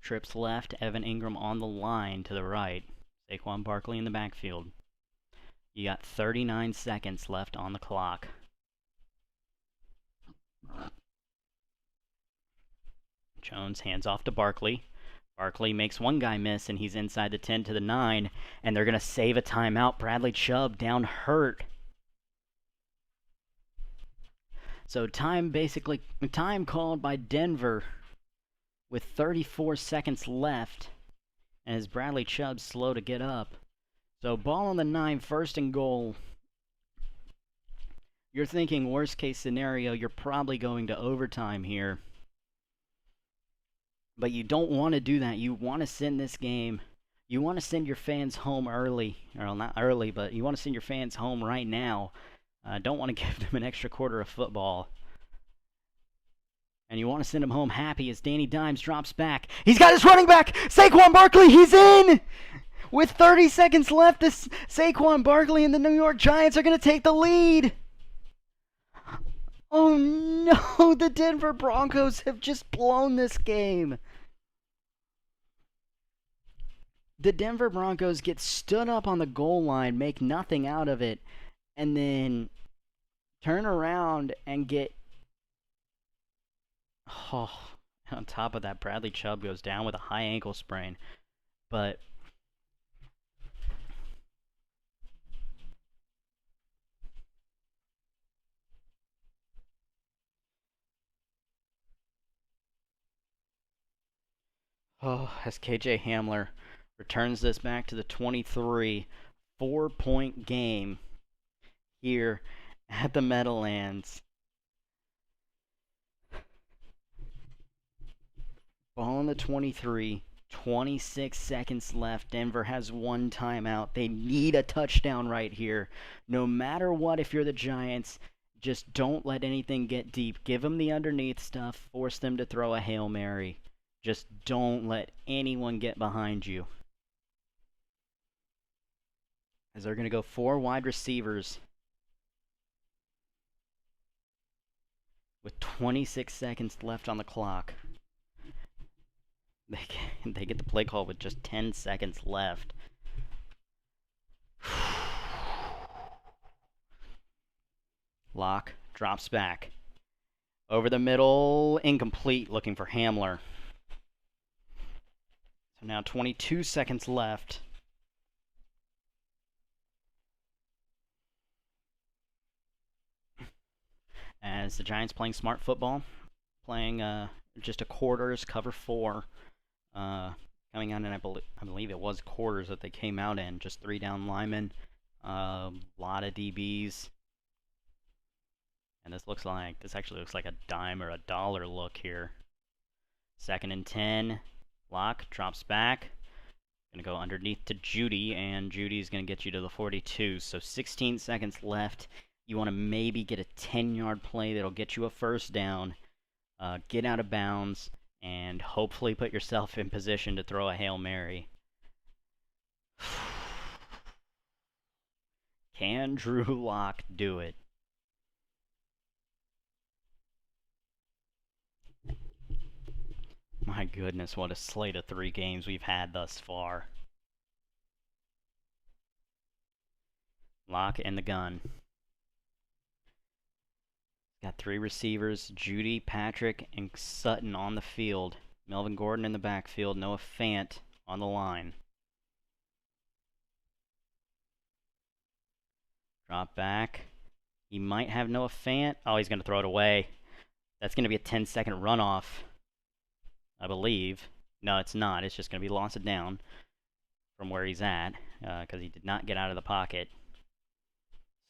Trips left, Evan Ingram on the line to the right. Saquon Barkley in the backfield. You got 39 seconds left on the clock. Jones hands off to Barkley. Barkley makes one guy miss, and he's inside the 10 to the 9, and they're going to save a timeout. Bradley Chubb down hurt. So time called by Denver with 34 seconds left, and as Bradley Chubb's slow to get up. So ball on the 9, 1st and goal. You're thinking worst case scenario, you're probably going to overtime here. But you don't want to do that. You want to send this game. You want to send your fans home early. Or not early, but you want to send your fans home right now. Don't want to give them an extra quarter of football. And you want to send them home happy as Danny Dimes drops back. He's got his running back! Saquon Barkley, he's in! With 30 seconds left, Saquon Barkley and the New York Giants are going to take the lead. Oh no, the Denver Broncos have just blown this game. The Denver Broncos get stood up on the goal line, make nothing out of it, and then turn around and get... Oh, on top of that, Bradley Chubb goes down with a high ankle sprain. But... Oh, as KJ Hamler returns this back to the 23, 4-point game here at the Meadowlands. Ball on the 23, 26 seconds left. Denver has one timeout. They need a touchdown right here. No matter what, if you're the Giants, just don't let anything get deep. Give them the underneath stuff. Force them to throw a Hail Mary. Just don't let anyone get behind you. As they're going to go 4 wide receivers with 26 seconds left on the clock. They get the play call with just 10 seconds left. Locke drops back. Over the middle, incomplete, looking for Hamler. So now 22 seconds left. As the Giants playing smart football, playing just a quarters, cover 4. Coming out, and I believe it was quarters that they came out in. Just 3 down linemen, lot of DBs. And this actually looks like a dime or a dollar look here. 2nd and 10. Lock drops back. Going to go underneath to Judy, and Judy's going to get you to the 42. So 16 seconds left. You want to maybe get a 10-yard play that'll get you a first down, get out of bounds, and hopefully put yourself in position to throw a Hail Mary. Can Drew Lock do it? My goodness, what a slate of 3 games we've had thus far. Lock in the gun. Got 3 receivers, Judy, Patrick, and Sutton on the field. Melvin Gordon in the backfield, Noah Fant on the line. Drop back. He might have Noah Fant. Oh, he's going to throw it away. That's going to be a 10-second runoff, I believe. No, it's not. It's just going to be loss of down from where he's at because he did not get out of the pocket.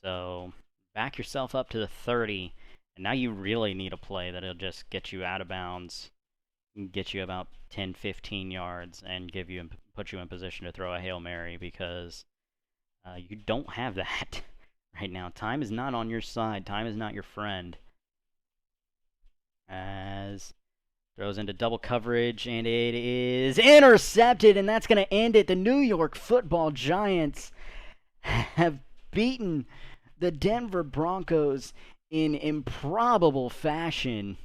So back yourself up to the 30, and now you really need a play that'll just get you out of bounds, and get you about 10, 15 yards, and put you in position to throw a Hail Mary because you don't have that right now. Time is not on your side. Time is not your friend. As throws into double coverage, and it is intercepted, and that's going to end it. The New York Football Giants have beaten the Denver Broncos in improbable fashion.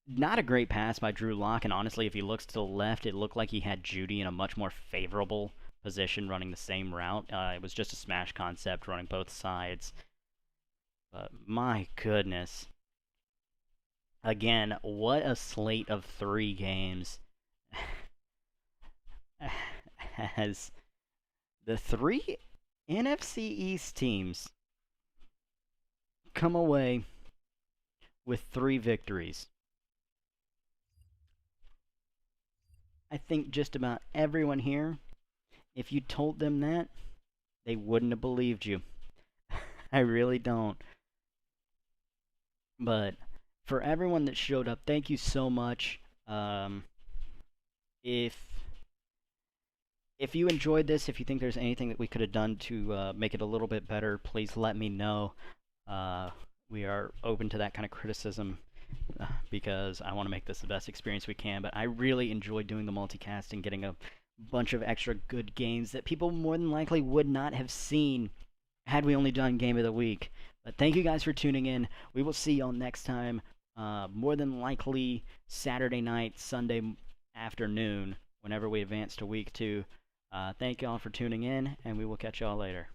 Not a great pass by Drew Lock, and honestly, if he looks to the left, it looked like he had Judy in a much more favorable position running the same route. It was just a smash concept running both sides. But my goodness. Again, what a slate of 3 games. As the 3 NFC East teams come away with 3 victories. I think just about everyone here, if you told them that, they wouldn't have believed you. I really don't. But for everyone that showed up, thank you so much. If you enjoyed this, if you think there's anything that we could have done to make it a little bit better, please let me know. We are open to that kind of criticism because I want to make this the best experience we can. But I really enjoyed doing the multicast and getting a bunch of extra good games that people more than likely would not have seen had we only done Game of the Week. But thank you guys for tuning in. We will see y'all next time. More than likely Saturday night, Sunday afternoon, whenever we advance to week 2. Thank y'all for tuning in, and we will catch y'all later.